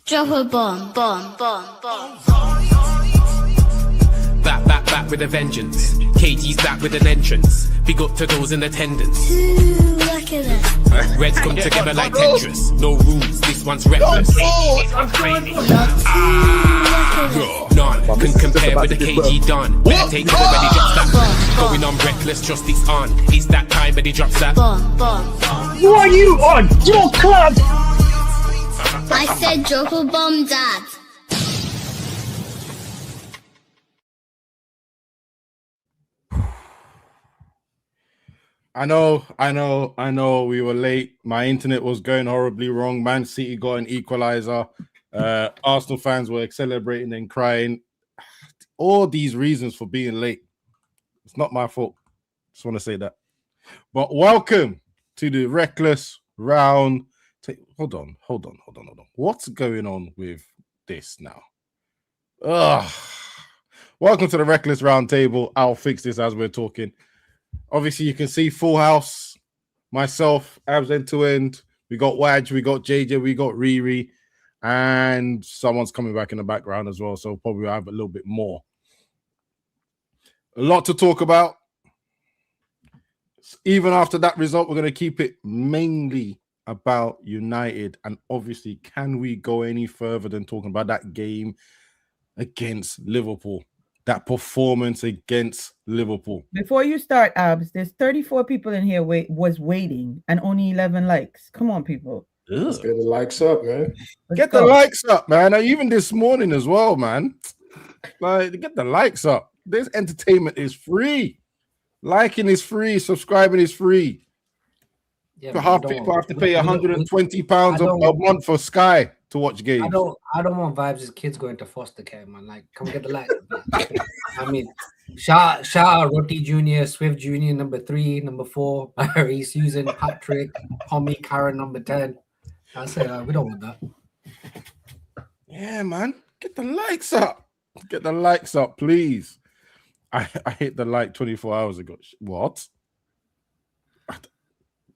Drop a bomb, bomb, bomb, bomb. Back with a vengeance. KG's back with an entrance. Big up to those in attendance. Ooh, look at that. Reds come together like Tetris. No rules, this one's reckless. None can compare with the KG done. Better take cover when he drops that. Going on reckless, just it's on. It's that time when he drops that. Bomb, bomb. Who are you on your club? I said drop a bomb, Dad. I know. We were late. My internet was going horribly wrong. Man City got an equalizer. Arsenal fans were celebrating and crying. All these reasons for being late. It's not my fault. Just want to say that. But welcome to the Reckless Round. Hold on. What's going on with this now? Welcome to the Reckless Roundtable. I'll fix this as we're talking. Obviously, you can see full house. Myself, Abs end to end. We got Waj, we got JJ, we got Riri, and someone's coming back in the background as well. So probably I'll have a little bit more. A lot to talk about. Even after that result, we're going to keep it mainly about United. And obviously, can we go any further than talking about that game against Liverpool? That performance against Liverpool. Before you start, Abs, there's 34 people in here was waiting and only 11 likes. Come on, people. Let's get the likes up, man. Get the likes up, man. Even this morning as well, man. Like, get the likes up. This entertainment is free. Liking is free. Subscribing is free. Yeah, Half people have to pay £120 a month for Sky to watch games. I don't want vibes as kids going to foster care, man. Like, come get the light. I mean, shout out Roti Jr., Swift Jr., number 3, number 4, Harry, Susan, Patrick, Tommy, Karen, number 10. I say we don't want that. Yeah, man. Get the likes up. Get the likes up, please. I hit the like 24 hours ago. What?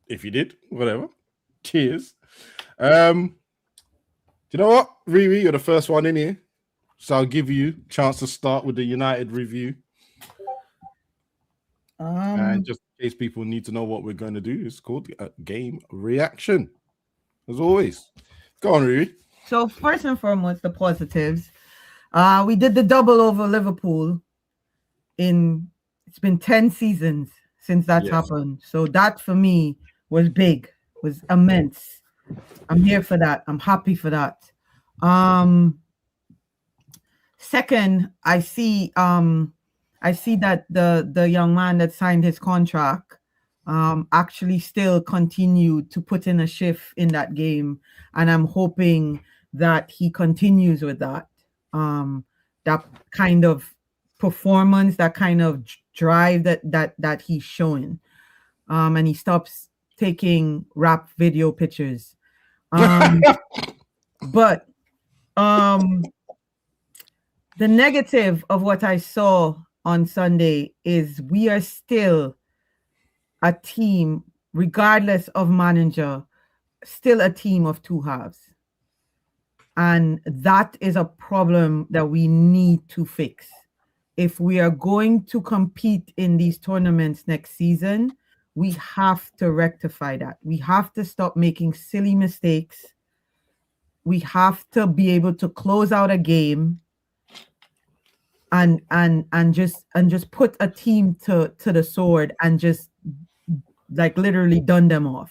If you did, whatever. Cheers. Do you know what, Riri? You're the first one in here, so I'll give you a chance to start with the United review. And just in case people need to know what we're going to do, it's called a game reaction, as always. Go on, Riri. So first and foremost, the positives. We did the double over Liverpool. It's been 10 seasons since that's happened. So that for me was big, was immense. I'm here for that. I'm happy for that. Second, I see that the young man that signed his contract actually still continued to put in a shift in that game, and I'm hoping that he continues with that. That kind of performance, that kind of drive that he's showing, and he stops taking rap video pictures. But the negative of what I saw on Sunday is we are still a team, regardless of manager, still a team of two halves. And that is a problem that we need to fix. If we are going to compete in these tournaments next season, we have to rectify that. We have to stop making silly mistakes. We have to be able to close out a game and just put a team to the sword and just like literally done them off,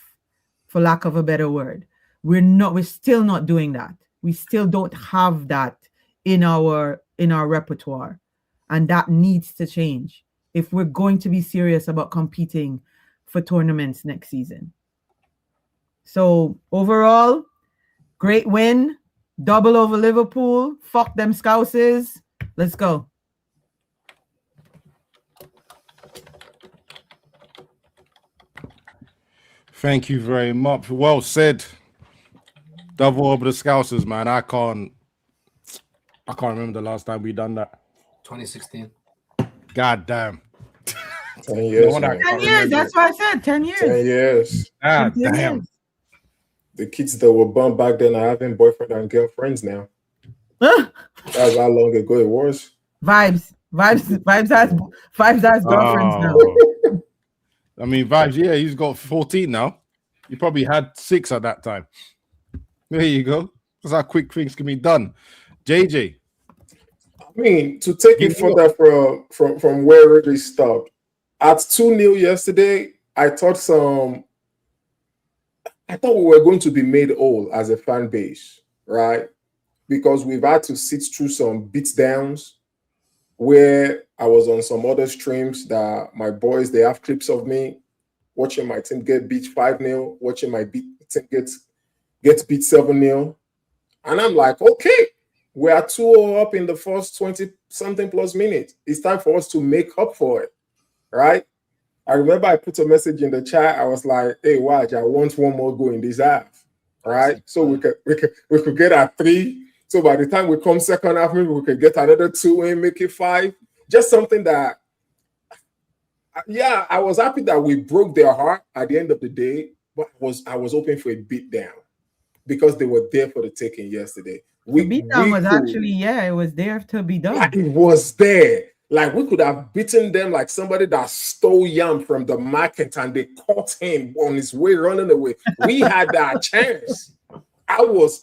for lack of a better word. We're still not doing that. We still don't have that in our repertoire, and that needs to change if we're going to be serious about competing for tournaments next season. So overall, great win, double over Liverpool. Fuck them Scousers. Let's go. Thank you very much. Well said. Double over the Scousers, man. I can't remember the last time we done that. 2016. God damn. 10 years. 10 years. That's why I said 10 years. 10 years. God 10 damn. years. The kids that were born back then are having boyfriend and girlfriends now. That's how long ago it was. Vibes has girlfriends now. Oh. I mean, Vibes, yeah, he's got 14 now. He probably had 6 at that time. There you go. That's how quick things can be done. JJ. I mean, to take it further from where it stopped, at 2-0 yesterday, I thought we were going to be made whole as a fan base, right? Because we've had to sit through some beatdowns where I was on some other streams that my boys, they have clips of me watching my team get beat 5-0, watching my team get beat 7-0. And I'm like, okay, we are 2-0 up in the first 20-something plus minutes. It's time for us to make up for it, right? I remember I put a message in the chat. I was like, hey, watch, I want one more goal in this half, right? So we could get our 3. So by the time we come second half, maybe we could get another 2 and make it 5. Just something that, yeah, I was happy that we broke their heart at the end of the day, but I was hoping for a beat down because they were there for the taking yesterday. The beatdown was actually, it was there to be done. Like, it was there. Like, we could have beaten them like somebody that stole yam from the market and they caught him on his way running away. We had that chance. I was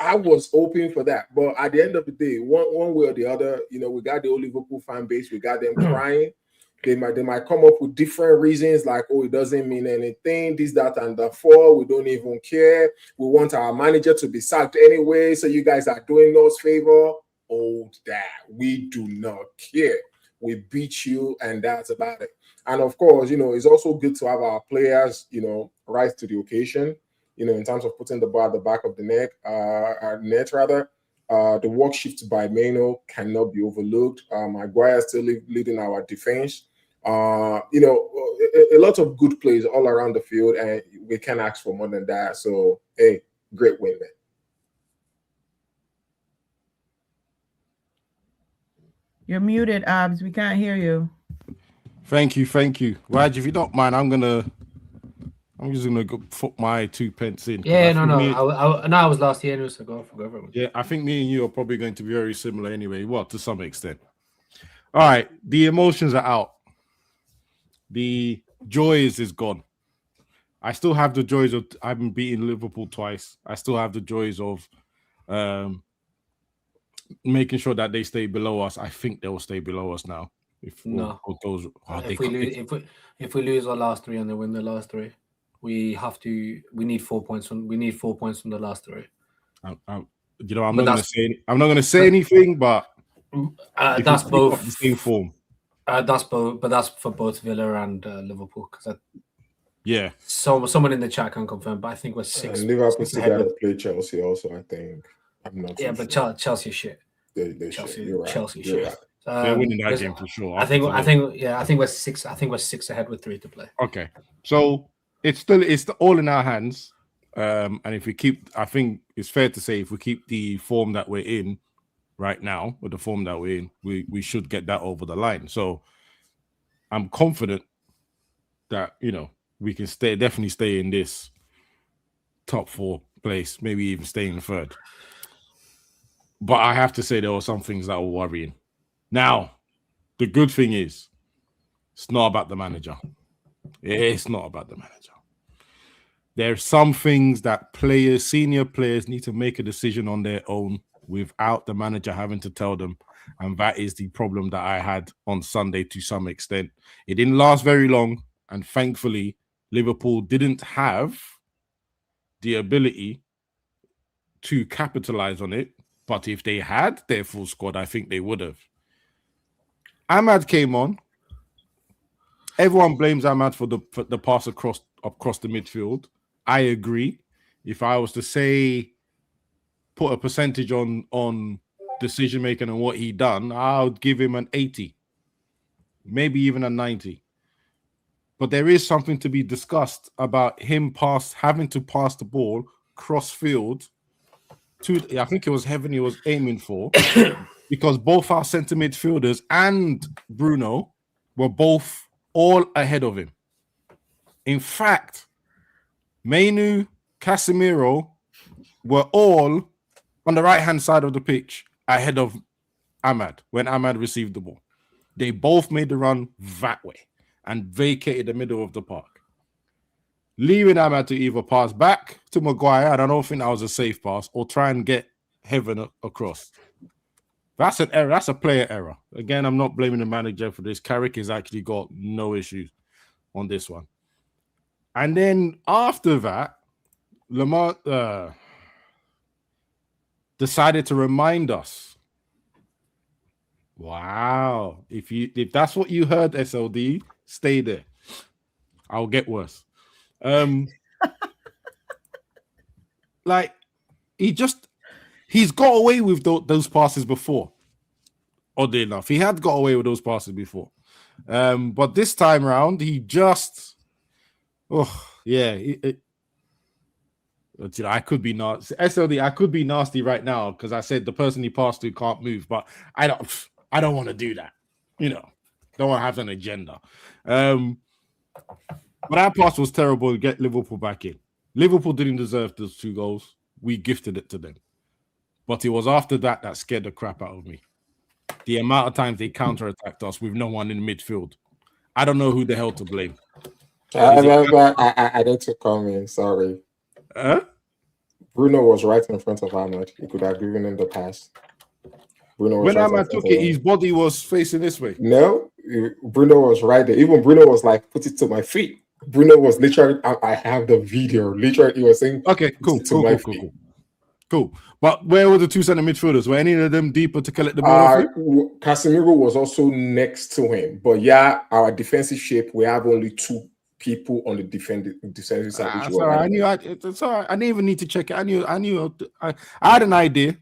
hoping for that. But at the end of the day, one way or the other, you know, we got the old Liverpool fan base. We got them crying. They might come up with different reasons like, oh, it doesn't mean anything, this, that, and the 4. We don't even care. We want our manager to be sacked anyway, so you guys are doing us favor. Oh, that. We do not care. We beat you, and that's about it. And of course, you know, it's also good to have our players, you know, rise to the occasion, you know, in terms of putting the ball at the back of the net. The work shift by Meno cannot be overlooked. Maguire is still leading our defense. You know, a lot of good plays all around the field, and we can't ask for more than that. So, hey, great win, man. You're muted, Abs. We can't hear you. Thank you. Raj, if you don't mind, I'm just gonna go put my 2 pence in. Yeah, I was last year, so go for everyone. Yeah, I think me and you are probably going to be very similar anyway. Well, to some extent. All right, the emotions are out. The joys is gone. I still have the joys of having beaten Liverpool twice. I still have the joys of making sure that they stay below us. I think they will stay below us now. If we lose our last 3 and they win the last 3, we need 4 points from the last 3. I'm not going to say anything, but that's both the same form. That's for both Villa and Liverpool. Yeah. So someone in the chat can confirm, but I think we're 6. Liverpool still got to play Chelsea also, I think. I'm not. Yeah, but sure. Chelsea shit. Chelsea, you're right. Chelsea you're shit. Right. They're winning that game for sure. I think we're 6. I think we're 6 ahead with 3 to play. Okay, so it's all in our hands. And if we keep, I think it's fair to say, if we keep the form that we're in right now, with the form that we're in, we should get that over the line. So I'm confident that, you know, we can definitely stay in this top 4 place, maybe even stay in 3rd. But I have to say there were some things that were worrying. Now, the good thing is, it's not about the manager. It's not about the manager. There's some things that senior players need to make a decision on their own without the manager having to tell them. And that is the problem that I had on Sunday to some extent. It didn't last very long. And thankfully, Liverpool didn't have the ability to capitalize on it. But if they had their full squad, I think they would have. Ahmad came on. Everyone blames Ahmad for the pass across the midfield. I agree. If I was to say, put a percentage on decision making and what he done, I would give him an 80, maybe even a 90. But there is something to be discussed about him having to pass the ball cross field. I think it was Heaven he was aiming for, because both our centre midfielders and Bruno were both all ahead of him. In fact, Mainu, Casemiro, were all on the right-hand side of the pitch ahead of Ahmad when Ahmad received the ball. They both made the run that way and vacated the middle of the park, leaving Ahmad to either pass back to Maguire, and I don't think that was a safe pass, or try and get Heaven across. That's an error. That's a player error. Again, I'm not blaming the manager for this. Carrick has actually got no issues on this one. And then after that, Lamar decided to remind us. Wow. If that's what you heard, SLD, stay there. I'll get worse. Like, he's got away with those passes before. Oddly enough, he had got away with those passes before. But this time around, he just, I could be nasty. SLD, I could be nasty right now because I said the person he passed to can't move, but I don't want to do that. Don't want to have an agenda. But that pass was terrible to get Liverpool back in. Liverpool didn't deserve those 2 goals. We gifted it to them. But it was after that scared the crap out of me. The amount of times they counterattacked us with no one in midfield. I don't know who the hell to blame. I need to come in. Sorry. Bruno was right in front of Ahmad. He could have given him the pass. When Ahmad took it, his body was facing this way. No, Bruno was right there. Even Bruno was like, put it to my feet. Bruno was literally, I have the video. Literally, he was saying, okay, cool. But where were the 2 center midfielders? Were any of them deeper to collect the ball? Casemiro was also next to him. But yeah, our defensive shape, we have only 2 people on the defensive side. Sorry, I knew. It's all right. I didn't even need to check it. I knew. I had an idea.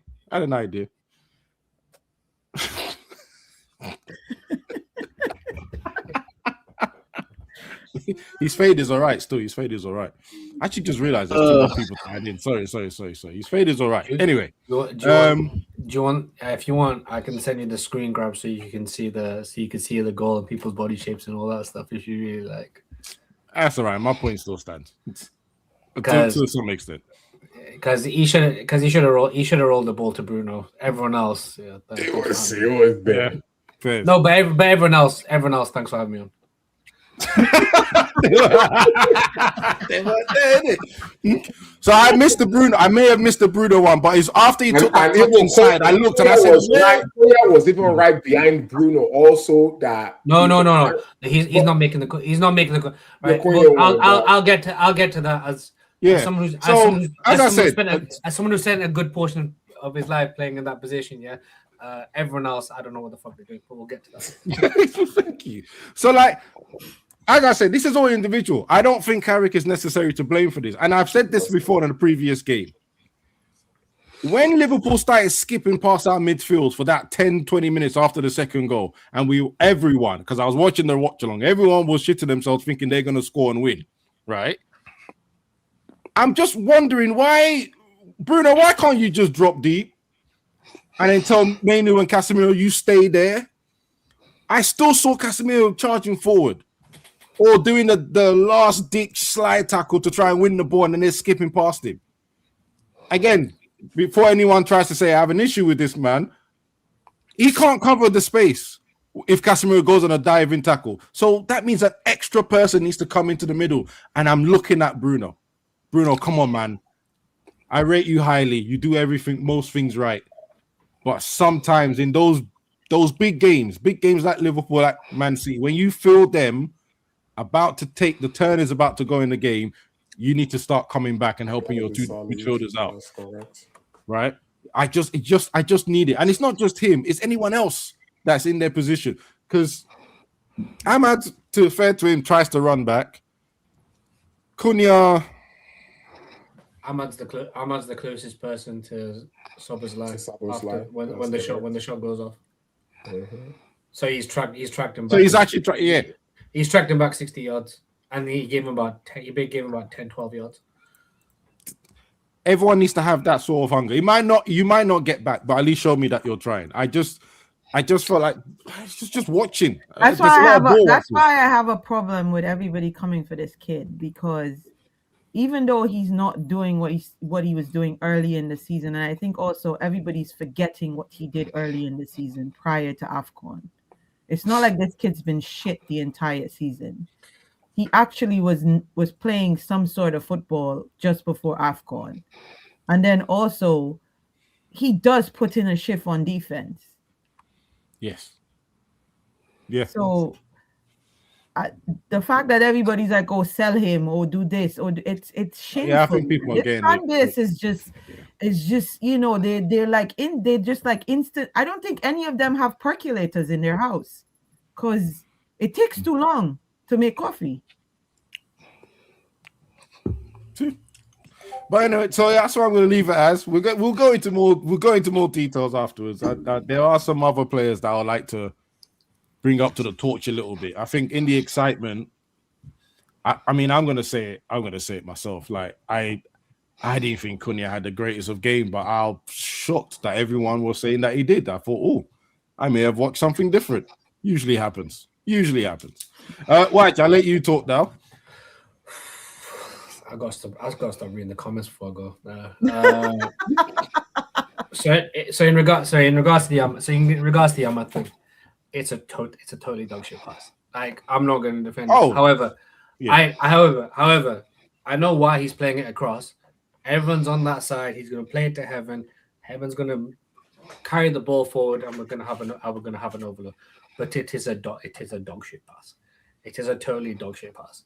His fade is all right. Still, his fade is all right. I actually just realized there's 2 more people to add in. Sorry. His fade is all right. Anyway, do you want? If you want, I can send you the screen grab so you can see the goal and people's body shapes and all that stuff if you really like. That's all right. My point still stands to some extent. Because he should have rolled the ball to Bruno. Everyone else, it was bad. Yeah. No, but everyone else. Thanks for having me on. So I missed the Bruno. I may have missed the Bruno one, but it's after he took that touch inside. I looked and I said, Koya was even right behind Bruno. Also, that no. He's not making the. He's not making the. Right. Well, I'll get to that as someone who spent a good portion of his life playing in that position. Yeah. Everyone else, I don't know what the fuck they're doing, but we'll get to that. Thank you. So, like I said, this is all individual. I don't think Carrick is necessary to blame for this. And I've said this before in the previous game. When Liverpool started skipping past our midfield for that 10, 20 minutes after the second goal, and everyone, because I was watching the watch-along, everyone was shitting themselves thinking they're going to score and win, right? I'm just wondering Bruno, why can't you just drop deep? And then tell Mainu and Casemiro, you stay there. I still saw Casemiro charging forward or doing the last ditch slide tackle to try and win the ball, and then they're skipping past him. Again, before anyone tries to say I have an issue with this man, he can't cover the space if Casemiro goes on a diving tackle. So that means an extra person needs to come into the middle. And I'm looking at Bruno. Bruno, come on, man. I rate you highly. You do most things right. But sometimes in those big games like Liverpool, like Man City, when you feel them about to take the turn is about to go in the game, you need to start coming back and helping your 2 midfielders out. That's correct. Right? I just need it. And it's not just him, it's anyone else that's in their position. Because Ahmad, to fair to him, tries to run back. Cunha. Ahmad's the closest person to Sober's life when the shot goes off. Mm-hmm. So he's tracked him back. So he's actually he's tracked him back 60 yards, and he gave him about 10, 12 yards. Everyone needs to have that sort of hunger. You might not get back, but at least show me that you're trying. I just felt like just watching. That's why I have a problem with everybody coming for this kid, because even though he's not doing what he was doing early in the season, and I think also everybody's forgetting what he did early in the season prior to AFCON. It's not like this kid's been shit the entire season. He actually was playing some sort of football just before AFCON. And then also, he does put in a shift on defense. Yes. Yeah. So the fact that everybody's like, "Oh, sell him," or "do this," or it's shameful. Yeah, I think people are This getting fan base it. is just they're just like instant. I don't think any of them have percolators in their house because it takes too long to make coffee. But anyway, so that's what I'm going to leave it as. We'll go into more details afterwards. There are some other players that I would like to bring up to the torch a little bit. I think in the excitement, I mean, I'm going to say it myself. Like I didn't think Cunha had the greatest of game, but I was shocked that everyone was saying that he did. I thought, oh, I may have watched something different. Usually happens. White, I'll let you talk now. I gotta stop reading the comments before I go. So in regards to the Ahmad thing, it's a totally dog shit pass. Like, I'm not going to defend it. However, yeah. However, I know why he's playing it across. Everyone's on that side. He's going to play it to Heaven. Heaven's going to carry the ball forward, and we're going to have an overload. But it is a dog shit pass. It is a totally dog shit pass.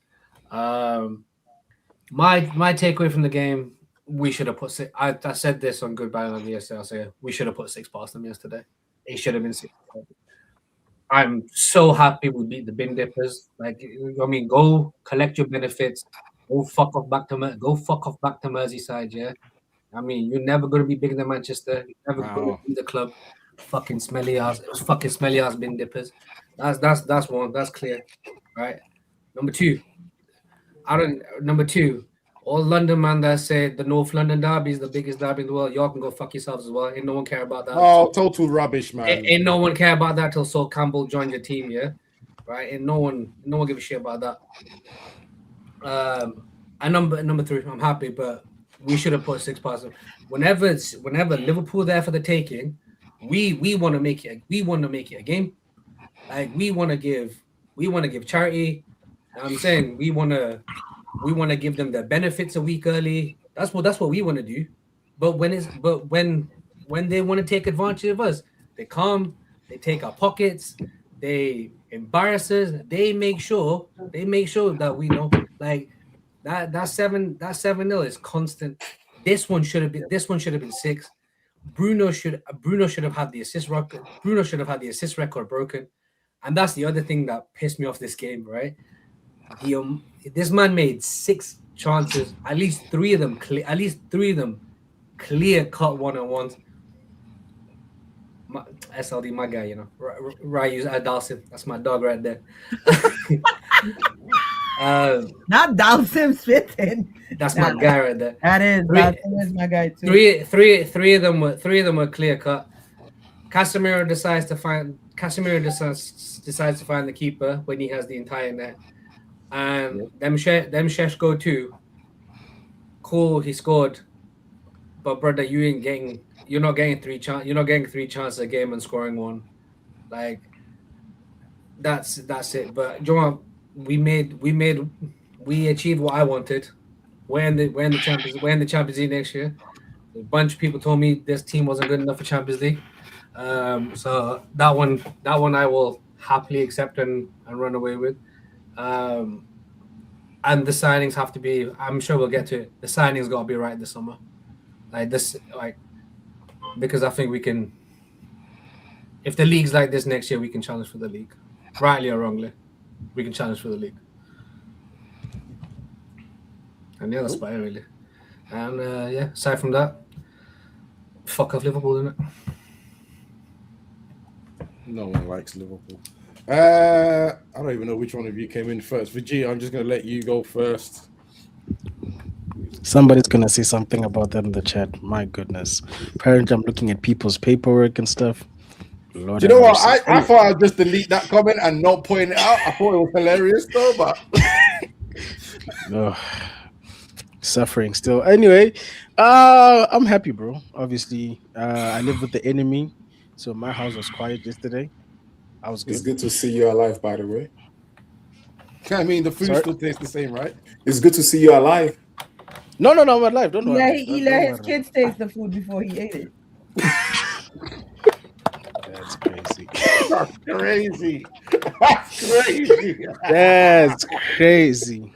My takeaway from the game, we should have put six. I said this on Goodbye on yesterday. I'll say we should have put 6 past them yesterday. It should have been 6. I'm so happy we beat the bin dippers. Like, I mean, go collect your benefits. Go fuck off back to Merseyside. Yeah, I mean, you're never going to be bigger than Manchester. You're never going to be the club. Fucking smelly ass. It was fucking smelly ass bin dippers. That's one. That's clear, right? Number two, all London man that said the North London derby is the biggest derby in the world. Y'all can go fuck yourselves as well. Ain't no one care about that. Oh, total rubbish, man. Ain't no one care about that till Sol Campbell joined your team, yeah? Right? And no one give a shit about that. And number 3, I'm happy, but we should have put 6 past them. Whenever Liverpool there for the taking, we want to make it a game. Like, we want to give charity. I'm saying we want to give them the benefits a week early. That's what we want to do. But when they want to take advantage of us, they come, they take our pockets, they embarrass us. They make sure that we know, like, that 7-0 is constant. This one should have been 6. Bruno should have had the assist record. Bruno should have had the assist record broken. And that's the other thing that pissed me off this game, right? This man made 6 chances, at least 3 of them clear cut 1-on-1s. SLD, my guy, you know. Ryu's Dalsim. That's my dog right there. Not Dalsim spitting. That's my guy right there. That is my guy too. Three of them were clear cut. Casemiro decides to find the keeper when he has the entire net. And them Shesh go too. Cool, he scored. But brother, you're not getting 3 chances a game and scoring 1. Like, that's it. But Joe, we achieved what I wanted. We're in the Champions League next year. A bunch of people told me this team wasn't good enough for Champions League. So that one I will happily accept and run away with. And the signings have to be, I'm sure we'll get to it. The signings got to be right this summer. Because I think we can, if the league's like this next year, we can challenge for the league. Rightly or wrongly, we can challenge for the league. And yeah, that's about it, really. And aside from that, fuck off Liverpool, isn't it? No one likes Liverpool. I don't even know which one of you came in first. Vijay, I'm just going to let you go first. Somebody's going to say something about that in the chat. My goodness. Apparently, I'm looking at people's paperwork and stuff. Lord, do you know what? I thought I'd just delete that comment and not point it out. I thought it was hilarious, though, but... suffering still. Anyway, I'm happy, bro. Obviously, I live with the enemy, so my house was quiet yesterday. I was It's good. good to see you alive, by the way. I mean, the food Sorry? still tastes the same, right? It's good to see you alive. No, I'm alive. Don't He worry. let, he Don't let his worry. kids taste the food before he ate it. That's crazy. That's crazy. That's crazy. That's crazy.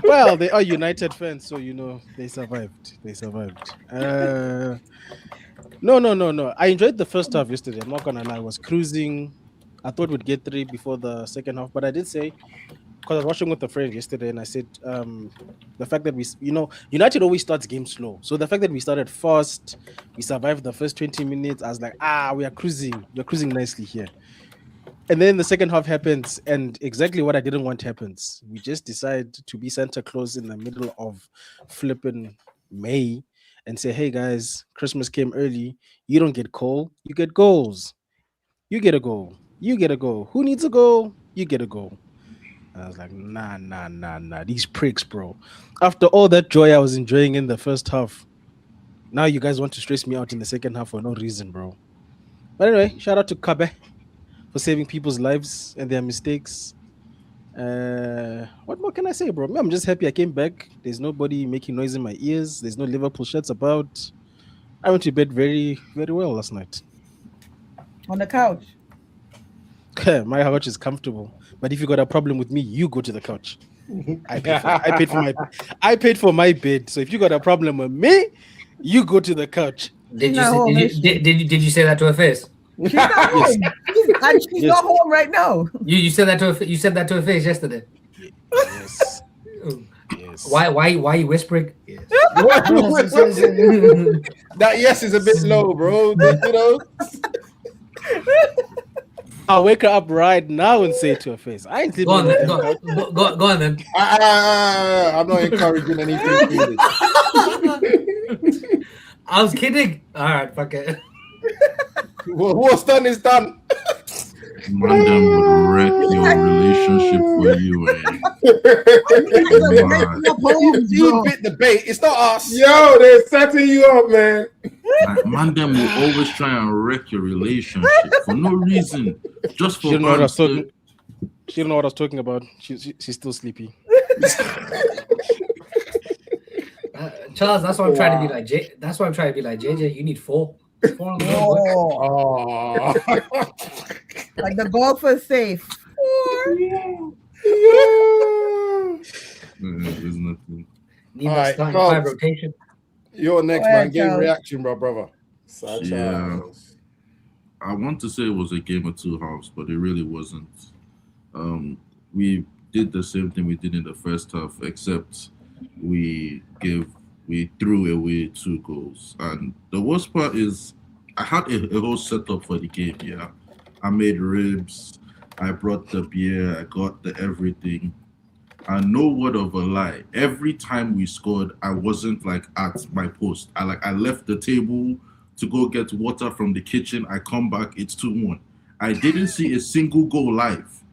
Well, they are United fans, so they survived. No. I enjoyed the first half yesterday. I'm not gonna lie. I was cruising. I thought we'd get 3 before the second half, but I did say, because I was watching with a friend yesterday, and I said, the fact that United always starts games slow. So the fact that we started fast, we survived the first 20 minutes. I was like, we are cruising. We're cruising nicely here. And then the second half happens, and exactly what I didn't want happens. We just decide to be Santa Claus in the middle of flipping May and say, hey guys, Christmas came early. You don't get coal, you get goals. You get a goal. You get a goal. Who needs a goal? You get a goal. And I was like, nah. These pricks, bro. After all that joy I was enjoying in the first half, now you guys want to stress me out in the second half for no reason, bro. But anyway, shout out to Kabe for saving people's lives and their mistakes. What more can I say, bro? I'm just happy I came back. There's nobody making noise in my ears. There's no Liverpool shirts about. I went to bed very, very well last night. On the couch. My couch is comfortable, but if you got a problem with me, you go to the couch. I paid for my bed. So if you got a problem with me, you go to the couch. Did you say that to her face? She's not home. She's not home right now. You said that to her face yesterday. Yes. Yes. Why you whispering? Yes. That yes is a bit low, bro. I'll wake her up right now and say it to her face. I ain't sleeping. Go on then. I'm not encouraging anything. I was kidding. All right, fuck it. What's done is done. Mandem would wreck your relationship for you. You bit the bait. It's not us. Yo, they're setting you up, man. Mandem will always try and wreck your relationship for no reason. Just for She don't know what I was talking about. She's still sleepy. Charles, that's why I'm trying to be like That's why I'm trying to be like JJ. You need 4. 4 on the board. Like the golfer's safe. 4. There's nothing. Need that starting 5 rotation. You're next, man. Game reaction, brother. Yeah. I want to say it was a game of 2 halves, but it really wasn't. We did the same thing we did in the first half, except we threw away 2 goals. And the worst part is I had a whole setup for the game, yeah. I made ribs, I brought the beer, I got the everything. And no word of a lie, every time we scored, I wasn't like at my post. I left the table to go get water from the kitchen. I come back, it's 2-1. I didn't see a single goal live.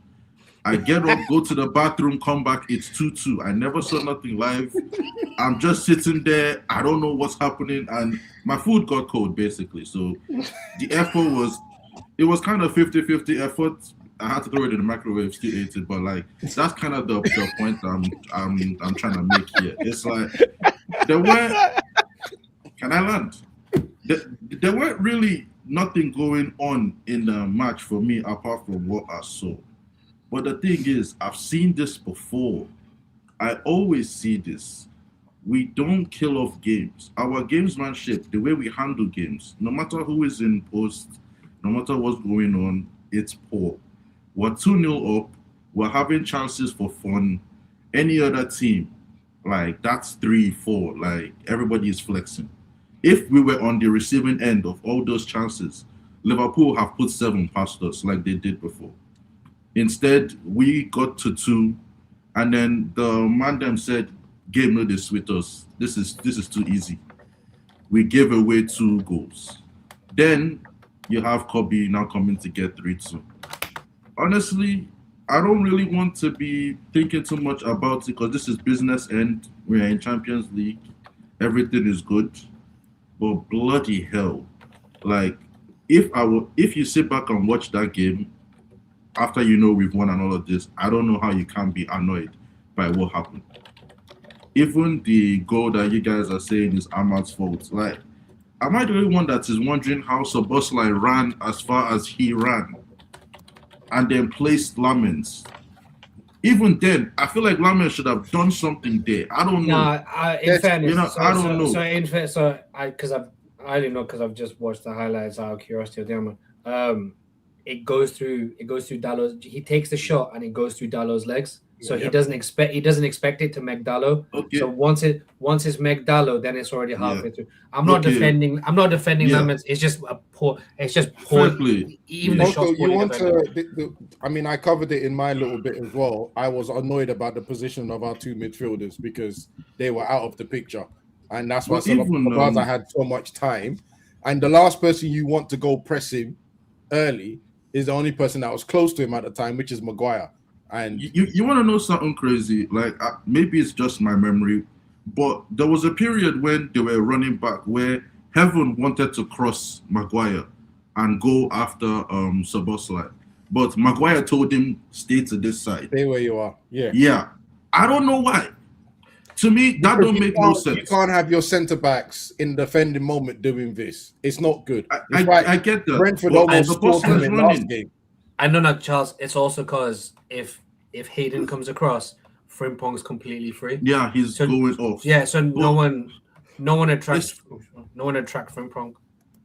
I get up, go to the bathroom, come back, it's 2-2. I never saw nothing live. I'm just sitting there. I don't know what's happening. And my food got cold, basically. So the effort was kind of 50-50 effort. I had to throw it in the microwave, still ate it. But like, that's kind of the point I'm trying to make here. It's like, can I land? There weren't really nothing going on in the match for me apart from what I saw. But the thing is, I've seen this before. I always see this. We don't kill off games. Our gamesmanship, the way we handle games, no matter who is in post, no matter what's going on, it's poor. We're 2-0 up. We're having chances for fun. Any other team, like that's 3-4. Like everybody is flexing. If we were on the receiving end of all those chances, Liverpool have put 7 past us like they did before. Instead, we got to 2, and then the man them said, "Game no this with us. This is too easy." We gave away 2 goals. Then you have Kobe now coming to get 3-2. Honestly, I don't really want to be thinking too much about it because this is business end. We're in Champions League. Everything is good. But bloody hell. Like, if you sit back and watch that game after you know we've won and all of this, I don't know how you can be annoyed by what happened. Even the goal that you guys are saying is Ahmad's fault. Like, am I the only one that is wondering how Szoboszlai ran as far as he ran and then placed Lamens? Even then, I feel like Lamens should have done something there. I don't know. In fairness, you know, I don't know. I didn't know because I've just watched the highlights out of curiosity of them. It goes through Dallow's. He takes the shot and it goes through Dallow's legs. So he doesn't expect it to make Dallow. Okay. So once it's make Dallow, then it's already halfway through. I'm not defending Lamens. It's just poor. Even the shot. You want to? I mean, I covered it in my little bit as well. I was annoyed about the position of our two midfielders because they were out of the picture, and that's why I had so much time. And the last person you want to go press him early is the only person that was close to him at the time, which is Maguire. And you want to know something crazy? Like maybe it's just my memory, but there was a period when they were running back where Heaven wanted to cross Maguire and go after Szoboszlai, but Maguire told him stay to this side. Stay where you are. Yeah. I don't know why. To me, that don't make no sense. You can't have your centre backs in the defending moment doing this. It's not good. I get that. Brentford almost scored them in last game. I know that, Charles. It's also because if Hayden comes across, Frimpong's completely free. Yeah, he's going off. Yeah, so no one attracts Frimpong.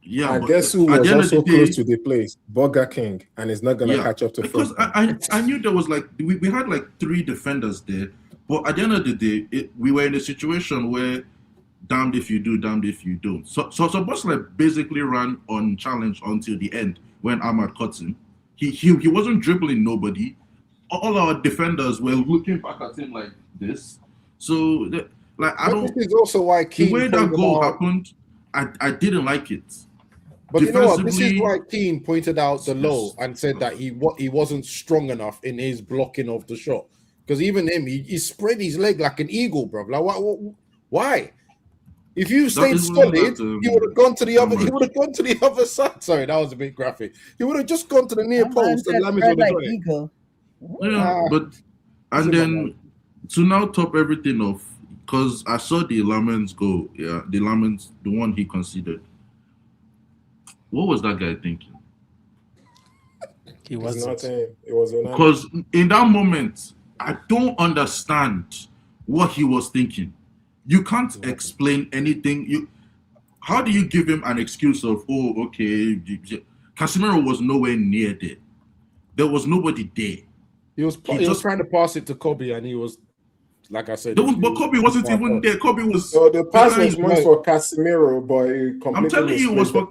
Yeah, I guess who was also close to the place? Burger King, and is not going to catch up to because I knew there was like we had like 3 defenders there, but at the end of the day, we were in a situation where damned if you do, damned if you don't. So Szoboszlai basically ran unchallenged until the end when Ahmad cut him. He wasn't dribbling nobody. All our defenders were looking back at him like this. So, This is also why Keane, the way that goal happened, I didn't like it. But you know what? This is why Keane pointed out the low and said that he wasn't strong enough in his blocking of the shot. Because even him, he spread his leg like an eagle, bro. Like why? If you stayed solid, he would have gone to the other. He would have gone to the other side. Sorry, that was a bit graphic. He would have just gone to the near post and Lamens would have gone. And then to now top everything off, because I saw the Lamens go, the one he conceded. What was that guy thinking? He wasn't. It was because in that moment, I don't understand what he was thinking. You can't explain anything. How do you give him an excuse of, oh, okay, Casemiro was nowhere near there. There was nobody there. He was trying to pass it to Kobe, and he was, like I said. But Kobe wasn't even there. Kobe was. So the pass was meant for Casemiro, but he completely. I'm telling you, it was for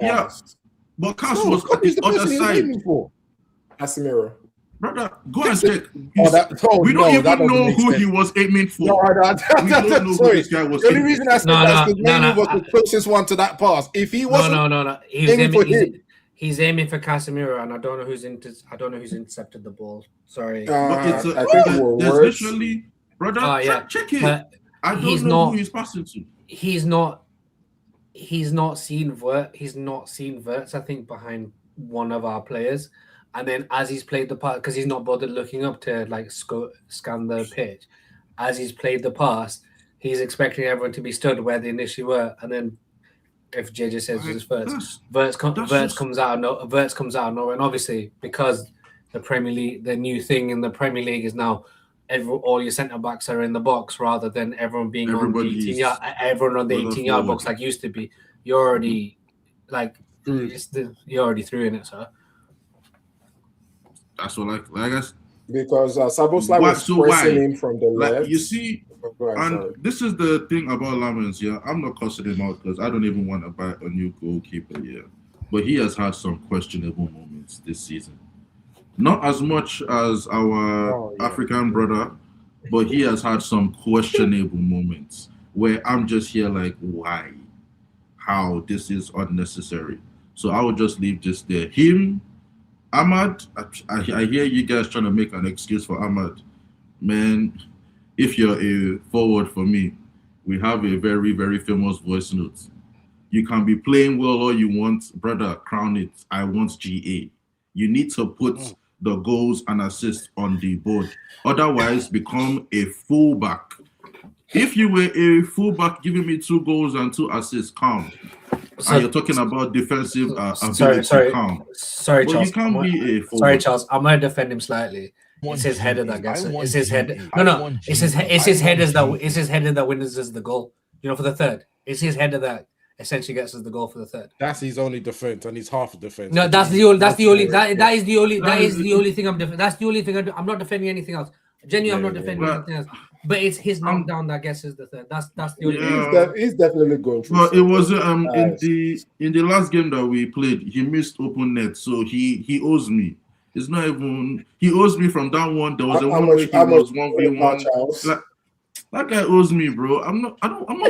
but Cas was at the other side. Casemiro. Brother, go and check. We don't even know who he was aiming for. We don't know who this guy was. The only reason I said that is because Manu was the closest one to that pass. If he wasn't, no. He's aiming for Casemiro, and I don't know who's intercepted the ball. Sorry, I think there's literally, brother. Check it. I don't know who he's passing to. He's not seen Vert. He's not seen Verts, I think, behind one of our players. And then as he's played the pass, because he's not bothered looking up to like scan the pitch, as he's played the pass, he's expecting everyone to be stood where they initially were. And then if JJ says it was Verts comes out of nowhere. And obviously because the Premier League, the new thing in the Premier League is now all your centre backs are in the box rather than everyone being on the 18-yard box like used to be. You're already you're already through in it, so. That's what I guess. Because Szoboszlai was pressing him from the left. You see, this is the thing about Lamens, I'm not cussing him out because I don't even want to buy a new goalkeeper, but he has had some questionable moments this season. Not as much as our African brother, but he has had some questionable moments where I'm just here like, why? How? This is unnecessary. So I would just leave this there. Him Ahmad, I hear you guys trying to make an excuse for Ahmad. Man, if you're a forward for me, we have a very, very famous voice note. You can be playing well all you want, brother, crown it. I want GA. You need to put the goals and assists on the board. Otherwise, become a fullback. If you were a fullback giving me 2 goals and 2 assists, calm. And you're talking about defensive ability, calm. Sorry, But Charles. you can't be a forward. Sorry, Charles. I'm gonna defend him slightly. It's his header that gets it. It's his head. No. It's his headers that. It's his header that wins us the goal. You know, for the third. It's his header that essentially gets us the goal for the third. That's his only defense, and he's half a defense. No, that is the only thing I'm defending. That's the only thing I'm not defending anything else. Genuinely, I'm not defending anything else. But it's his knockdown that gets us the third. That's the only thing. He's definitely going through. Well, it was in the last game that we played, he missed open net, so he owes me. It's not even he owes me from that one. There was a one where he was 1v1. That guy owes me, bro. I'm not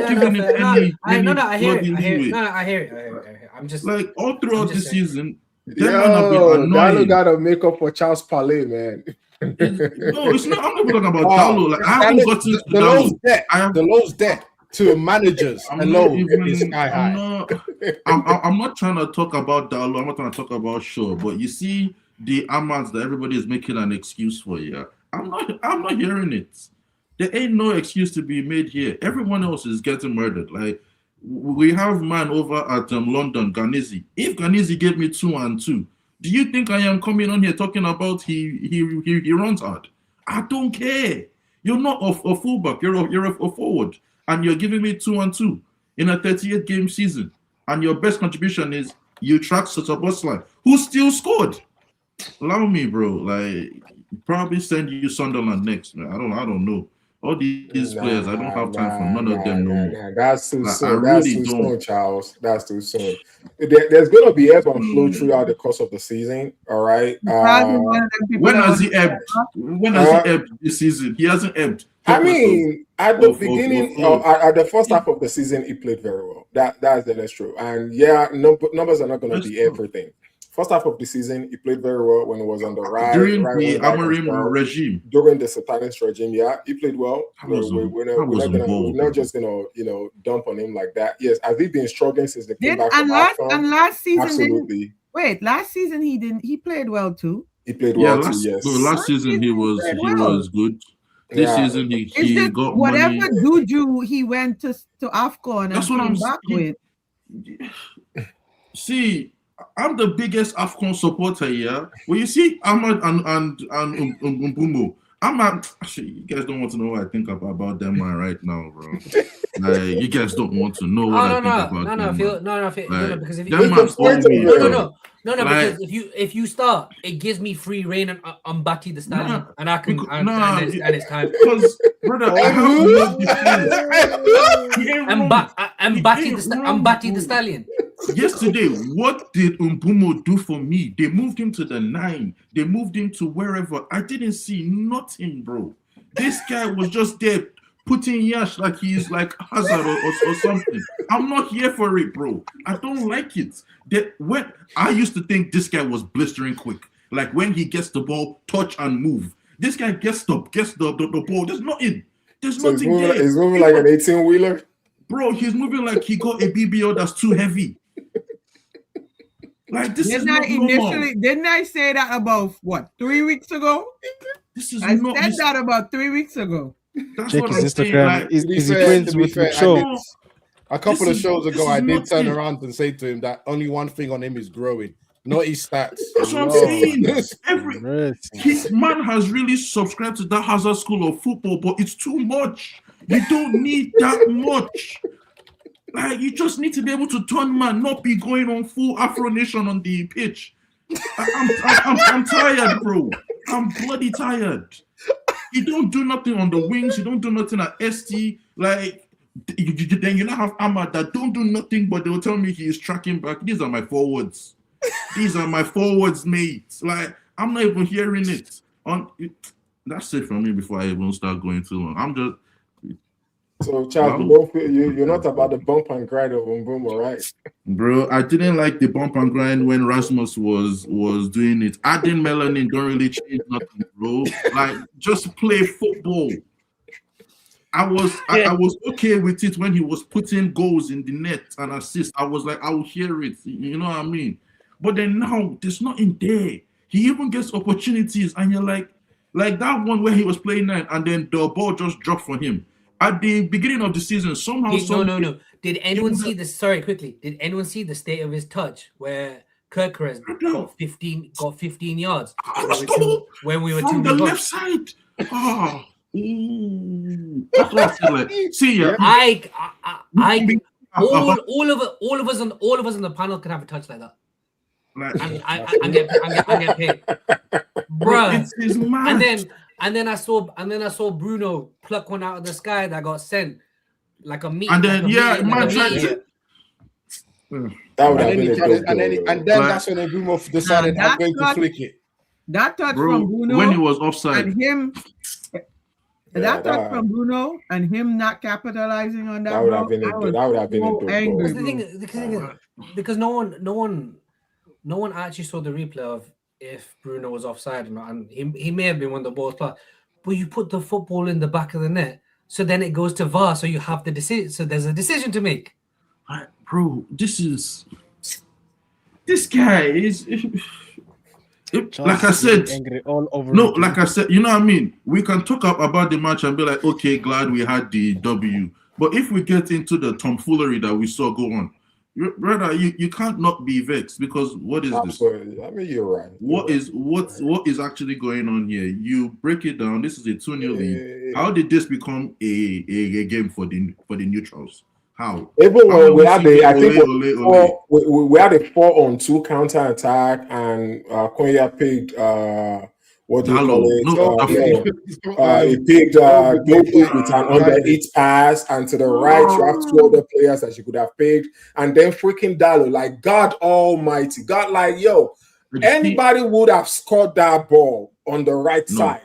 giving him any. I hear it. I'm just like all throughout the season. Dalo gotta make up for Charles Palais, man. No, it's not. I'm not talking about Dalo. Like I haven't gotten to Dalo. The low's debt to managers alone is sky high. I'm not trying to talk about Dalo. I'm not trying to talk about Shaw. But you see the amounts that everybody is making an excuse for. Yeah, I'm not hearing it. There ain't no excuse to be made here. Everyone else is getting murdered. Like we have man over at London, Ganizi. If Ganizi gave me 2 and 2, do you think I am coming on here talking about he runs hard? I don't care. You're not a fullback. You're a forward, and you're giving me 2 and 2 in a 38 game season, and your best contribution is you track such a bus line who still scored. Allow me, bro. Like probably send you Sunderland next. Man. I don't know. All these players, I don't have time for none of them. No, that's too soon. That's too soon, Charles. That's too soon. There's going to be ebb and flow throughout the course of the season. All right. When has he ebbed? When has he ebbed this season? He hasn't ebbed. I mean, at the beginning, at the first half of the season, he played very well. That's true. And yeah, numbers are not going to be everything. First half of the season, he played very well when he was on the right. During the Amorim regime. During the satanist regime, yeah, he played well. We're not just gonna, dump on him like that. Yes, has he been struggling since the came back from AFCON? And last season, absolutely. Last season he didn't. He played well too. He played well too. Yes. Last season he was good. This season he got whatever money. juju he went to AFCON. That's what I'm back with. See. I'm the biggest AFCON supporter here. Well, you see Ahmad and Umbumo. Actually, you guys don't want to know what I think about them right now, bro. Like, you guys don't want to know what I think about them. Because if if you start, it gives me free reign on Batty the Stallion, and I can and it's time. Because brother, I'm Batty the Stallion. Yesterday, what did Umbumo do for me? They moved him to the 9. They moved him to wherever. I didn't see nothing, bro. This guy was just there putting Yash like he's like Hazard or something. I'm not here for it, bro. I don't like it. When I used to think this guy was blistering quick. Like when he gets the ball, touch and move. This guy gets the ball. There's nothing. There's nothing there. He's moving like an 18-wheeler. Bro, he's moving like he got a BBO that's too heavy. Like this is not normal. Didn't I say that about 3 weeks ago? I said that about 3 weeks ago. That's check what his I'm Instagram. saying. Like, is he friends with Show? A couple of shows ago, I did turn around and say to him that only one thing on him is growing, not his stats. That's what I'm saying. His man has really subscribed to that Hazard school of football, but it's too much. You don't need that much. Like, you just need to be able to turn man, not be going on full Afro Nation on the pitch. I'm tired, bro. I'm bloody tired. You don't do nothing on the wings. You don't do nothing at ST. Like, then you now have Ahmad that don't do nothing, but they'll tell me he is tracking back. These are my forwards. These are my forwards, mates. Like, I'm not even hearing it. That's it for me before I even start going too long. So, Charles, Wow. you're not about the bump and grind of Mbeumo, right? Bro, I didn't like the bump and grind when Rasmus was doing it. Adding melanin don't really change nothing, bro. Like, just play football. I was okay with it when he was putting goals in the net and assists. I was like, I will hear it. You know what I mean? But then now there's nothing there. He even gets opportunities, and you're like that one where he was playing that, and then the ball just dropped for him. At the beginning of the season, somehow, No. Did anyone see this? Sorry, quickly. Did anyone see the state of his touch where Kirker has got 15 yards when we were from the left side? Oh, that's what I feel like. See, yeah. All of us on the panel could have a touch like that. And get paid, bruh. It's mad. And then I saw Bruno pluck one out of the sky that got sent like a meat. And then man tried to. That would have been and then that's when Mbeumo decided I'm going to flick it. That touch Bro, from Bruno when he was offside, and him. That touch from Bruno and him not capitalizing on that. That would have been so angry. The thing is, because no one actually saw the replay of if Bruno was offside or not, and he may have been when the ball's passed. But you put the football in the back of the net, so then it goes to VAR, so you have the decision. So there's a decision to make. Bro, this guy is. Like I said, angry all over. No, like I said, you know what I mean? We can talk about the match and be like, okay, glad we had the W. But if we get into the tomfoolery that we saw go on, brother, you can't not be vexed, because what is Absolutely. this? I mean, you're right. What is actually going on here? You break it down. This is a 2-0 lead. How did this become a game for the neutrals? How? Even when we had we had a 4-on-2 counter attack, and Konya picked what do you call it? He picked Doku with an under 8 pass, and to the right you have 2 other players that you could have picked, and then freaking Dallo, like God Almighty, God, like yo, anybody would have scored that ball on the right side.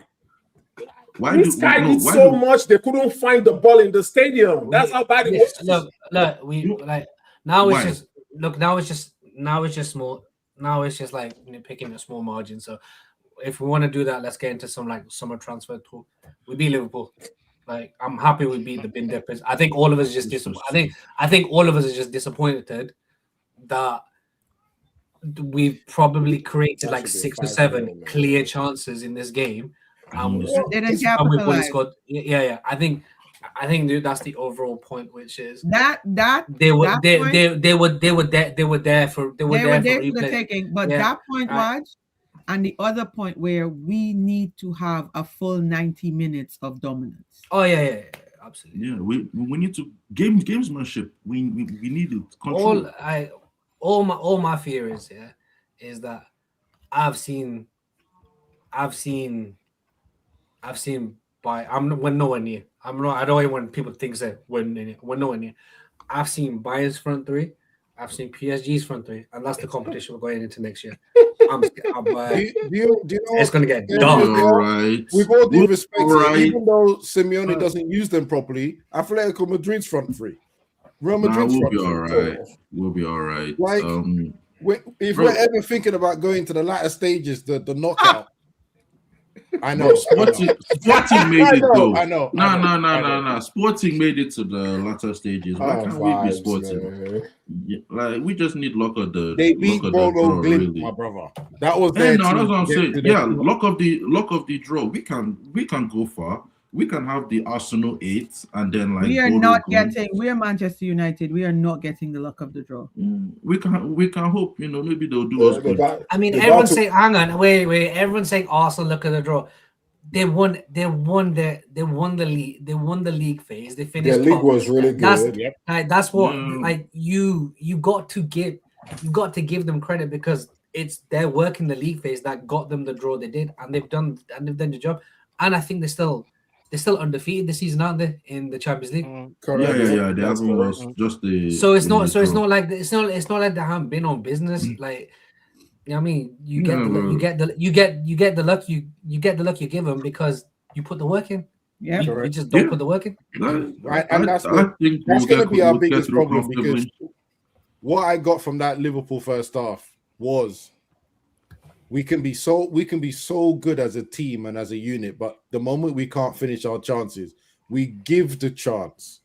This guy did so much they couldn't find the ball in the stadium. That's how bad it was. Now it's just small. Now it's just like picking a small margin. So if we want to do that, let's get into some like summer transfer talk. We beat Liverpool. Like, I'm happy we beat the bin dippers. I think all of us are just disappointed. I think all of us are just disappointed that we've probably created like 6 or 7 clear chances in this game. Didn't capitalize. Yeah. I think dude, that's the overall point, which is they were there for the taking. But that point was, and the other point where we need to have a full 90 minutes of dominance. Oh yeah, absolutely. Yeah, we need to gamesmanship. We need to control. All my fear is that I've seen we're nowhere near. I don't even want people to think that we're nowhere near. I've seen Bayern's front 3, I've seen PSG's front 3, and that's the competition we're going into next year. Do you know it's going to get dark. Right. With all due respect, even though Simeone doesn't use them properly, Atletico Madrid's front 3, Real Madrid's front 3. We'll be all right. Like, if we're ever thinking about going to the latter stages, the knockout. I know. Sporting made it though. I know. No. Sporting made it to the latter stages. Why can't we be Sporting? Yeah, like, we just need luck of the. They beat Bodo Glimt, my brother. That was their that's what I'm saying. Yeah, luck of the draw. We can go far. We can have the Arsenal 8, and then like we're Manchester United. We are not getting the luck of the draw. We can hope, maybe they'll do us good. I mean, everyone's saying, hang on, wait. Everyone's saying Arsenal look at the draw. They won the league phase. They finished. The league was really good. That's what you got to give them credit, because it's their work in the league phase that got them the draw they did, and they've done the job. And I think they're still undefeated this season, aren't they, in the Champions League? Correct. Yeah. They haven't lost just the. So it's not like they haven't been on business. Like, you know what I mean? You get the luck you give them because you put the work in. Yeah. We just don't put the work in. Right, and that's I think going to be our biggest through problem, because comfortably. what I got from that Liverpool first half was we can be so good as a team and as a unit, but the moment we can't finish our chances, we give the chance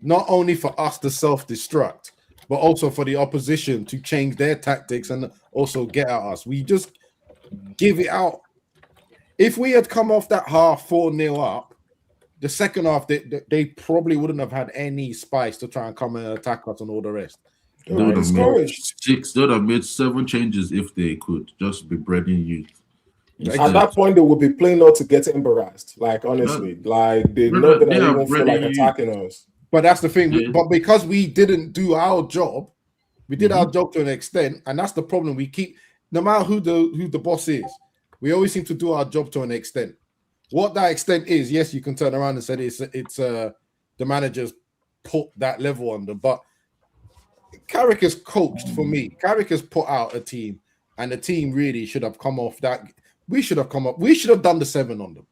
not only for us to self-destruct, but also for the opposition to change their tactics and also get at us. We just give it out. If we had come off that half 4-0 up, the second half, they probably wouldn't have had any spice to try and come and attack us and all the rest. They would have made 7 changes if they could, just be breading youth. At that point, they would be playing not to get embarrassed. Like, honestly, like they're not going to even feel like attacking us. But that's the thing. But because we didn't do our job, we did our job to an extent, and that's the problem. We keep, no matter who the boss is, we always seem to do our job to an extent. What that extent is, yes, you can turn around and say it's the managers put that level on them, but Carrick has coached for me. Carrick has put out a team, and the team really should have come off that. We should have done the 7 on them.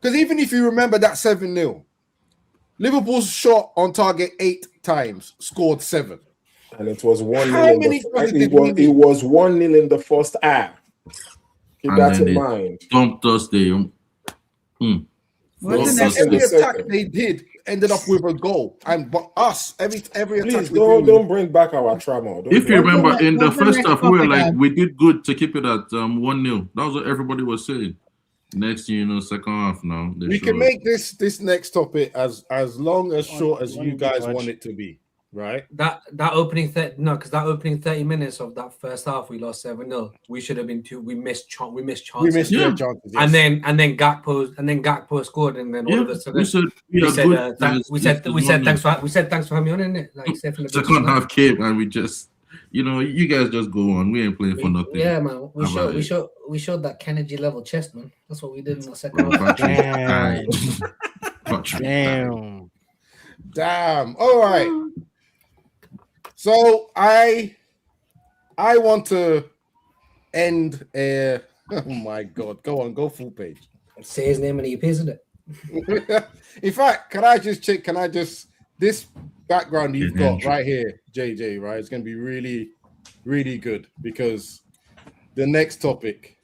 Because even if you remember that 7-0, Liverpool's shot on target 8 times, scored 7. And it was 1-0. How many it was 1-0 in the first half. Keep that in mind. Thumped us there. Every attack they did ended up with a goal, but us every Please attack. don't bring back our trauma. If you remember, in the first half, we were like, we did good to keep it at 1-0. That was what everybody was saying. Next, second half now. We can make this next topic as long as short as you guys want it to be, right? That opening 30 minutes of that first half, we lost 7-0. We should have been 2. We missed chances. We missed chances, yes. And then Gakpo scored, and then all of a sudden we said thanks for having me on, innit? Like second half came, and we just you guys just go on. We ain't playing for nothing. Yeah, man. We showed that Kennedy level chest, man. That's what we did in the second half. Damn. All right. So I want to end oh my god, go full page. Say his name and he pays it. In fact, this background you've got right here, JJ, right? It's gonna be really, really good, because the next topic,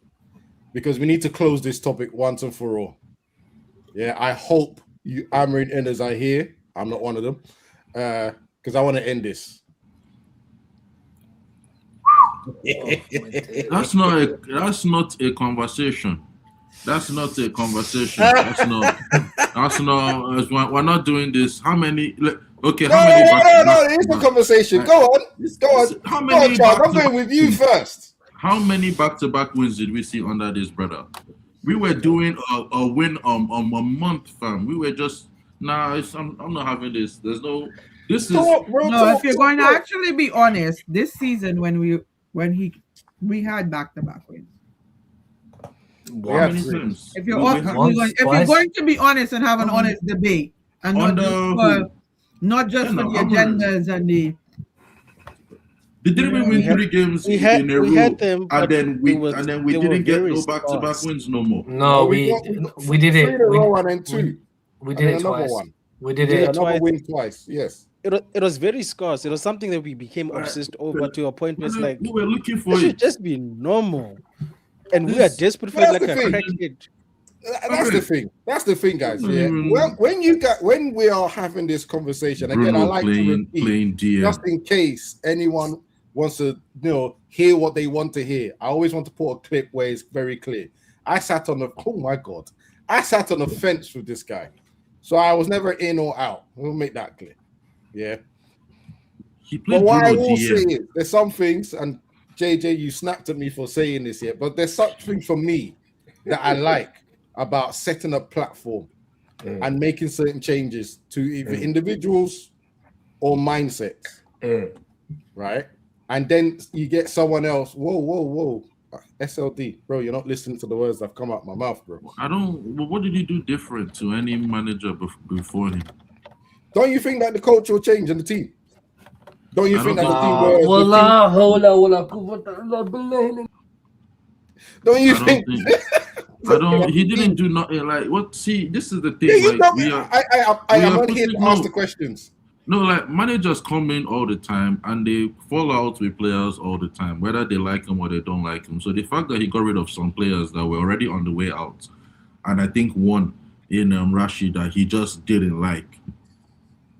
because we need to close this topic once and for all. Yeah, I hope you Amorim enders are here. I'm not one of them. Because I want to end this. That's not a conversation. That's not a conversation. We're not doing this. How many? Okay, how many? No. It's a conversation. Go on. How many? I'm going with you first. How many back-to-back wins did we see under this brother? We were doing a win a month, fam. We were just I'm not having this. There's no. This is if you're going to actually be honest, this season when we had back-to-back wins. If you're going to be honest and have an honest debate, and not just for the agendas and the. Didn't we win 3 games in a row? Had them, and then we didn't get no back-to-back wins no more. No, we did it. 3 in a row and then 2. We did it twice. One. We did it another win twice. Yes. It was very scarce. It was something that we became obsessed over to a point where it's like we were looking for it should just be normal, and we are desperate for it like a crackhead. That's the thing, guys. Yeah. When we are having this conversation again, I like to repeat, just in case anyone wants to hear what they want to hear. I always want to put a clip where it's very clear. I sat on the fence with this guy, so I was never in or out. We'll make that clear. Yeah. But what I will say is, there's some things, and JJ, you snapped at me for saying this here, but there's something for me that I like about setting a platform and making certain changes to either individuals or mindsets, right? And then you get someone else. Whoa, SLD, bro, you're not listening to the words that have come out my mouth, bro. What did he do different to any manager before him? Don't you think that the coach will change in the team? Don't you think that the team will? Don't you think? I don't. He didn't do nothing. Like what? See, this is the thing. Yeah, you like know, we are. I we am are not here to putting- ask no. the questions. No, like managers come in all the time and they fall out with players all the time, whether they like them or they don't like them. So the fact that he got rid of some players that were already on the way out, and I think one in Rashid that he just didn't like.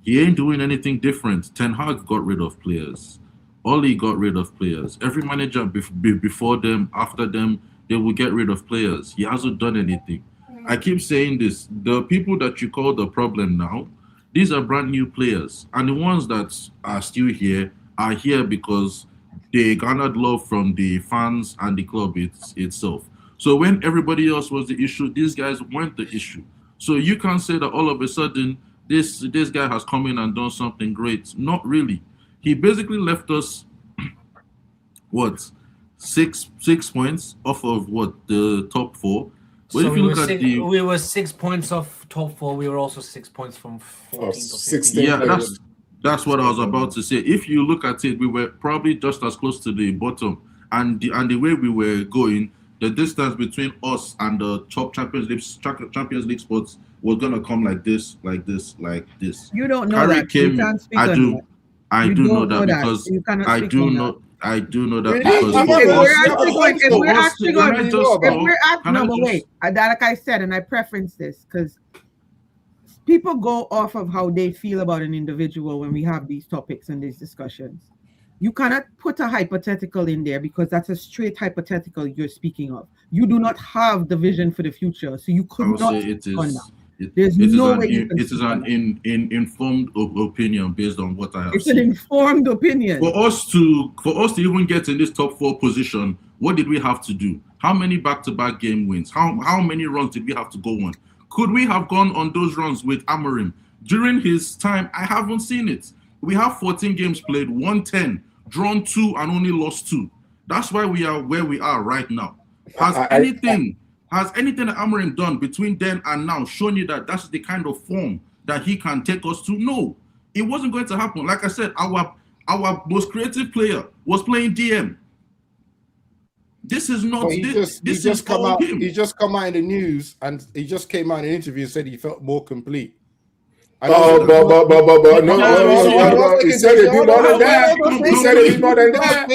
He ain't doing anything different. Ten Hag got rid of players. Oli got rid of players. Every manager before them, after them, they will get rid of players. He hasn't done anything. I keep saying this. The people that you call the problem now, these are brand new players. And the ones that are still here are here because they garnered love from the fans and the club itself. So when everybody else was the issue, these guys weren't the issue. So you can't say that all of a sudden this guy has come in and done something great. Not really. He basically left us what 6 points off of what the top 4. But So if you look at we were 6 points off top 4. We were also 6 points from 14th or 16. 15th. yeah, that's what I was about to say. If you look at it, we were probably just as close to the bottom, and the way we were going, the distance between us and the top Champions League spots was gonna come like this. You don't know Carrick that. You came. can't speak I on do. that. I You do don't know that know that. because You cannot I speak do on know. I do know that Really? because I'm for not- us- If we're actually going Can I to, just if go? we're at, Can I no, but just- wait, like I said, and I preference this because people go off of how they feel about an individual when we have these topics and these discussions. You cannot put a hypothetical in there because that's a straight hypothetical you're speaking of. You do not have the vision for the future, so you I could would not say speak it on is. that. There's no way you can It is speak on an that. informed opinion based on what I have It's an seen. informed opinion. For us to even get in this top 4 position, what did we have to do? How many back-to-back game wins? How many runs did we have to go on? Could we have gone on those runs with Amorim during his time? I haven't seen it. We have 14 games played, won 10, drawn 2, and only lost 2. That's why we are where we are right now. Has anything that Amorim done between then and now shown you that that's the kind of form that he can take us to? No, it wasn't going to happen. Like I said, our most creative player was playing DM. This is not. But he just come out. him. He just come out in the news, and he just came out in an interview and said he felt more complete. But no. He said it did more than that. He said it did more than that.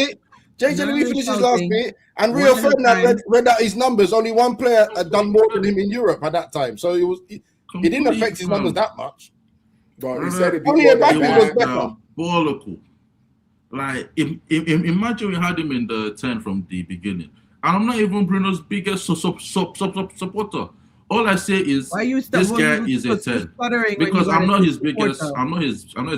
JJ, let me finish his last Something. bit. And One Rio at a Ferdinand time. read out his numbers. Only one player had done more than him in Europe at that time, so it didn't affect his numbers that much. But he said it did Only more a back than man was that. better. Diabolical. Like, imagine we had him in the 10 from the beginning. And I'm not even Bruno's biggest supporter. All I say is Why you this guy is a 10. Because I'm not his biggest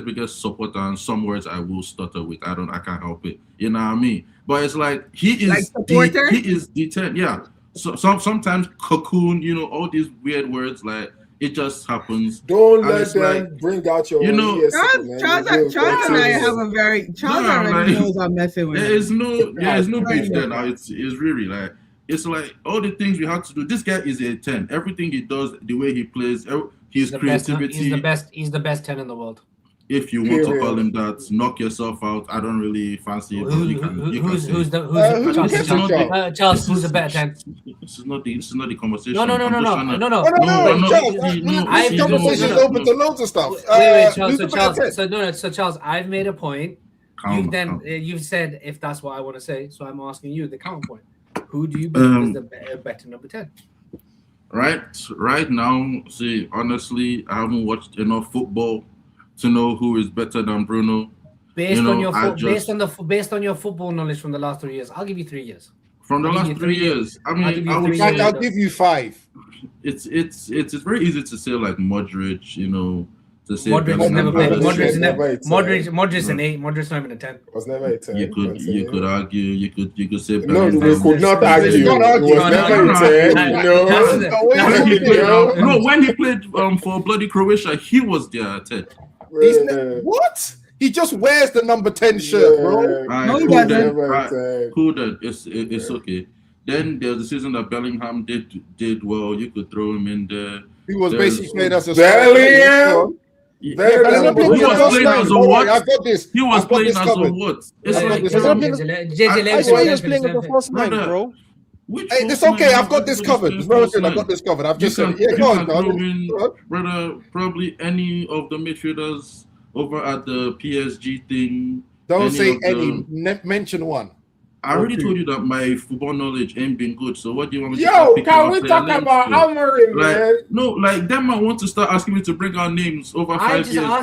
biggest supporter, and some words I will stutter with. I can't help it. You know what I mean? But it's like he is the 10. Yeah. So sometimes cocoon, all these weird words, like it just happens. Don't And let it's them like, bring out your Charles and I have a very already knows I'm messing with. There is no Right. beef there now. It's really like it's like all the things we have to do. This guy is a 10. Everything he does, the way he plays, his creativity. He's the best 10 in the world. If you want to call him that, knock yourself out. I don't really fancy it. But Charles? Who's the better 10? This is not the conversation. No. This conversation is open to loads of stuff. Wait, who's the better 10? So Charles, I've made a point. Calm. You've said if that's what I want to say, so I'm asking you the counterpoint. Who do you believe is the better number 10? Right now, see, honestly, I haven't watched enough football to know who is better than Bruno. Based on your football knowledge from the last 3 years, I'll give you 3 years. From the last 3 years, I mean, I'll give you 5. It's very easy to say like Modric, to say Modric never played. Modric's an 8. No. Modric's not even a 10. Was never a 10. You could argue. You could say. No, we could not argue. It's not It was arguing. never a 10. No, when he played for bloody Croatia, he was their 10. What? He just wears the number 10 shirt, bro. No, he doesn't. Cool then. It's okay. Then there's the season that Bellingham did well. You could throw him in there. He was basically played as a Bellingham. He was playing as a what? I've got this. He was I've got playing this as a covered. what? I swear he was playing with the first line, bro. Hey, it's okay. I've got this covered. Merchant, I've got this covered. I've just said, yeah, go on, darling. Brother, probably any of the midfielders over at the PSG thing. Don't say any. Mention one. I already told you that my football knowledge ain't been good. So what do you want me to Yo, pick can we talk about Amorim, man? No, like them might want to start asking me to bring out names over 5 years. I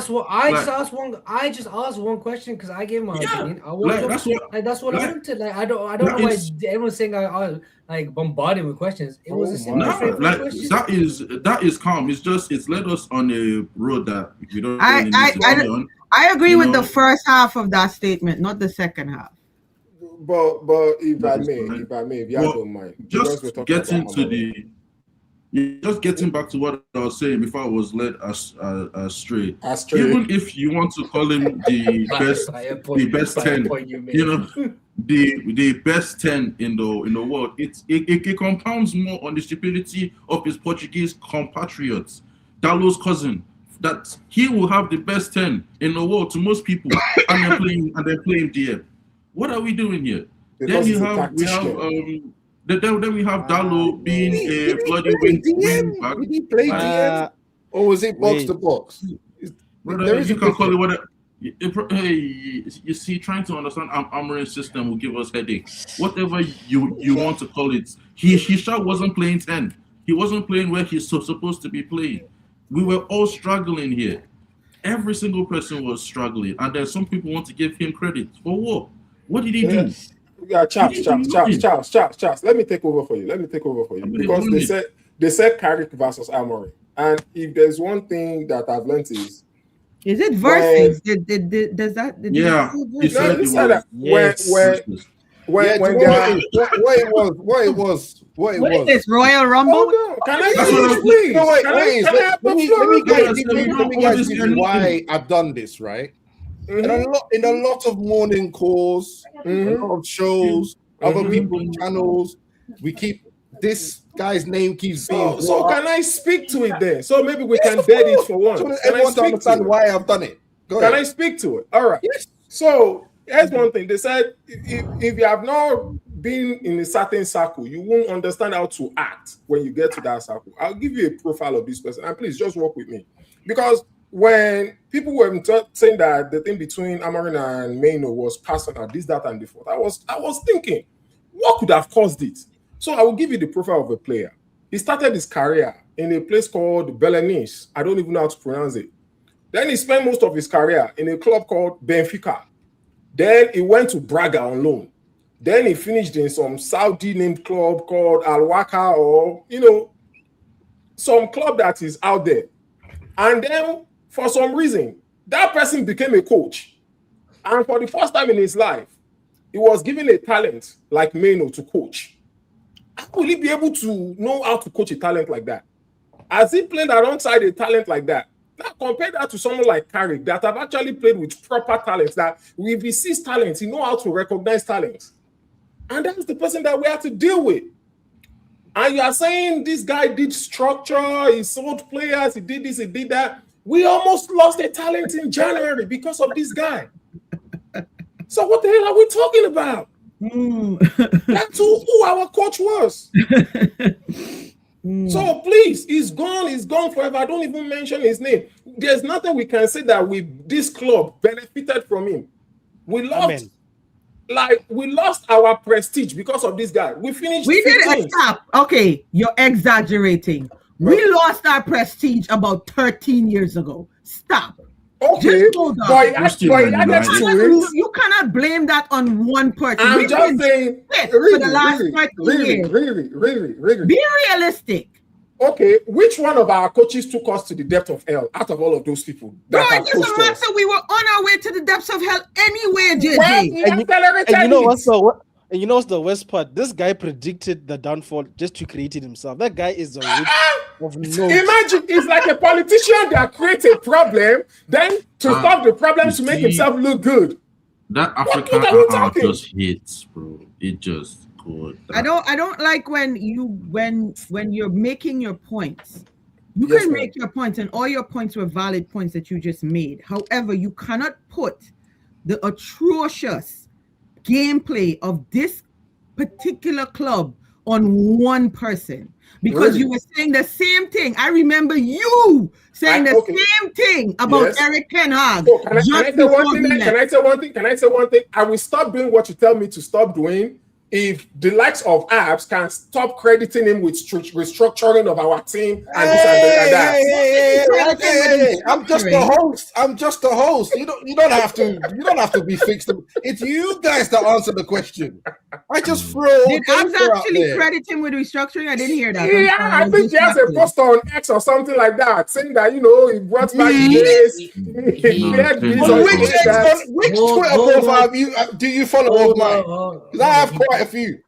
just asked one question because I gave my opinion. That's what I wanted. Like I don't know why everyone's saying I like bombarded with questions. It was a simple question. That is calm. It's led us on a road that we don't really need to be on. I agree with the first half of that statement, not the second half. But if I may, if you don't mind, just getting back to what I was saying before I was led astray. Even if you want to call him the best 10, the best 10 in the world, it compounds more on the stupidity of his Portuguese compatriots. Dalo's cousin, that he will have the best 10 in the world to most people, and they're playing DM. What are we doing here? Then we have Dalo being a bloody wing back. Did he play DM? Or was it box to box? Brother, you can call it whatever. Hey, you see, trying to understand Amorim's system will give us headaches. Whatever you want to call it. He wasn't playing 10. He wasn't playing where he's supposed to be playing. We were all struggling here. Every single person was struggling. And there's some people want to give him credit. For what? What did he do? Yeah, Charles. Let me take over for you. Because they said Carrick versus Amorim. And if there's one thing that I've learned is it versus? Does that? Yeah. He said that what it was. What is this, Royal Rumble? Can I please? No, wait. Let me guys give you why I've done this, right? Mm-hmm. In a lot of morning calls, a lot of shows, other people's channels, we keep this guy's name keeps being. So can I speak to it then? So maybe we can dead it for once. Can I understand why I've done it? Can I speak to it? All right. Yes. So here's one thing. They said if you have not been in a certain circle, you won't understand how to act when you get to that circle. I'll give you a profile of this person, and please just work with me, because when people were saying that the thing between Amorim and Maino was personal, this, that, and the fourth, I was thinking, what could have caused it? So I will give you the profile of a player. He started his career in a place called Belenenses. I don't even know how to pronounce it. Then he spent most of his career in a club called Benfica. Then he went to Braga on loan. Then he finished in some Saudi named club called Al Waka, or some club that is out there. And then for some reason, that person became a coach. And for the first time in his life, he was given a talent like Maino to coach. How will he be able to know how to coach a talent like that? Has he played alongside a talent like that? Now compare that to someone like Carrick that have actually played with proper talents, that if he sees talents, he knows how to recognize talents. And that's the person that we have to deal with. And you are saying this guy did structure, he sold players, he did this, he did that. We almost lost a talent in January because of this guy. So what the hell are we talking about? That's who our coach was. So please, he's gone forever. I don't even mention his name. There's nothing we can say that this club benefited from him. We lost our prestige because of this guy. We finished. We didn't stop. Okay, you're exaggerating. We lost our prestige about 13 years ago. Stop. Okay, you cannot blame that on one person. I'm just saying, for the last 13 years. Really. Be realistic. Okay, which one of our coaches took us to the depth of hell out of all of those people? Bro, it doesn't matter. We were on our way to the depths of hell anyway, JJ. And you know what's the worst part? This guy predicted the downfall just to create it himself. That guy is a witch of no. Imagine, it's like a politician that creates a problem, then to solve the problem to make himself look good. That African just hits, bro. It just good. I don't like when you're making your points. You can make your points, and all your points were valid points that you just made. However, you cannot put the atrocious gameplay of this particular club on one person because Really? you were saying the same thing. I remember you saying the same thing about Eric Ten Hag. So can I say one thing? Can I say one thing? I will stop doing what you tell me to stop doing if the likes of Abs can stop crediting him with restructuring of our team and this and that. Hey, I'm just the host. You don't have to be fixed. It's you guys that answer the question. I just throw. Did Abs actually credit him with restructuring? I didn't hear that. Yeah, I think he has a post on X or something like that, saying that he brought back this. Which Twitter profile do you follow of mine? Because I have quite a few.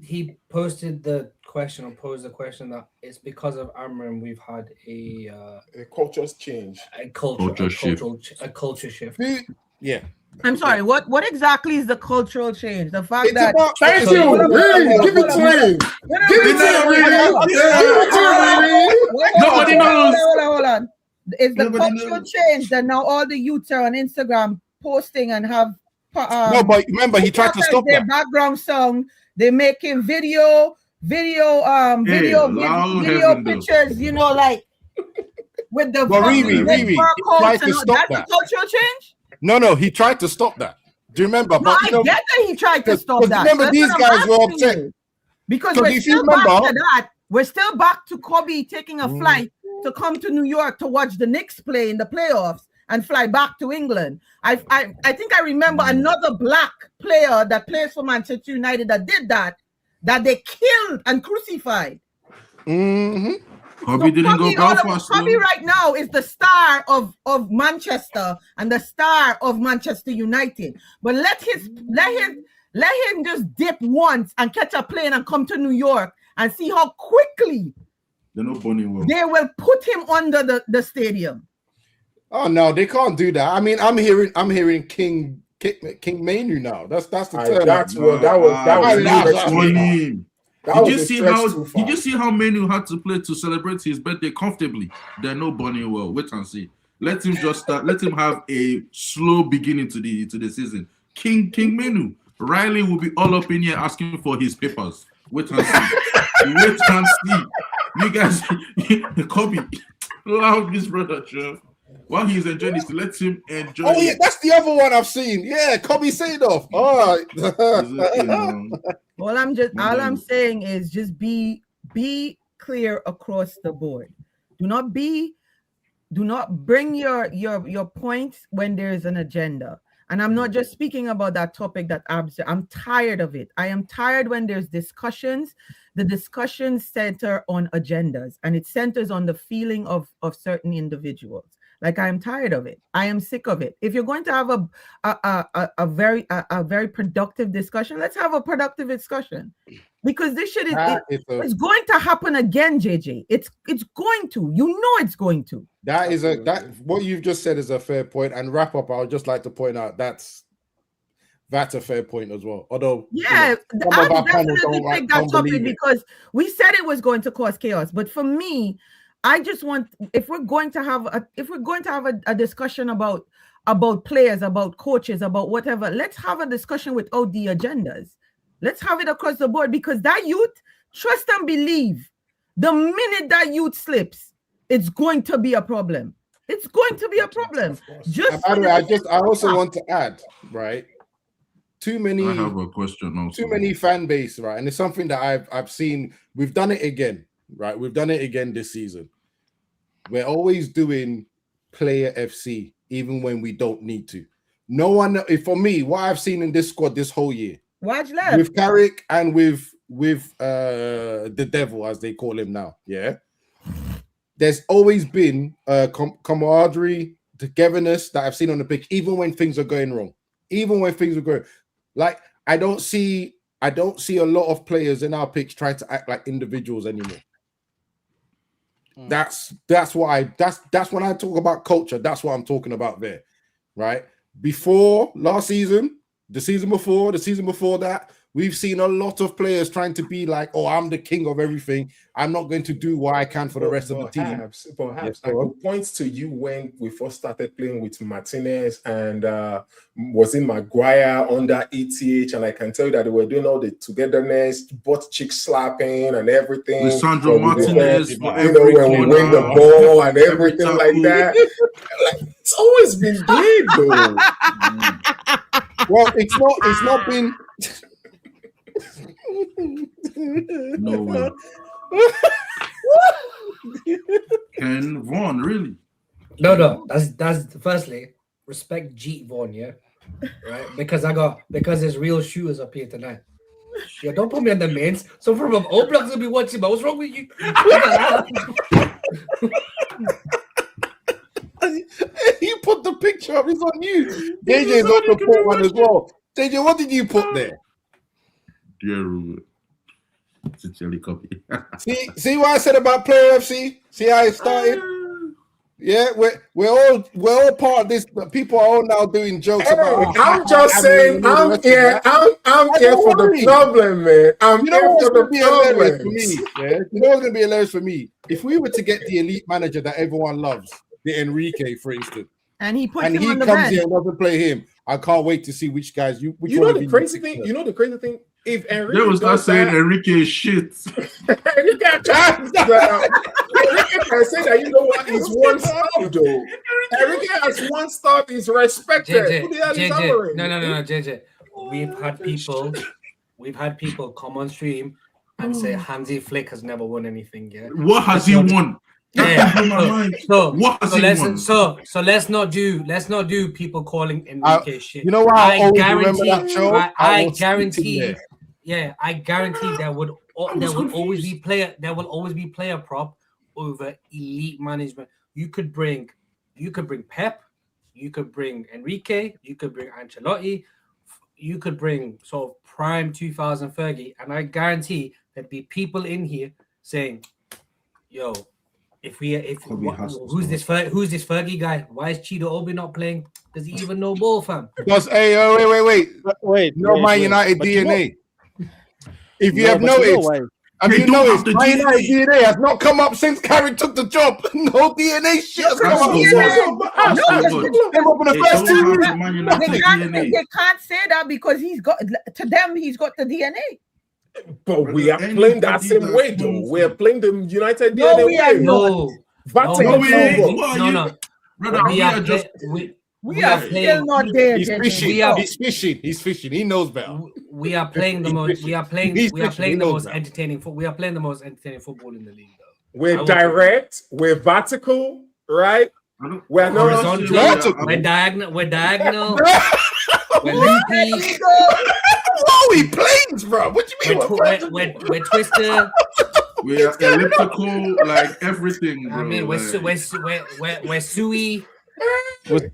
He posted the question or posed the question that it's because of Amorim we've had a culture change, a culture shift. Yeah. I'm sorry. What exactly is the cultural change? The fact that thank you. Give it to him. Nobody knows. Hold on. It's the cultural change that now all the youths are on Instagram posting and have. No, but remember he tried to stop their that. background song. They're making video pictures. Like with the Riri tried to stop that's that. the cultural change. No, he tried to stop that. Do you remember? No, I get that he tried to stop that. Remember, these guys were upset because we're still back to that. We're still back to Kobe taking a flight to come to New York to watch the Knicks play in the playoffs and fly back to England. I think I remember another black player that plays for Manchester United that did that they killed and crucified. Mm-hmm. Kobe didn't go Belfast. Kobe right now is the star of Manchester and the star of Manchester United. But let him just dip once and catch a plane and come to New York and see how quickly they will put him under the stadium. Oh no, they can't do that. I mean, I'm hearing King Manu now. That's the term. Did you see how Manu had to play to celebrate his birthday comfortably? They're no Bonnie well. Wait and see. Let him just start. Let him have a slow beginning to the season. King Manu. Riley will be all up in here asking for his papers. Wait and see. Wait and see. You guys, Kobe, allow this brother, Jeff. While he's enjoying this, let him enjoy. Oh yeah, that's the other one I've seen. Yeah, Kobe Sadoff. All right. All I'm saying is just be clear across the board. Do not bring your points when there's an agenda. And I'm not just speaking about that topic that I'm tired of it. I am tired when there's discussions. The discussions center on agendas and it centers on the feeling of certain individuals. Like I am tired of it. I am sick of it. If you're going to have a very productive discussion, let's have a productive discussion. Because this shit it's going to happen again, JJ. It's going to. You know it's going to. That what you've just said is a fair point. And wrap up, I would just like to point out that's a fair point as well. Although I definitely take that topic because we said it was going to cause chaos. But for me, I just want if we're going to have a discussion about players, about coaches, about whatever, let's have a discussion without the agendas. Let's have it across the board because that youth, trust and believe, the minute that youth slips, it's going to be a problem. It's going to be a problem. I also want to add, right? I have a question also. Too many fan base, right? And it's something that I've seen. We've done it again. Right, we've done it again this season. We're always doing player FC, even when we don't need to. No one, for me, what I've seen in this squad this whole year, watch left with Carrick and with the devil, as they call him now. Yeah, there's always been camaraderie, togetherness that I've seen on the pitch, even when things are going wrong. Even when things are going, like I don't see a lot of players in our pitch trying to act like individuals anymore. That's when I talk about culture. That's what I'm talking about there, right? Before last season, the season before that, We've seen a lot of players trying to be like, oh, I'm the king of everything. I'm not going to do what I can for the rest of the team. Perhaps I could point to you when we first started playing with Martinez and was in Maguire under ETH, and I can tell you that they were doing all the togetherness, butt cheek slapping and everything. With Sandro Martinez, when we win the ball and everything like that. Like, it's always been good, though. Well, it's not been. No way. Ken Vaughan, really? No. That's firstly respect Jeet Vaughan, yeah, right? Because there's real shooters up here tonight. Yeah, don't put me on the mains. So from all blocks will be watching. But what's wrong with you? You put the picture up. It's on you. JJ's on the put one as well. JJ, what did you put there? Yeah, Ruben. It's a jelly copy. See what I said about Player FC? See how it started? Yeah, we're all part of this. People are all now doing jokes about. I'm just saying, I'm here for the problem, man. I'm here for the problem. For me, yeah? You know what's gonna be hilarious for me? If we were to get the elite manager that everyone loves, the Enrique, for instance, and he comes here and doesn't play him, I can't wait to see which guys you. You know the crazy thing. You know the crazy thing. If Enrique they was not saying Enrique is shit. Enrique can say that, you know what, he's one stop though. Enrique has one stop, he's respected. JJ. No, JJ. We've had people come on stream and say Hansi Flick has never won anything yet. What has he won? Yeah. So let's not do people calling Enrique shit. You know what? I guarantee that show. I guarantee. Yeah, I guarantee there will always be player prop over elite management. You could bring Pep, you could bring Enrique, you could bring Ancelotti, you could bring sort of prime 2000 Fergie, and I guarantee there'd be people in here saying, "Yo, who's this Fergie guy? Why is Chido Obi not playing? Does he even know ball, fam?" Because wait. No Man United DNA. If you have noticed, my United DNA has not come up since Carrick took the job. No DNA shit has come up. They can't say that because he's got the DNA. But we are playing that same way, though. We are playing the United DNA way. No. We are still not there. He's fishing. He knows better. We are playing the most. We are playing the most entertaining football in the league, though. We're direct. We're vertical, right? We're not horizontal. We're diagonal. We're loopy. What are we planes, bro? What do you mean? We're twisted. We are elliptical, like everything, bro. I mean, we're suey. We're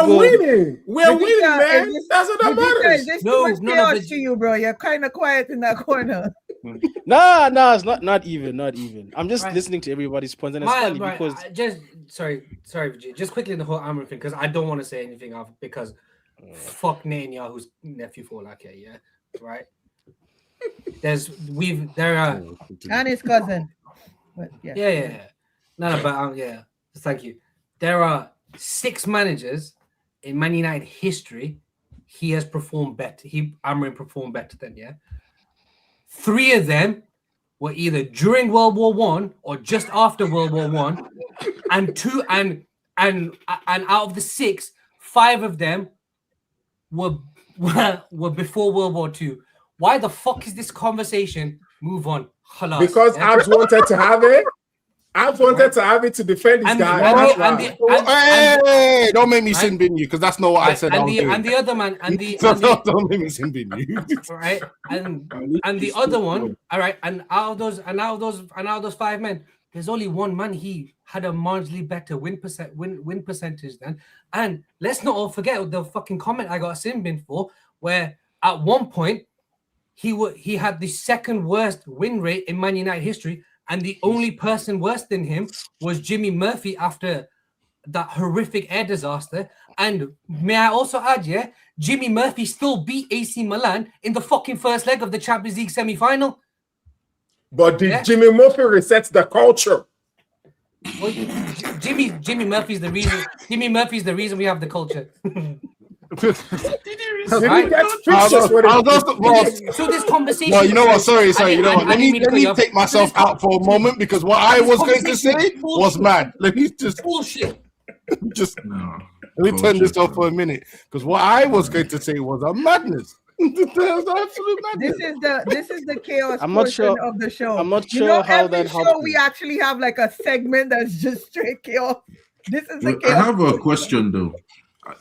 winning. We're winning, man. That's what that matters. There's too much chaos to you, bro. You're kind of quiet in that corner. No, it's not even. I'm just listening to everybody's points, and it's funny because sorry, just quickly in the whole Amorim thing, because I don't want to say anything off because fuck Netanyahu's nephew for like yeah, right? There are and his cousin. But, yeah. No, but thank you. There are 6 managers in Man United history. He has performed better. Amorim performed better than 3 of them were either during World War I or just after World War I, and out of the 6, 5 of them were before World War II. Why the fuck is this conversation? Move on. Halas. Because Abs wanted to have it. Abs wanted to have it to defend this guy. Hey, don't make me sin bin you because that's not what I said. And the other man, don't make me sin bin you. Right, and the other one, all right, and out of those 5 men, there's only one man he had a marginally better win percentage than. And let's not all forget the fucking comment I got a sin bin for, where at one point he had the second worst win rate in Man United history. And the only person worse than him was Jimmy Murphy after that horrific air disaster. And may I also add, Jimmy Murphy still beat AC Milan in the fucking first leg of the Champions League semi-final. But did Jimmy Murphy reset the culture? Well, Jimmy Murphy's the reason. Jimmy Murphy's the reason we have the culture. Did he get fixtures with it? So this conversation. No, you know what? Sorry. You know what? Let me take myself out for a moment because what I was going to say was mad. Let me just bullshit. Let me turn this off for a minute because what I was going to say was a madness. Absolute madness. This is the chaos I'm not sure of the show. I'm not sure how that show we actually have like a segment that's just straight chaos. This is the chaos. I have a question though.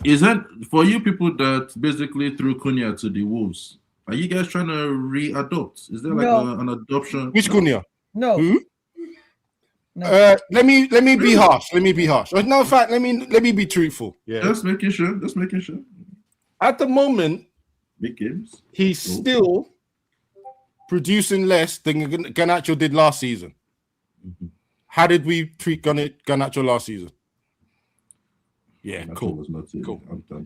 Is that for you people that basically threw Cunha to the Wolves? Are you guys trying to re-adopt? Is there like an adoption? Which Cunha? No. Hmm? No. Let me be harsh. Let me be harsh. No, in fact, let me be truthful. Yeah. Just making sure. At the moment, big games. He's still producing less than Garnacho did last season. Mm-hmm. How did we treat Garnacho last season? Yeah, cool.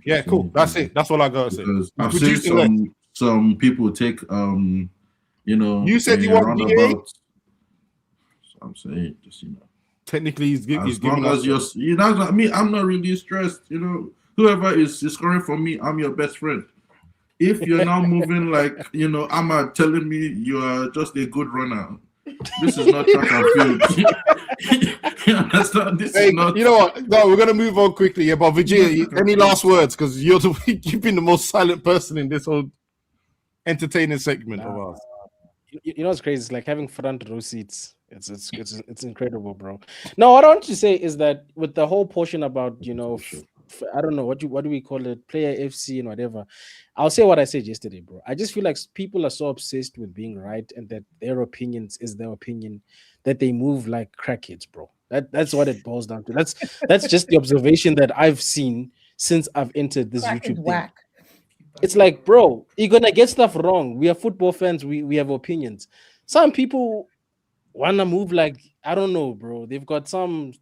Yeah, cool. That's it. That's all I gotta say. I've seen some people take You said you want DA? So I'm saying just technically he's giving us that's me. I'm not really stressed. Whoever is scoring for me, I'm your best friend. If you're now moving like Ahmad telling me you are just a good runner, this is not track and field. You understand? This is not. You know what? No, we're gonna move on quickly. Yeah, but Virginia, any last words? Because you've been the most silent person in this whole entertaining segment of ours. You know what's crazy? It's like having front row seats. It's incredible, bro. No, what I want to say is that with the whole portion about I don't know what do we call it, player FC and whatever. I'll say what I said yesterday, bro. I just feel like people are so obsessed with being right and that their opinions is their opinion that they move like crackheads, bro. That's what it boils down to. That's just the observation that I've seen since I've entered this YouTube thing. It's like, bro, you're gonna get stuff wrong. We are football fans. We have opinions. Some people wanna move like I don't know, bro. They've got some.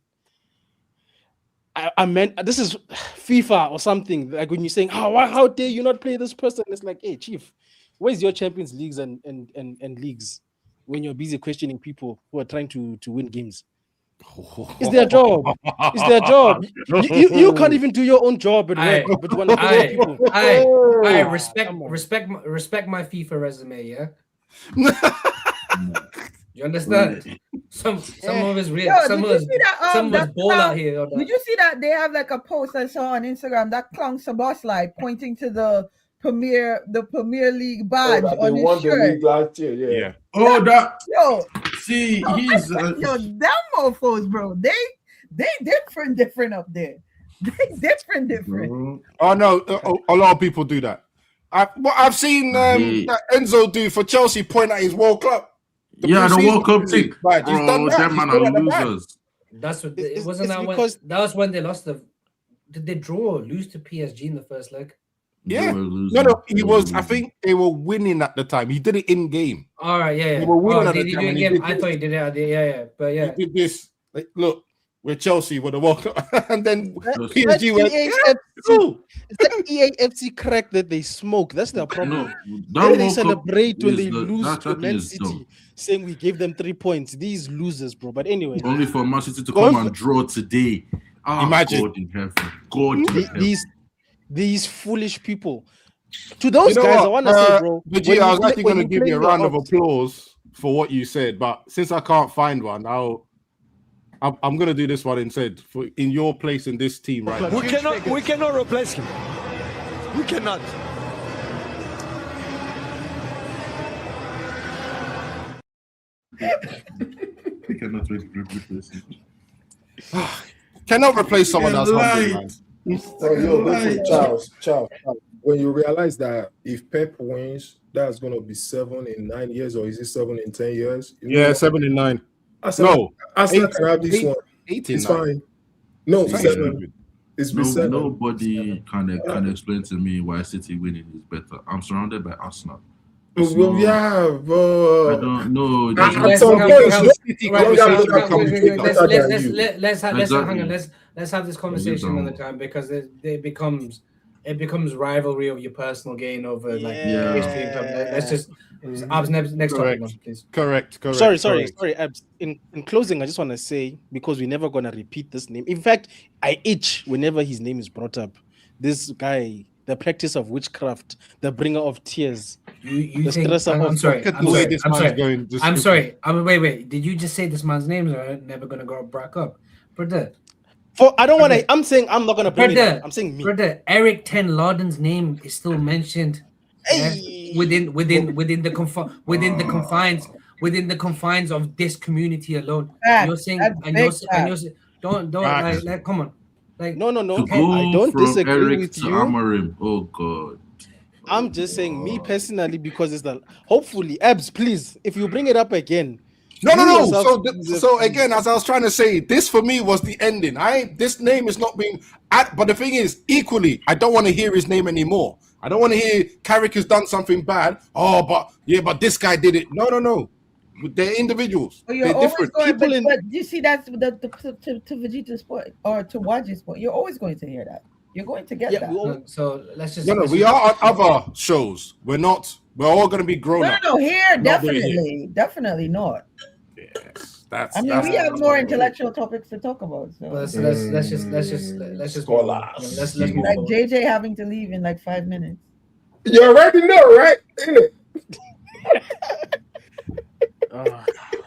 I meant this is FIFA or something. Like when you're saying, how dare you not play this person? It's like, hey, chief, where's your Champions Leagues and leagues when you're busy questioning people who are trying to win games? It's their job. It's their job. You can't even do your own job at work. But you want to people. I respect my FIFA resume, yeah. You understand? Some of us real. Some of us ball out here. Did you see that they have like a post I saw on Instagram that Clong Saboslai pointing to the Premier League badge on his shirt? League last year, yeah. Oh, that. Yo, see, he's them mofos, bro. They different up there. They different. Oh no, a lot of people do that. I've seen Enzo do for Chelsea point at his World Cup. The World Cup thing. Bro, that man are losers. That's what it wasn't. That was when they lost did they draw or lose to PSG in the first leg? Yeah. No, he was. I think they were winning at the time. He did it in game. All right, yeah. They were winning at the time. Did game? I thought he did it. Yeah. But yeah, he did this. Like, look, we're Chelsea with the World Cup, and then PSG went. It's the EAFC crack that they smoke. That's their problem. They celebrate when they lose to Man City, saying we gave them 3 points. These losers, bro. But anyway, only for Man City to come and draw today. Imagine God in heaven. God in heaven. These foolish people. To those guys, I want to say, bro. I was actually going to give you a round of applause for what you said, but since I can't find one, I'm going to do this one instead. In your place in this team, right? We cannot replace him. We cannot. We cannot replace him. Cannot replace someone else. Charles, when you realize that if Pep wins, that's going to be 7 in 9 years, or is it 7 in 10 years? 7 in 9. No, I still grab this one. 8 it's fine. No, 7. It's been 7. Nobody can explain to me why City winning is better. I'm surrounded by Arsenal. Yeah, but I don't know. Let's have this conversation another time because it becomes it becomes rivalry of your personal gain over like Yeah. history and club. Let's just Abs, next topic, Correct. please. Correct. Sorry, Abs. In closing, I just want to say, because we're never gonna repeat this name. In fact, I itch whenever his name is brought up. This guy, the practice of witchcraft, the bringer of tears. You The think? stresser I'm of- sorry. Look at I'm the way sorry. this I'm man's sorry. going. Just- I'm sorry. Wait. Did you just say this man's name? Or never gonna go back up, brother? I don't want to. I'm saying I'm not gonna bring it up. I'm saying me. Brother, Eric Ten Lauden's name is still mentioned within the confines of this community alone. Facts. You're saying, That's and big you're saying, don't like, come on, like No. To I go don't from disagree Eric with to you. Amorim. Oh God. I'm just saying me personally because it's the hopefully Abs. Please, if you bring it up again. No. you yourself- So again, as I was trying to say, this for me was the ending. This name is not being. But the thing is, equally, I don't want to hear his name anymore. I don't want to hear Carrick has done something bad. Oh, but this guy did it. No. They're individuals. But you're They're always different. going, People but you see that's to Vegeta's point or to Waj's point. You're always going to hear that. You're going to get that. so let's just. No. We are on other shows. We're not. We're all going to be grown up. No, here Not doing it. definitely not. Yes, that's. I mean, that's we have more intellectual topics to talk about. So, let's just move on. Let's move like on. JJ having to leave in like 5 minutes. You already know, right? Innit?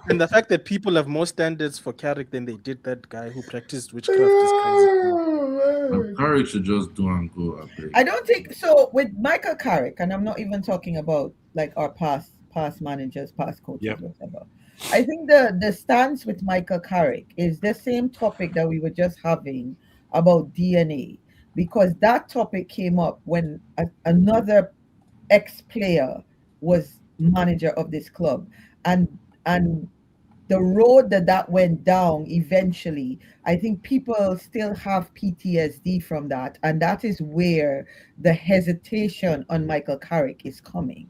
And the fact that people have more standards for Carrick than they did that guy who practiced witchcraft is crazy. Carrick should just do and go. I don't think so with Michael Carrick, and I'm not even talking about like our past managers, past coaches, whatever. I think the stance with Michael Carrick is the same topic that we were just having about DNA, because that topic came up when another ex-player was manager of this club, and the road that went down eventually, I think people still have PTSD from that, and that is where the hesitation on Michael Carrick is coming.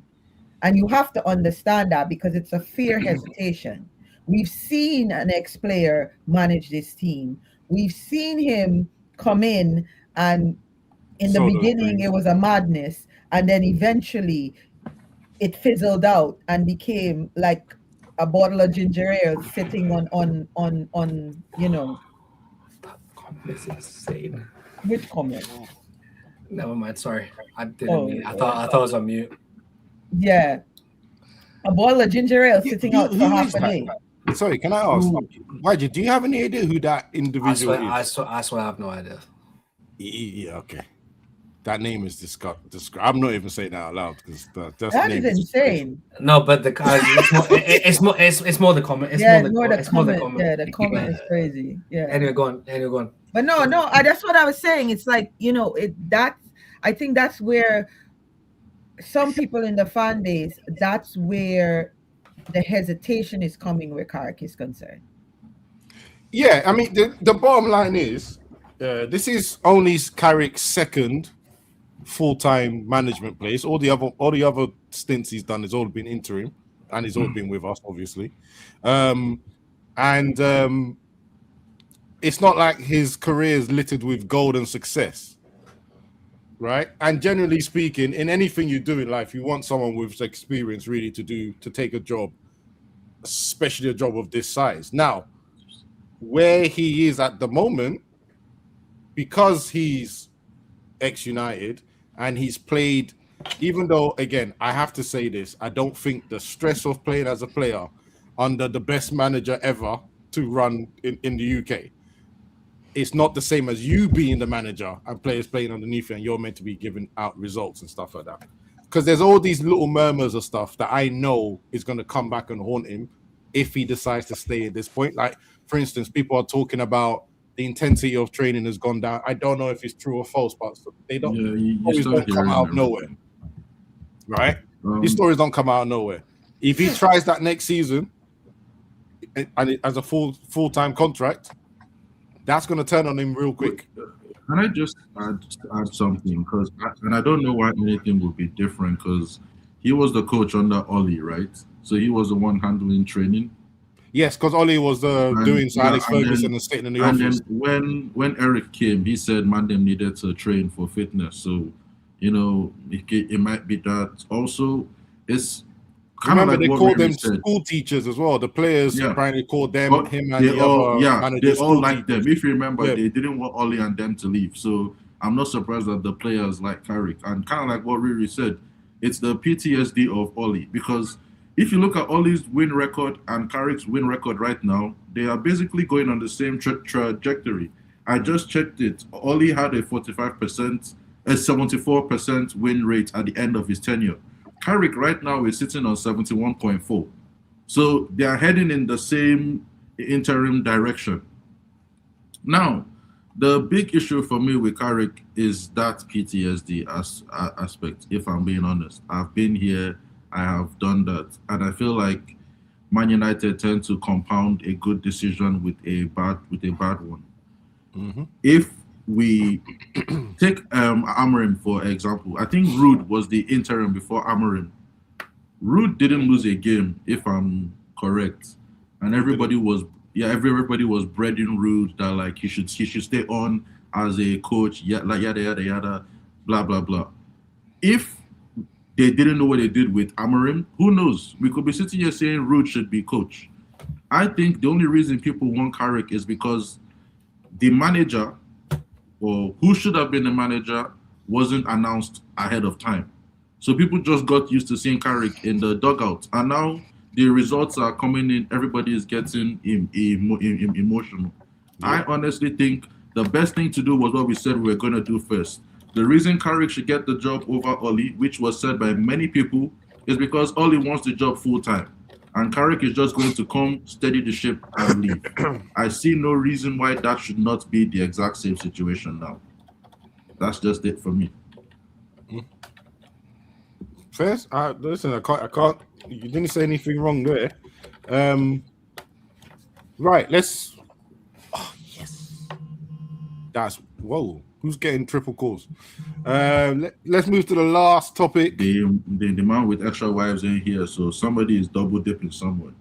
And you have to understand that, because it's a fair hesitation. We've seen an ex-player manage this team. We've seen him come in, and in the beginning it was a madness, and then eventually it fizzled out and became like a bottle of ginger ale sitting on This is insane. which comment? Never mind. Sorry, I didn't mean. I thought I was on mute. Yeah, a bottle of ginger ale sitting out for half a day. Sorry, can I ask? YG, do you have any idea who that individual is? I swear I have no idea. Yeah, okay. That name is disgusting. I'm not even saying that out loud because That is insane. No, but the it's more the comment. It's more the comment. Yeah, the comment is crazy. Yeah. Anyway, go on. But no, that's what I was saying. It's like, I think that's where some people in the fan base, that's where the hesitation is coming where Carrick is concerned. Yeah, I mean, the bottom line is, this is only Carrick's second full-time management place. All the other stints he's done has all been interim, and he's all been with us, obviously. It's not like his career is littered with gold and success, right? And generally speaking, in anything you do in life, you want someone with experience really to take a job, especially a job of this size. Now, where he is at the moment, because he's ex-United and he's played, even though, again, I have to say this, I don't think the stress of playing as a player under the best manager ever to run in the UK, it's not the same as you being the manager and players playing underneath you and you're meant to be giving out results and stuff like that. Because there's all these little murmurs of stuff that I know is going to come back and haunt him if he decides to stay at this point. Like, for instance, people are talking about the intensity of training has gone down. I don't know if it's true or false, but they don't always don't come out of nowhere, right? These stories don't come out of nowhere. If he tries that next season and as a full-time contract, that's going to turn on him real quick. Can I just add something? Because I don't know why anything would be different, because he was the coach under Ollie, right? So he was the one handling training. Yes, because Ollie was doing Sir Alex and Ferguson then- and sitting in the And office. then when Eric came, he said Mandem needed to train for fitness. So, it might be that. Also, it's kind of Remember, like they what called Riri them said. school teachers as well. The players Yeah. apparently called them, But him and they the all, other yeah, managers. they all school like them. teachers. If you remember, Yeah. they didn't want Ollie and them to leave. So I'm not surprised that the players like Carrick. And kind of like what Riri said, it's the PTSD of Ollie. Because if you look at Ollie's win record and Carrick's win record right now, they are basically going on the same trajectory. I just checked it. Ollie had a 45%, a 74% win rate at the end of his tenure. Carrick right now is sitting on 71.4. So they are heading in the same interim direction. Now, the big issue for me with Carrick is that PTSD aspect, if I'm being honest. I've been here, I have done that, and I feel like Man United tend to compound a good decision with a bad one. Mm-hmm. If we take Amorim, for example, I think Ruud was the interim before Amorim. Ruud didn't lose a game, if I'm correct, and everybody was breading Ruud that like he should stay on as a coach, like yada yada yada, blah blah blah. If they didn't know what they did with Amorim, who knows? We could be sitting here saying Ruud should be coach. I think the only reason people want Carrick is because the manager, or who should have been the manager, wasn't announced ahead of time. So people just got used to seeing Carrick in the dugout. And now the results are coming in. Everybody is getting emotional. Yeah. I honestly think the best thing to do was what we said we were going to do first. The reason Carrick should get the job over Ollie, which was said by many people, is because Ollie wants the job full-time. And Carrick is just going to come, steady the ship, and leave. I see no reason why that should not be the exact same situation now. That's just it for me. First, listen, I can't. You didn't say anything wrong there. Right, let's. Oh yes, that's whoa. Who's getting triple calls? Let's move to the last topic. The man with extra wives in here, so somebody is double dipping somewhere.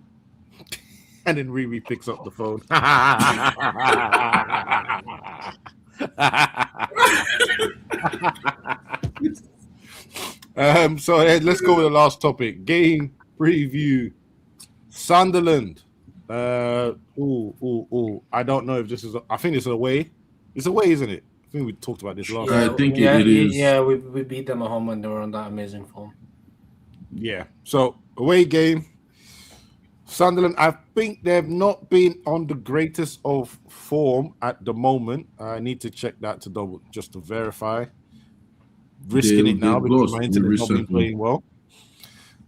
And then Riri picks up the phone. So let's go with the last topic. Game preview. Sunderland. I don't know if this is. I think it's away. It's away, isn't it? I think we talked about this last. I think it is. Yeah, we beat them at home when they were on that amazing form. Yeah. So away game. Sunderland. I think they've not been on the greatest of form at the moment. I need to check that just to verify. Risking it now because my internet's not been playing well.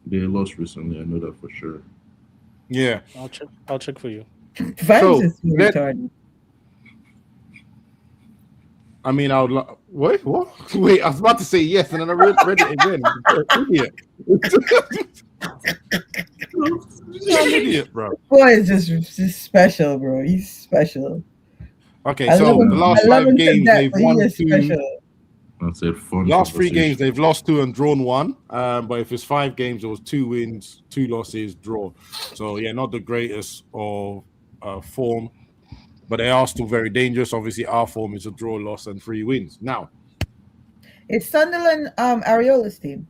They lost recently. I know that for sure. Yeah. I'll check for you. I mean, I would wait. What? Wait, I was about to say yes, and then I read it again. Idiot. Idiot, bro. Boy is just special, bro. He's special. Okay, so the last 5 games they've won 2. That's it. Last 3 games they've lost 2 and drawn 1. But if it's 5 games, it was 2 wins, 2 losses, draw. So yeah, not the greatest of form. But they are still very dangerous. Obviously, our form is a draw, loss, and 3 wins. Now, it's Sunderland Areola's team.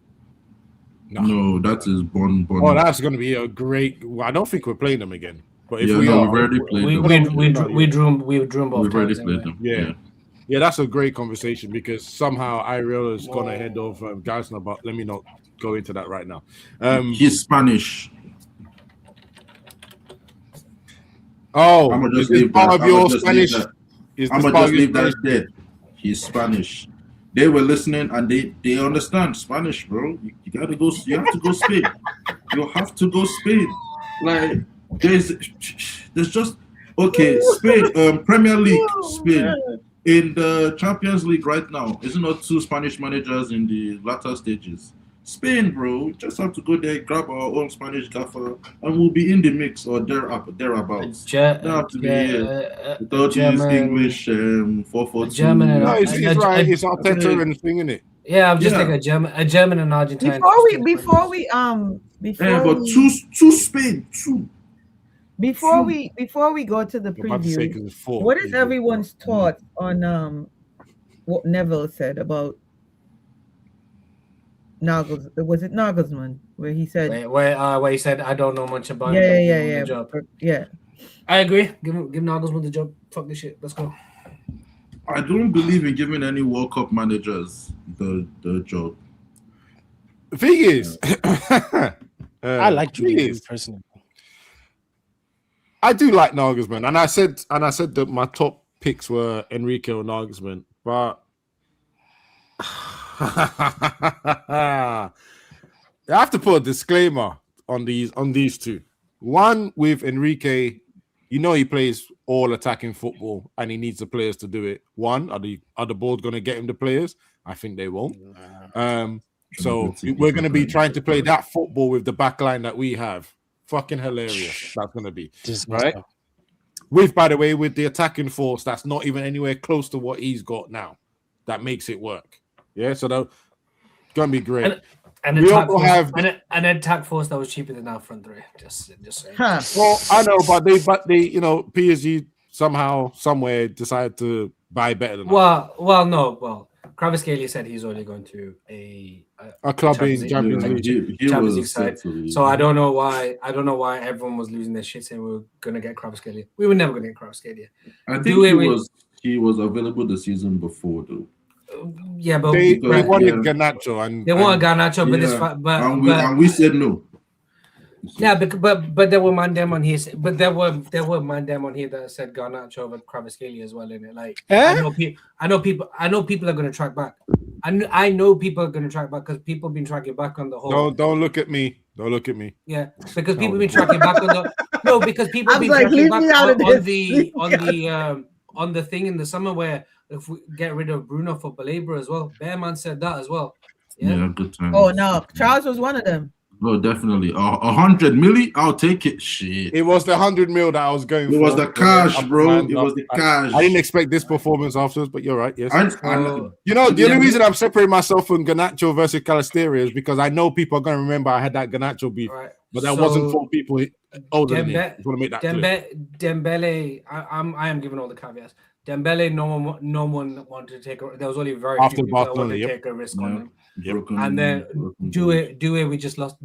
No, that is Bon. Oh, that's going to be a great. Well, I don't think we're playing them again. But if we've already played them. We drew them both. We've already played them. Yeah, that's a great conversation because somehow Areola's gone ahead of Geisner. But let me not go into that right now. He's Spanish. Oh, I'm is this part of your Spanish? I'm gonna just leave that dead. He's Spanish. They were listening and they understand Spanish, bro. You gotta go. You have to go Spain. You have to go Spain. Like there's just okay. Spain, Premier League, Spain. In the Champions League right now, isn't not 2 Spanish managers in the latter stages? Spain, bro, just have to go there, grab our own Spanish gaffer, and we'll be in the mix or thereabouts. Don't have to be here without these English 4-4-2. German. No, it's right. It's Arteta and thing, isn't it? Yeah, I'm just thinking a German and Argentine. Before we but two Spain, 2. Before we go to the I'm about to say preview, 'cause it's 4. what is everyone's thoughts on what Neville said about Nagels? Was it Nagelsmann where he said where he said I don't know much about yeah the job. Yeah. I agree. Give Nagelsmann the job. Fuck this shit. Let's go. I don't believe in giving any World Cup managers the job. The thing is, I like Julian personally. I do like Nagelsmann, and I said that my top picks were Enrique or Nagelsmann, but I have to put a disclaimer on these two. One with Enrique, he plays all attacking football, and he needs the players to do it. One, are the board going to get him the players? I think they won't. So we're going to be trying to play that football with the back line that we have. Fucking hilarious. That's going to be. Right? By the way, with the attacking force, that's not even anywhere close to what he's got now. That makes it work. Yeah, so that's going to be great. And we also have an attack force that was cheaper than our front three. Just saying. Huh. Well, I know, but they, PSG somehow, somewhere decided to buy better than us. Well, Kvaratskhelia said he's only going to a club in Champions League side. So I don't know why everyone was losing their shit saying we were going to get Kvaratskhelia. We were never going to get Kvaratskhelia. I think he was available the season before though. Yeah, but they wanted Garnacho and they wanted Garnacho, and we said no. Yeah, but there were Mandem on here. But there were Mandem on here that said Garnacho over Kvaratskhelia as well in it. Like I know people are going to track back. I know people are going to track back because people have been tracking back on the whole. Don't look at me. Don't look at me. Yeah, because people have been tracking back on the. Because people have been tracking back on the thing in the summer where if we get rid of Bruno for Balabra as well. Bearman said that as well. Yeah, good time. Oh no, Charles was one of them. Oh, definitely. 100 million, I'll take it. Shit. It was the 100 mil that I was going for. It was the cash, bro. It was the cash. I didn't expect this performance afterwards, but you're right. Yes. The only reason I'm separating myself from Garnacho versus Calisteri is because I know people are going to remember I had that Garnacho beef, but that wasn't for people older than me. I just want to make that clear. Dembele, I am giving all the caveats. Dembele, no one wanted to take. There was only very few people that wanted to take a risk on him. Yep. And then Due we just lost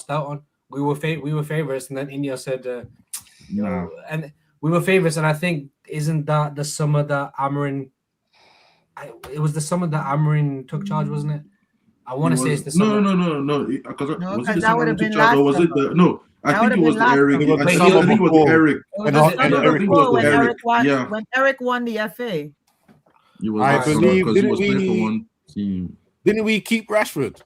out on. We were favorites, and then Inya said, and we were favorites, and I think isn't that the summer that Amorim? It was the summer that Amorim took charge, wasn't it? I want to say it's the summer. No. Because was it the that summer would have he been took charge, or was it the no? I think it was the Eric. I think it was the Eric. When Eric won the FA. I believe because he was playing for one team. Didn't we keep Rashford?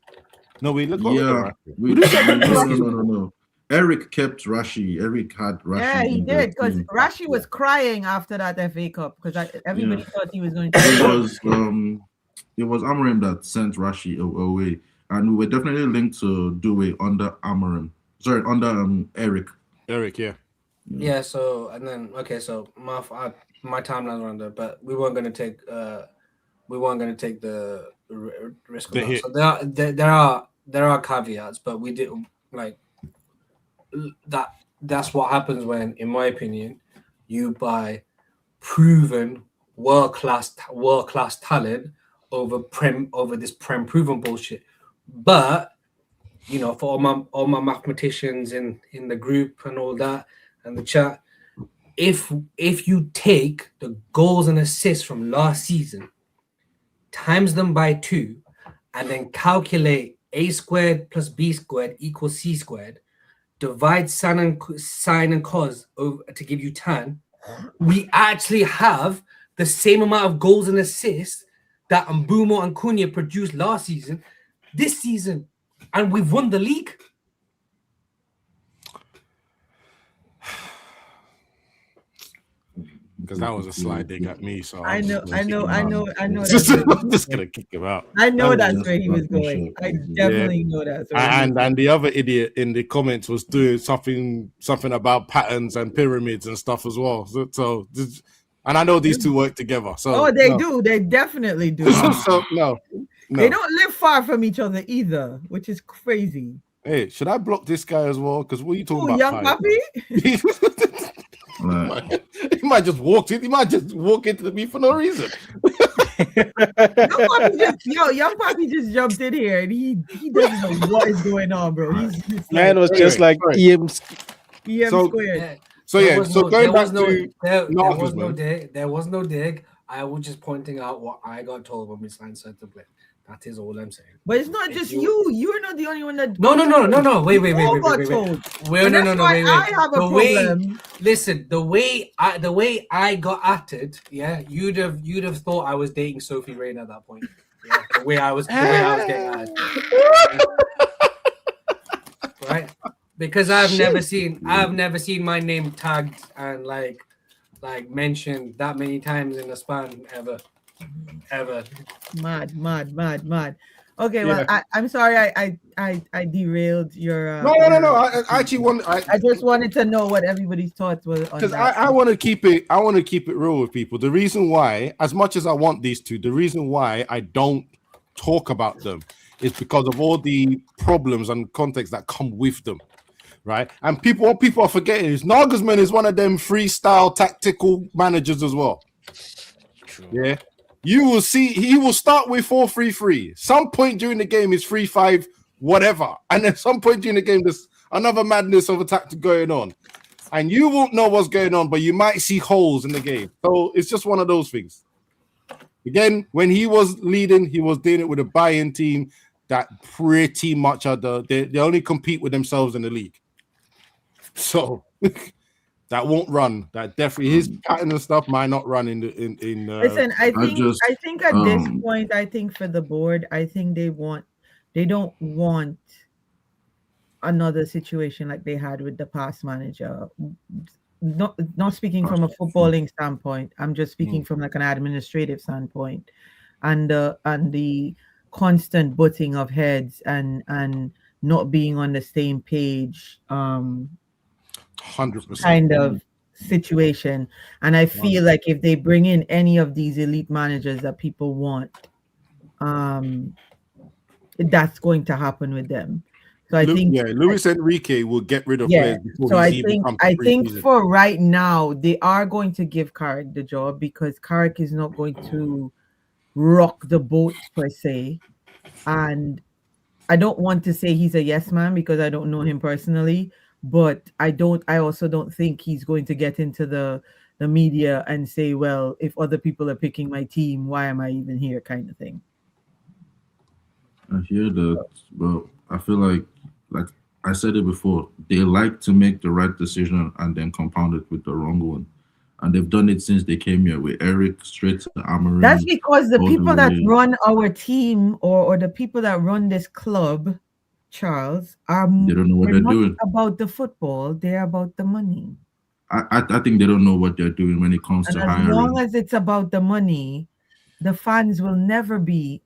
No, we look. Yeah, no. Eric kept Rashi. Eric had Rashi. Yeah, he did because Rashi was crying after that FA Cup because everybody thought he was going to. It was Amorim that sent Rashi away, and we were definitely linked to Due under Amorim. Sorry, under Eric. Eric, yeah. Yeah. So and then so my timeline's around there, but we weren't going to take the risk. So there are caveats, but we did like that. That's what happens when, in my opinion, you buy proven world class talent over this proven bullshit. But for all my mathematicians in the group and all that and the chat, if you take the goals and assists from last season, times them by 2, and then calculate A squared plus B squared equals C squared, divide sine and cos over to give you tan, we actually have the same amount of goals and assists that Mbumo and Cunha produced last season, this season, and we've won the league. Because that was a slide dig at me, so I know. I'm just gonna kick him out. I know that's where he was going. I definitely know that. And the other idiot in the comments was doing something about patterns and pyramids and stuff as well. So and I know these two work together. So they do. They definitely do. So no, they don't live far from each other either, which is crazy. Hey, should I block this guy as well? Because what are you talking about? Young puppy? He might just walk in. He might just walk into me for no reason. Young puppy just jumped in here and he doesn't know what is going on, bro. He's just Man was just like EM squared. There was no dig. I was just pointing out what I got told when we signed certain play. That is all I'm saying. But it's not just you. You're not the only one that. No. Wait. I have a problem. Listen, the way I got at it, yeah, you'd have thought I was dating Sophie Rain at that point. Yeah, the way I was getting at it. Right? Because I've never seen my name tagged and like mentioned that many times in a span ever. Mad. Okay, well, I'm sorry I derailed your. No. I actually want. I just wanted to know what everybody's thoughts were on because that. I want to keep it. I want to keep it real with people. The reason why, as much as I want these two, the reason why I don't talk about them is because of all the problems and context that come with them, right? And what people are forgetting is Nagelsmann is one of them freestyle tactical managers as well. True. Yeah. You will see he will start with 4-3-3. Some point during the game is 3-5, whatever. And at some point during the game, there's another madness of a tactic going on. And you won't know what's going on, but you might see holes in the game. So it's just one of those things. Again, when he was leading, he was doing it with a buy-in team that pretty much are they only compete with themselves in the league. So that won't run. That definitely his pattern and stuff might not run in. Listen, I think at this point, I think for the board, I think they don't want another situation like they had with the past manager. Not speaking from a footballing standpoint. I'm just speaking from like an administrative standpoint, and the constant butting of heads and not being on the same page. 100% kind of situation. And I feel like if they bring in any of these elite managers that people want, that's going to happen with them. So I think Luis Enrique will get rid of players before so I think for right now they are going to give Carrick the job because Carrick is not going to rock the boat per se. And I don't want to say he's a yes man because I don't know him personally. But I also don't think he's going to get into the media and say, well, if other people are picking my team, why am I even here kind of thing. I hear that, but I feel like I said it before, they like to make the right decision and then compound it with the wrong one. And they've done it since they came here with Eric straight to Amorim. That's because the people that run our team or the people that run this club, Charles, they don't know what they're doing about the football. They're about the money. I think they don't know what they're doing when it comes to hiring. As long as it's about the money, the fans will never be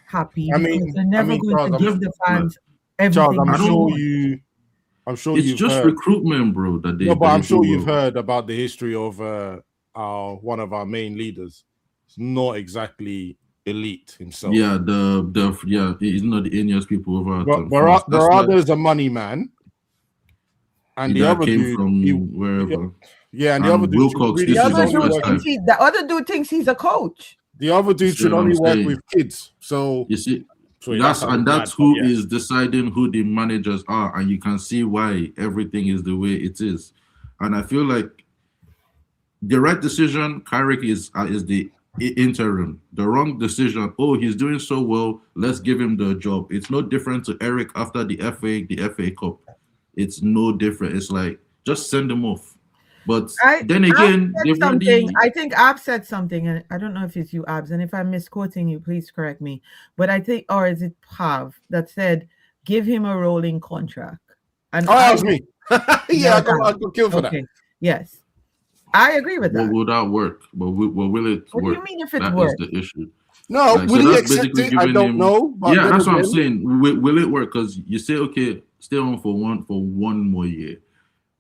happy. They're never going to give the fans everything. Charles, I'm sure it's just heard. Recruitment, bro. But I'm sure you've heard about the history of one of our main leaders. It's not exactly elite himself. Yeah, he's not the Ineos people over. Barada's a money man, and the other came dude from wherever. Yeah, and the other dude, the other dude thinks he's a coach. The other dude should only work with kids. So you see, that's who is deciding who the managers are, and you can see why everything is the way it is. And I feel like the right decision, Carrick is the interim. The wrong decision, he's doing so well, let's give him the job. It's no different to Eric after the FA Cup. It's no different. It's like just send him off. But then again, I think Ab said something, and I don't know if it's you, Abs, and if I'm misquoting you, please correct me. But I think, or is it Pav that said, give him a rolling contract? And that was me. I got killed for that. Yes. I agree with that. Will that work? But will it work? What do you mean if it works? works? That's the issue. No, will he accept it? I don't know. Yeah, that's what I'm saying. Will it work? Because you say, okay, stay on for one more year.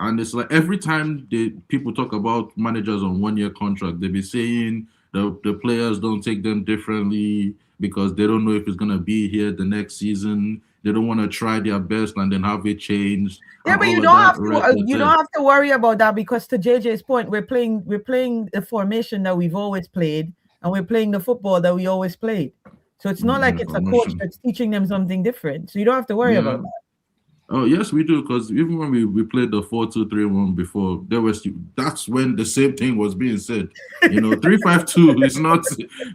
And it's like every time people talk about managers on 1 year contract, they be saying the players don't take them differently because they don't know if it's going to be here the next season. they don't want to try their best and then have it changed. Yeah, but you don't have to worry about that, because to JJ's point, we're playing the formation that we've always played, and we're playing the football that we always played. So it's not like it's a coach that's teaching them something different. So you don't have to worry about that. Oh yes, we do, because even when we played the 4-2-3-1 before, that's when the same thing was being said. 3-5-2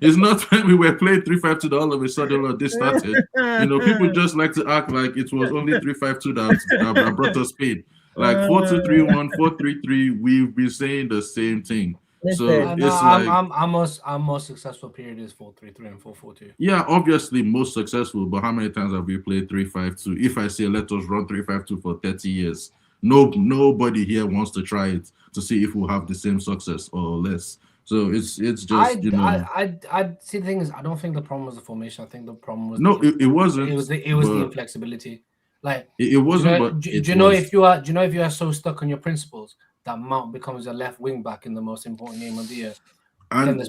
is not when we were playing 3-5-2 that all of a sudden this started. People just like to act like it was only 3-5-2 that brought us pain. Like 4-2-3-1, 4-3-3, we've been saying the same thing. So our most successful period is 4-3-3 and 4-4-2. Yeah, obviously most successful, but how many times have we played 3-5-2? If I say let us run 3-5-2 for 30 years, nobody here wants to try it to see if we'll have the same success or less. So it's just I see. The thing is, I don't think the problem was the formation. I think the problem was it wasn't. It was the inflexibility. Like it wasn't. Do you know if you are so stuck on your principles that Mount becomes a left wing back in the most important game of the year? And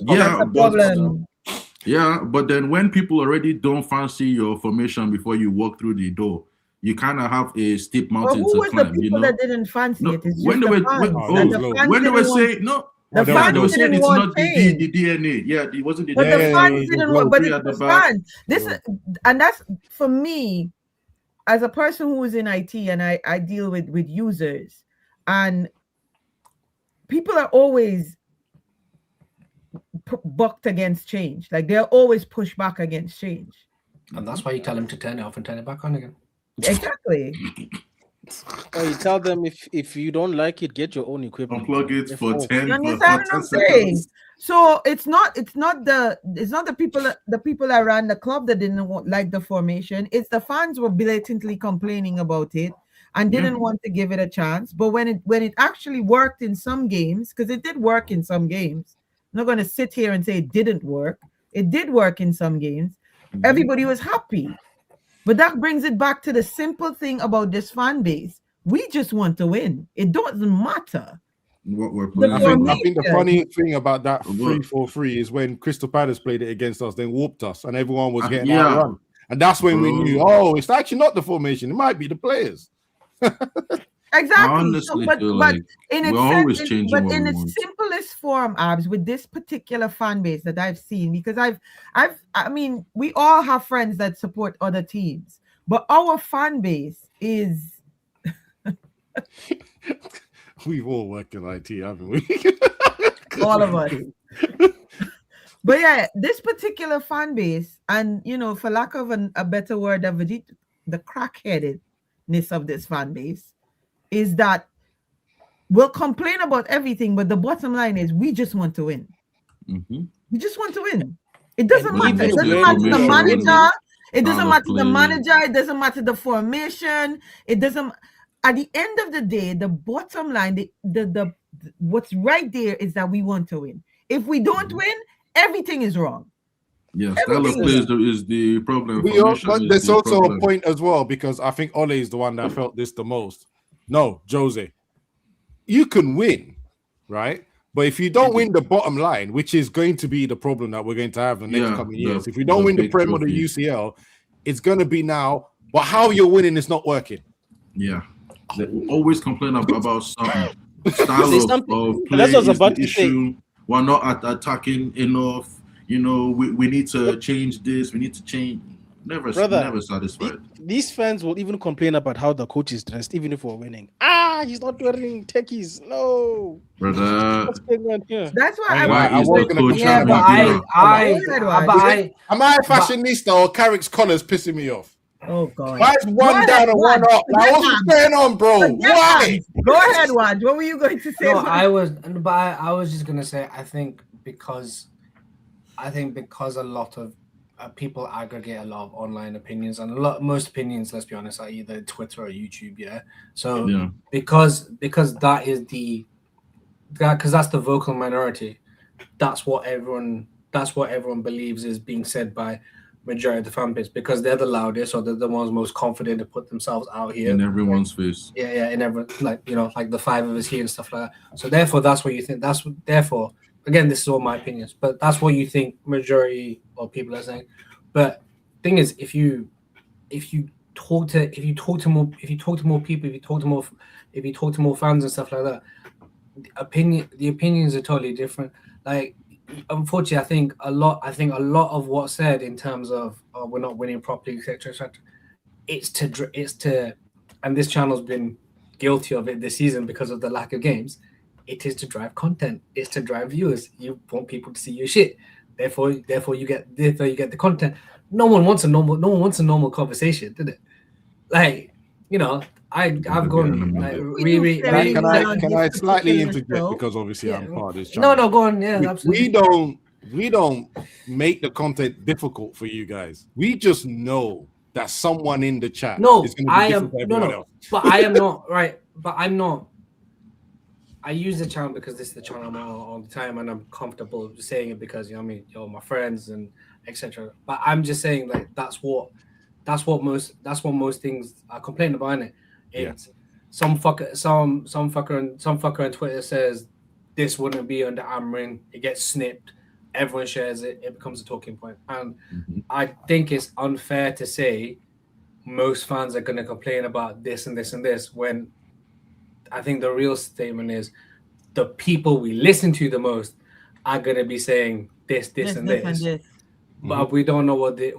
but then when people already don't fancy your formation before you walk through the door, you kind of have a steep mountain to climb. The people that didn't fancy it? It's when just they were saying no. The fans didn't it's want not the DNA. Yeah, it wasn't the but DNA. The fans didn't want, but it was fans. And that's for me, as a person who is in IT and I deal with users, and people are always bucked against change. Like they're always pushed back against change. And that's why you tell them to turn it off and turn it back on again. Exactly. Or you tell them if you don't like it, get your own equipment. Unplug it for 10. You understand what I'm saying? So it's not the people that ran the club that didn't like the formation. It's the fans were blatantly complaining about it and didn't want to give it a chance. But when it actually worked in some games, because it did work in some games, I'm not going to sit here and say it didn't work. It did work in some games. Everybody was happy. But that brings it back to the simple thing about this fan base. We just want to win. It doesn't matter what we're playing. I think the funny thing about that 3-4-3 is when Crystal Palace played it against us, then whooped us, and everyone was getting outrun. And that's when we knew, it's actually not the formation. It might be the players. Exactly. Honestly, but in its simplest form, Abs, with this particular fan base that I've seen, because I mean, we all have friends that support other teams, but our fan base is we've all worked in IT, haven't we? All of us. But yeah, this particular fan base, and for lack of a better word, the crackheadedness of this fan base is that we'll complain about everything, but the bottom line is we just want to win. We just want to win. It doesn't matter. It doesn't matter the manager. It doesn't matter the manager. It doesn't matter the formation. It doesn't. At the end of the day, the bottom line, the what's right there is that we want to win. If we don't win, everything is wrong. Yes, style of play is the problem. But there's also a point as well, because I think Ole is the one that felt this the most. No, Jose, you can win, right? But if you don't win the bottom line, which is going to be the problem that we're going to have in the next coming years, if we don't win the Prem or the UCL, it's going to be now, but how you're winning is not working. Yeah. They always complain about something. Style of play that's what's is about the to say. issue. We're not attacking enough. We need to change this. We need to change. Never satisfied. These fans will even complain about how the coach is dressed, even if we're winning. He's not wearing techies. No, brother. What's going on here? That's why am I a fashionista or Carrick's collars pissing me off? Oh God! Why is one down and one up? Like, what's going on, bro? Why? Go ahead, Waj. What were you going to say? No, I was just gonna say I think because a lot of people aggregate a lot of online opinions, and most opinions, let's be honest, are either Twitter or YouTube. Yeah. So because that is because that's the vocal minority. That's what everyone believes is being said by majority of the fan base, because they're the loudest or they're the ones most confident to put themselves out here in everyone's face. Yeah, in everyone, like the five of us here and stuff like that. So therefore, that's what you think. Therefore, again, this is all my opinions, but that's what you think majority of people are saying. But thing is, if you talk to more people, if you talk to more fans and stuff like that, the opinions are totally different. Like, unfortunately, I think a lot of what's said in terms of we're not winning properly, etc. It's to, and this channel's been guilty of it this season because of the lack of games. It is to drive content. It's to drive viewers. You want people to see your shit. Therefore you get the content. No one wants a normal conversation, did it? Like, you know, I've gone like Can I slightly interject because obviously I'm part of this channel. No, go on. Yeah, absolutely. We don't make the content difficult for you guys. We just know that someone in the chat is going to be different from everyone else. But I am not right. But I'm not. I use the channel because this is the channel I'm on all the time, and I'm comfortable saying it because, you know what I mean, you're my friends and etc. But I'm just saying that that's what most things are complaining about, innit? It's some fucker on Twitter says this wouldn't be under Amorim. It gets snipped. Everyone shares it. It becomes a talking point. And I think it's unfair to say most fans are going to complain about this and this and this when I think the real statement is the people we listen to the most are going to be saying this and this. But we don't know what the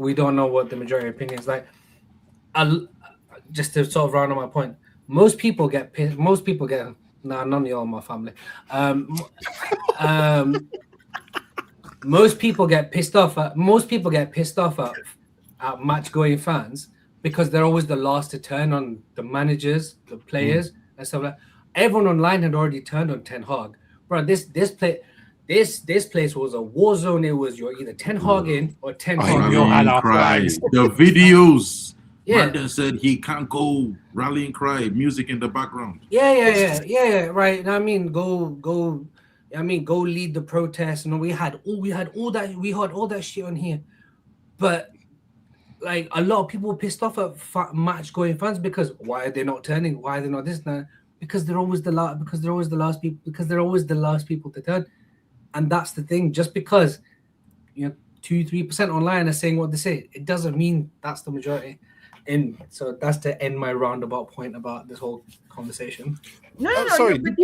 majority opinion is like. Just to sort of round on my point, most people get pissed. None of y'all in my family. Most people get pissed off at match going fans because they're always the last to turn on the managers, the players, and stuff like that. Everyone online had already turned on Ten Hag. Bro, this place was a war zone. It was you're either Ten Hag in or Ten Hag cry. The videos. Yeah, man said he can't go rallying cry, music in the background. Yeah. Right. I mean, go lead the protest. And we had all that shit on here, but like a lot of people were pissed off at match going fans because why are they not turning? Why are they not this now? Because they're always the last. Because they're always the last people. Because they're always the last people to turn, and that's the thing. Just because 2-3% online are saying what they say, it doesn't mean that's the majority. And so that's to end my roundabout point about this whole conversation. No. Sorry, did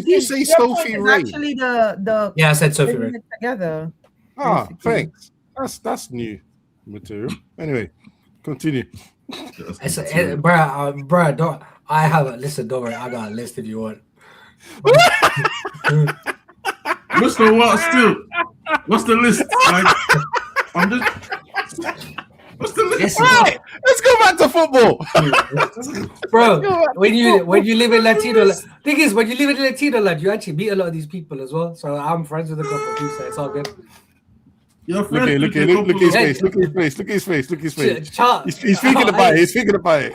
you say Sophie Ray? Actually, the I said Sophie Ray. Together. Thanks. That's new material. Anyway, continue. Bruh, don't. I have a listen. Don't worry, I got a list if you want. Listen, what? Still, what's the list? Like, I'm just. What's the list? Right, let's go back to football, bro. When you live in Latino, thing is, when you live in Latino land, you actually meet a lot of these people as well. So I'm friends with a couple too, so it's all good. Look at his face. Look at his face. He's speaking about it. He's speaking about it.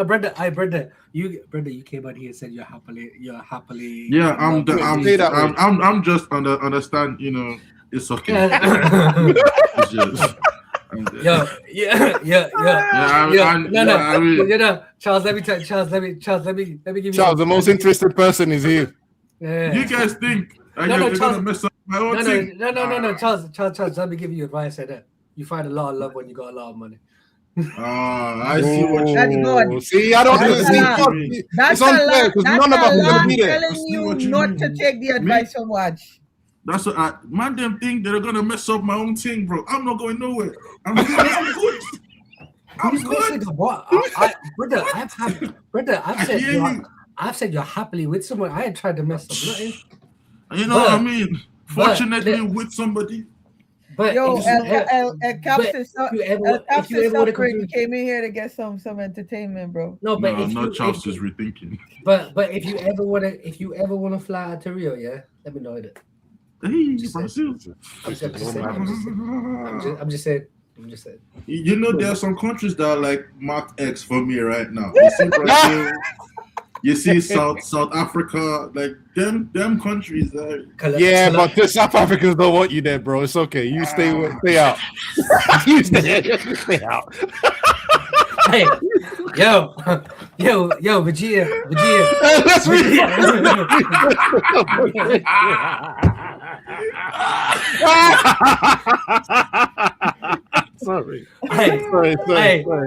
Brenda, you came out here and said you're happily. Yeah, I'm just understand. It's okay. It's just, Charles, let me give you. Charles, the most interested person is here. Yeah. You guys think you're gonna mess up my own thing? No, Charles, let me give you advice. You find a lot of love when you got a lot of money. I see what you mean. See, I don't see. It's unfair because none of us are gonna be there. Telling you not to take the advice so much. That's what man them think they're gonna mess up my own thing, bro. I'm not going nowhere. I'm good. I'm good. What? I've said you're happily with someone. I ain't tried to mess up nothing. You know what I mean? Fortunately, with somebody. But Captain Suffering came in here to get some entertainment, bro. No, not Charles is rethinking. But if you ever wanna fly out to Rio, yeah, let me know it. Hey, I'm just saying. You know, there are some countries that are like Mark X for me right now. You see Brazil, you see South Africa, like them countries. Yeah, but the South Africans don't want you there, bro. It's okay. You stay out. You stay out. Hey, yo, Vegeta. Let's read. Sorry. Hey, Sorry.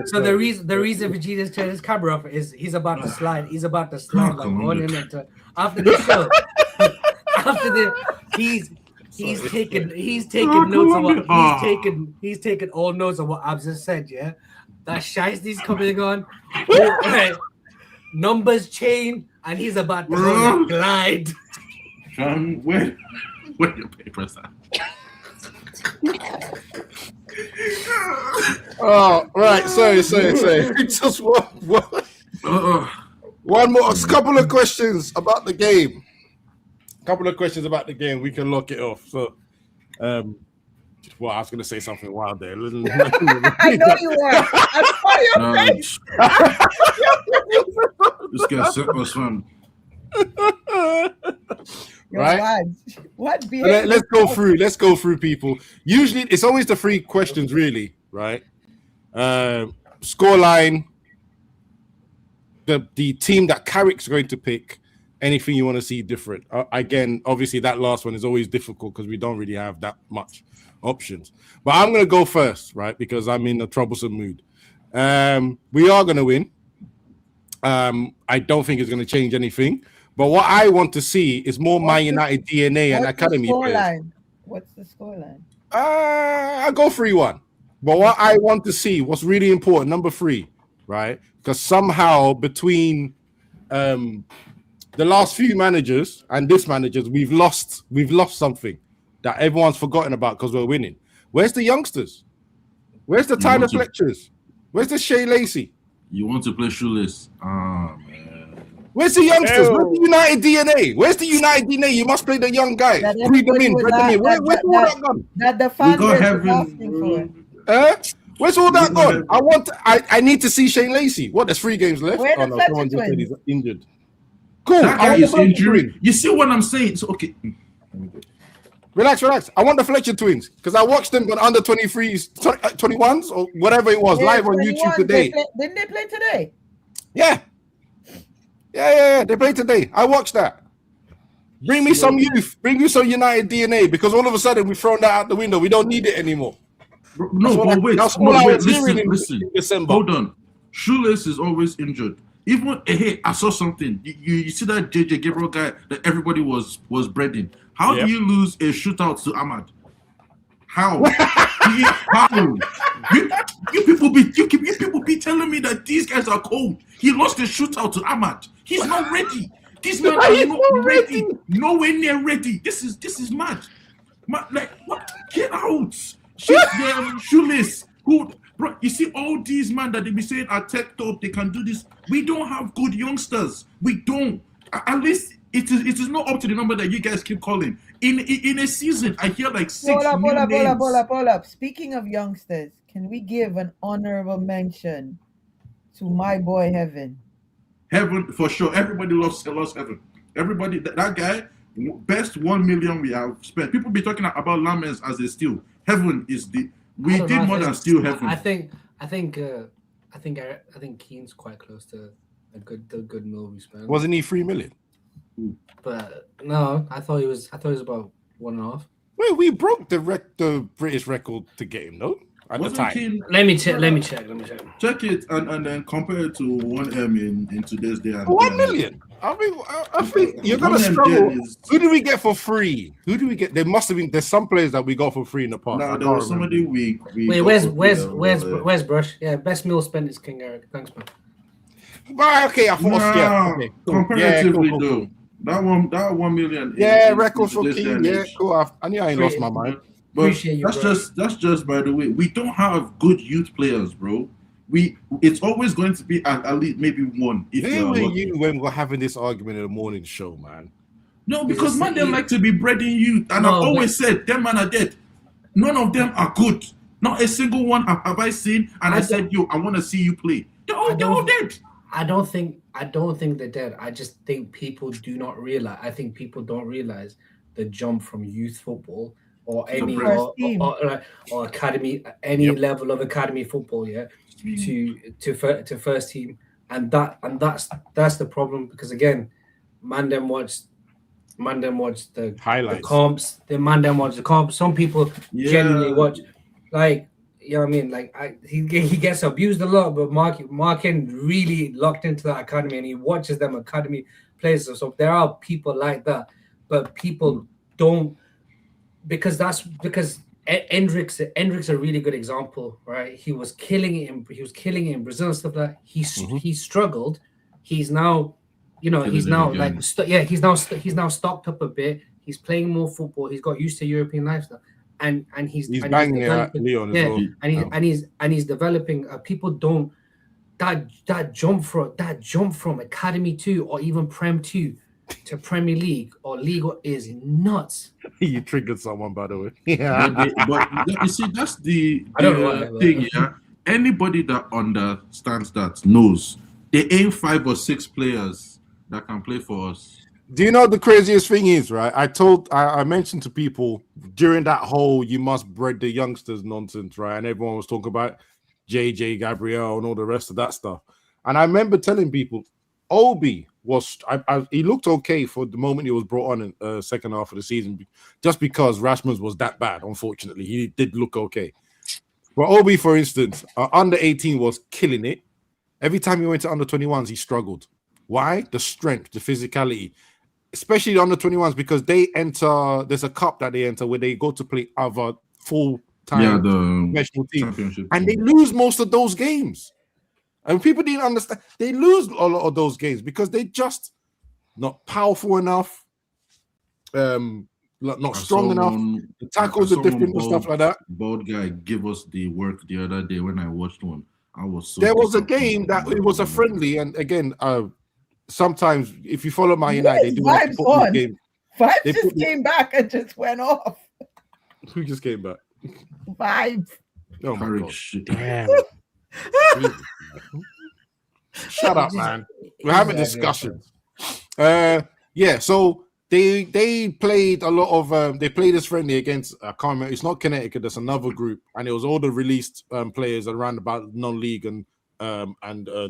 so the reason Vegeta's turned his camera off is he's about to slide. He's about to slide like one in it. After the show, he's taking notes of what he's taking all notes of what I've just said. Yeah, that Shiesty's coming on. Numbers chain, and he's about to go and glide. Where your papers at? Oh, right. Sorry. Just one more. A couple of questions about the game. We can lock it off. So, well, I was going to say something wild there. I know you were. I saw your face. This guy's super fun. Right? What? Let's go through people. Usually, it's always the three questions, really, right? Scoreline, the team that Carrick's going to pick, anything you want to see different. Again, obviously, that last one is always difficult because we don't really have that much options. But I'm going to go first, right? Because I'm in a troublesome mood. We are going to win. I don't think it's going to change anything. But what I want to see is more Man United DNA and academy players. What's the scoreline? I'll go 3-1. But what I want to see, what's really important, number 3, right? Because somehow between the last few managers and this managers, we've lost something that everyone's forgotten about because we're winning. Where's the youngsters? Where's the Tyler Fletchers? Where's the Shea Lacey? You want to play shoeless? Man. Where's the youngsters? Where's the United DNA? Where's the United DNA? You must play the young guys. Bring them in. Where's all that gone? That the fans are asking for. Where's all that gone? I need to see Shane Lacey. What? There's 3 games left. Where Oh the no, someone just Fletcher said he's injured. Cool. That guy is injured. You see what I'm saying? So okay. Relax. I want the Fletcher twins because I watched them on under 23s, 21s or whatever it was live on YouTube today. Didn't they play today? Yeah. They played today. I watched that. Bring me some youth. Bring me some United DNA because all of a sudden we've thrown that out the window. We don't need it anymore. Listen. December. Hold on. Shoeless is always injured. Even hey, I saw something. You see that JJ Gabriel guy that everybody was breading. How do you lose a shootout to Ahmad? How? How? You people be telling me that these guys are cold. He lost a shootout to Ahmad. He's not ready. These men are not ready. Nowhere near ready. This is mad. Like what? Get out. Shoeless. Who? Bro, you see all these men that they be saying are tech top. They can do this. We don't have good youngsters. We don't. At least it is not up to the number that you guys keep calling. In a season, I hear like 6 names. Hold up. Speaking of youngsters, can we give an honorable mention to my boy Heaven? Heaven for sure. Everybody loves Heaven. Everybody that guy, best 1 million we have spent. People be talking about Lammers as a steal. Heaven is we did more than steal Heaven. I think Keane's quite close to the good mill we spent. Wasn't he 3 million? But no, I thought he was about 1.5. Wait, we broke the British record to get him, no? At the time. Keane, let me check. Check it and then compare it to 1M in today's day. 1 million. I mean, I think you're gonna struggle. Who do we get for free? Who do we get? There must have been. There's some players that we got for free in the past. No, there was somebody we Wait, where's Brush? Yeah, best meal spent is King Eric. Thanks, man. Right, okay, I thought. Okay, cool. Comparatively, though, that 1 million. Record for King. Yeah, cool. I knew I ain't lost my mind. But that's just by the way, we don't have good youth players, bro. It's always going to be at least maybe one. Where were you when we were having this argument in the morning show, man? No, because man, they like to be bred in youth, and I've always said them man are dead. None of them are good. Not a single one have I seen, and I said, yo, I want to see you play. They're all dead. I don't think they're dead. I just think people do not realize. I think people don't realize the jump from youth football or any or academy, any level of academy football, to first team, and that's the problem, because again, man them watch the highlights, the comps. The man them watch the comps. Some people genuinely watch. Like you know what I mean? Like he gets abused a lot, but Markin really locked into that academy, and he watches them academy players. So there are people like that, but people don't, because Hendricks a really good example, right? He was killing it in Brazil and stuff like that. He struggled. He's now, he's now like he's now stocked up a bit. He's playing more football. He's got used to European lifestyle, and he's banging it at Leon as well. And he's developing. People don't that jump from Academy 2 or even Prem 2 to Premier League or League is nuts. You triggered someone, by the way. But you see, that's the thing. Yeah, anybody that understands that knows they ain't 5 or 6 players that can play for us. Do you know the craziest thing is, right? I mentioned to people during that whole "you must bred the youngsters" nonsense, right? And everyone was talking about JJ Gabriel and all the rest of that stuff. And I remember telling people, Obi he looked okay for the moment he was brought on in the second half of the season, just because Rasmus was that bad. Unfortunately, he did look okay. But Obi, for instance, under 18 was killing it. Every time he went to under 21s, he struggled. Why? The strength, the physicality. Especially the under 21s, because they enter, there's a cup that they enter where they go to play other full-time professional teams, and they lose most of those games. And people didn't understand. They lose a lot of those games because they're just not powerful enough, not strong enough. The tackles are different and stuff like that. Bald guy give us the work the other day when I watched one. I was so there was a game that it was a friendly, and again, sometimes if you follow Man United, they do vibes on. Game. Vibes just came back and just went off. Who just came back? Vibes. Oh my Carrick God. shit. Damn. Shut up, man. We're having discussions. So they played a lot of they played this friendly against I can't remember, it's not Connecticut, there's another group, and it was all the released players around about non-league and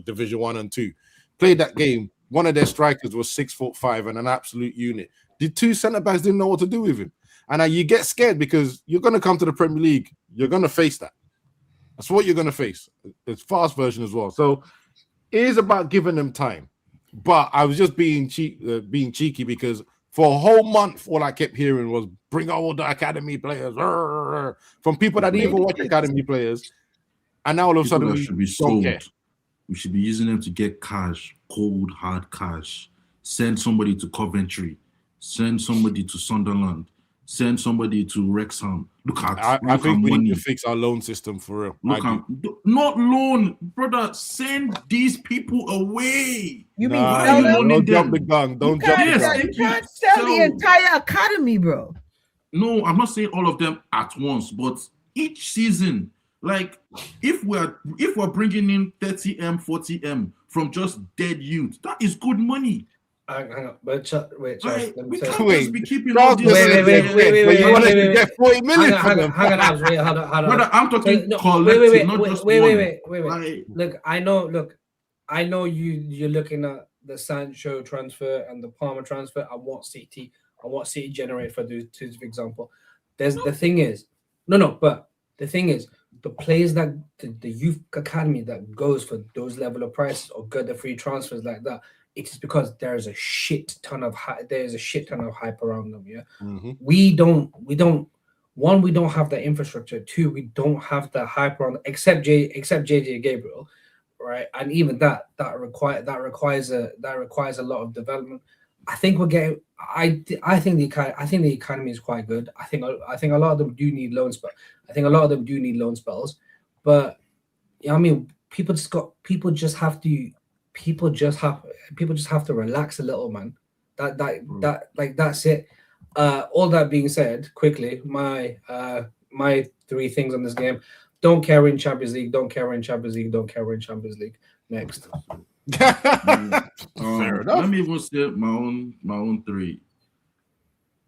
Division 1 and 2. Played that game. One of their strikers was 6'5" and an absolute unit. The 2 centre-backs didn't know what to do with him. And you get scared because you're going to come to the Premier League. You're going to face that. That's what you're going to face. It's fast version as well. So it is about giving them time. But I was just being cheeky because for a whole month, all I kept hearing was bring all the academy players from people that didn't even watch academy players. And now all of a sudden we don't care. We should be using them to get cash, cold, hard cash. Send somebody to Coventry. Send somebody to Sunderland. Send somebody to Wrexham. I think we need to fix our loan system for real. Not loan, brother. Send these people away. You mean don't jump the gun? Don't jump the gun. You can't sell the entire academy, bro. No, I'm not saying all of them at once, but each season. Like if we're bringing in 30M, 40M from just dead youth, that is good money. Hang on, but wait, Charles, let me we tell can't you. just be keeping all this. Wait. You want us to get 40 million? Hang on. Wait, hold on. Brother, I'm talking collective, not just wait. Like, Look, I know you're looking at the Sancho transfer and the Palmer transfer. I want City generate for those two, for example. The thing is, the players that the youth academy that goes for those level of prices or get the free transfers like that, it is because there's a shit ton of hype around them. Yeah, we don't have the infrastructure. 2, we don't have the hype around except JJ Gabriel, right? And even that requires a lot of development. I think we're getting. I think the academy is quite good. I think a lot of them do need loan spells. But I mean, people just have to relax a little, man. That's it. All that being said, quickly, my 3 things on this game: don't care in Champions League, don't care in Champions League, don't care in Champions League. Next. Fair enough. Let me even say my own 3.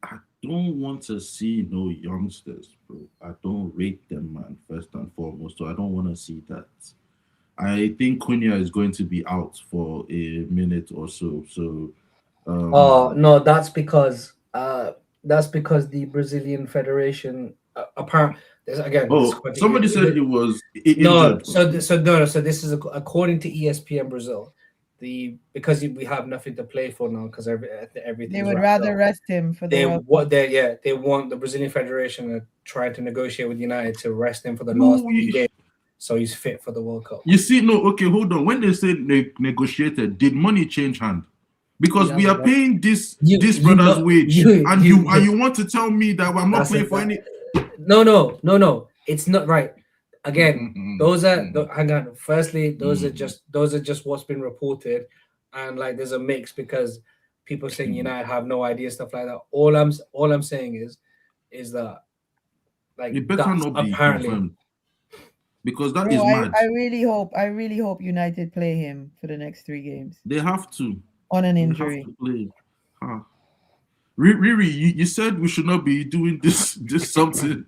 I don't want to see no youngsters, bro. I don't rate them, man, first and foremost. So I don't want to see that. I think Cunha is going to be out for a minute or so. So no, that's because the Brazilian Federation apparent. Again, somebody said he was no. injured. So this is according to ESPN Brazil. Because we have nothing to play for now because everything. They would rather rest him for the they want the Brazilian Federation to try to negotiate with United to rest him for the last game, so he's fit for the World Cup. You see, hold on. When they say negotiated, did money change hand? Because we are paying this brother's wage, and you want to tell me that I'm not paying for any? No. It's not right. Again, those are hang on. Firstly, those are just what's been reported, and like there's a mix because people saying United have no idea, stuff like that. All I'm saying is that like it better not be confirmed because that is mad. I really hope United play him for the next 3 games. They have to on an injury. Riri, you said we should not be doing this something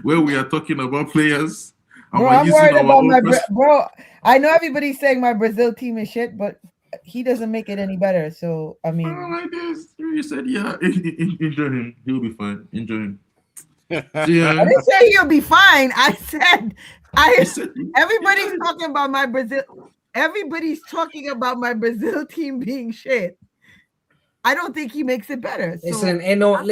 where we are talking about players. Bro, I'm worried about bro. I know everybody's saying my Brazil team is shit, but he doesn't make it any better. So I mean, like this. You said, yeah, enjoy him. He'll be fine. Enjoy him. Yeah. I didn't say he'll be fine. I said everybody's talking about my Brazil. Everybody's talking about my Brazil team being shit. I don't think he makes it better. So no one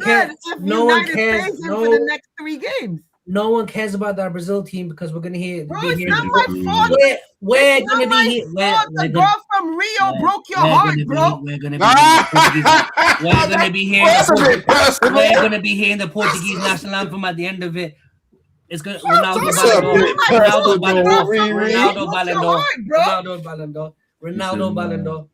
cares. No one cares for the next 3 games. No one cares about that Brazil team because we're gonna hear. Bro, it's not my fault. We're gonna be here. The girl from Rio broke your heart, bro. We're gonna be here. We're gonna be hearing the Portuguese national anthem at the end of it. It's gonna Ronaldo Ballon d'Or.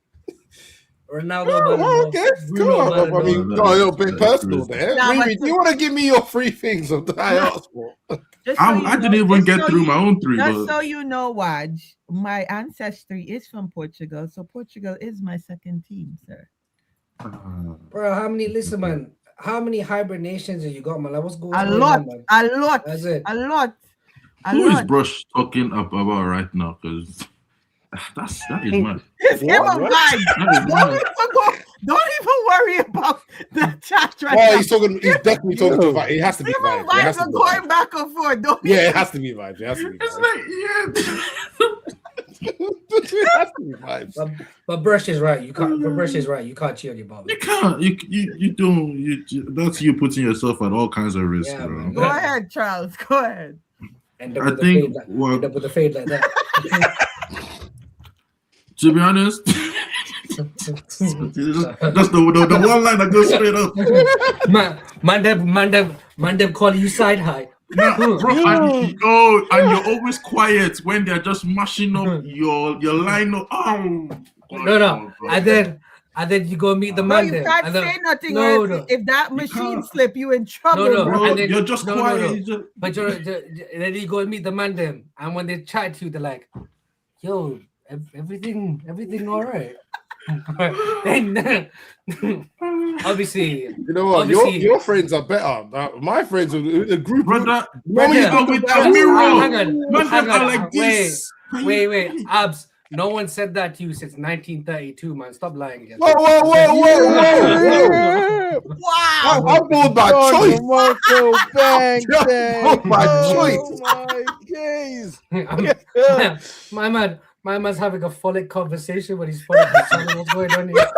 Okay, come on. I mean, got a little bit personal there. Riri, do you want to give me your 3 things of the I asked for? I didn't even get through my own 3. Just so you know, Waj, my ancestry is from Portugal, so Portugal is my second team, sir. Bro, how many hybrid nations have you got, man? Like, what's going on? A lot. That's it. A lot. Who is Brush talking about right now? Because that is mad. It's him and Vibes. Don't even worry about the chat right now. He's definitely talking to Vibes. It has to be Vibes. Vibes are going back and forth. It has to be Vibes. It has to be Vibes. But Brush is right. You can't. But Brush is right. You can't cheer on your Bobby. You can't. You don't. That's you putting yourself at all kinds of risk, bro. Go ahead, Charles. Go ahead. End up with a fade like that. To be honest, that's the one line that goes straight up. Man, calling you side high. And you're always quiet when they're just mashing up your line. No. And then you go meet the man. You can't say nothing. If that machine slip, you in trouble. No. You're just quiet. But then you go and meet the man then, and when they chat to you, they're like, "Yo, everything all right." Then obviously, you know what? Your friends are better. My friends are the group. Brother, hang on. Like this. Wait, Abs. No one said that to you since 1932, man. Stop lying again. Whoa. Wow. I'm bored by choice. My man's having a frolic conversation when he's following his son. What's going on here?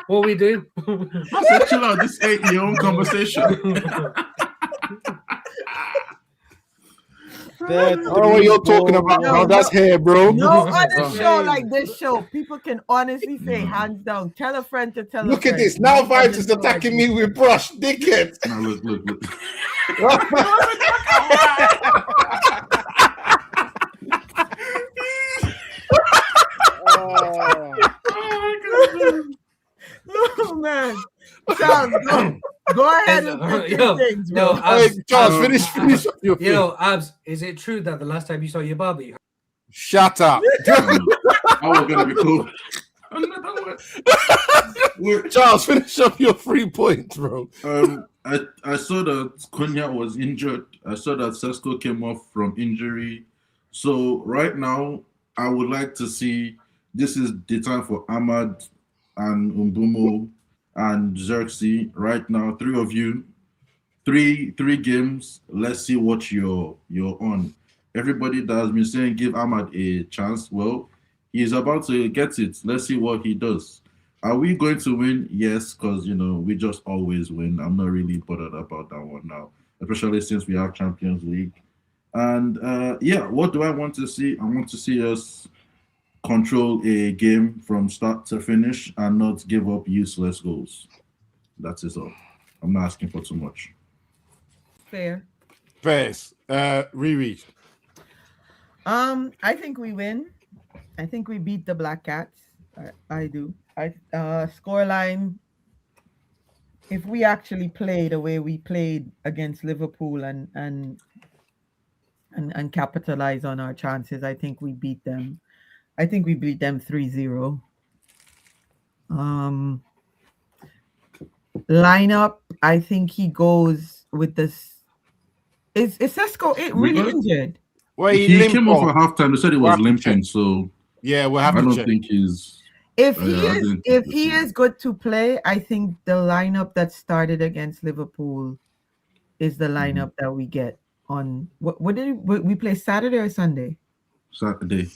What we doing? I said, chill out. This ain't your own conversation. What you're talking about, bro. That's hair, bro. No other show like this show, people can honestly say hands down. Tell a friend to tell Look a at this. Now Vibes is attacking me with Brush, dickhead. Now look. Oh man. Charles, go ahead and things, bro. Charles, finish up your thing. Abs, is it true that the last time you saw your Barbie? Shut up. I was gonna be cool. Charles, finish up your 3 points, bro. I saw that Konya was injured. I saw that Sesko came off from injury. So right now, I would like to see this is the time for Ahmad and Umbumo and Xerxes. Right now, three of you, three games. Let's see what you're on. Everybody that has been saying give Ahmad a chance. Well, he's about to get it. Let's see what he does. Are we going to win? Yes, because we just always win. I'm not really bothered about that one now, especially since we have Champions League. And what do I want to see? I want to see us control a game from start to finish and not give up useless goals. That is all. I'm not asking for too much. Fair. Fairs. Riri. I think we win. I think we beat the Black Cats. I do. Scoreline. If we actually play the way we played against Liverpool and capitalize on our chances, I think we beat them. I think we beat them 3-0. Lineup, I think he goes with this. Is Sesko really injured? Well, he came off at halftime. They said he was limping, so yeah, we'll have I to don't check. think he's. If he is good to play, I think the lineup that started against Liverpool is the lineup that we get on. What did we play, Saturday or Sunday? Saturday.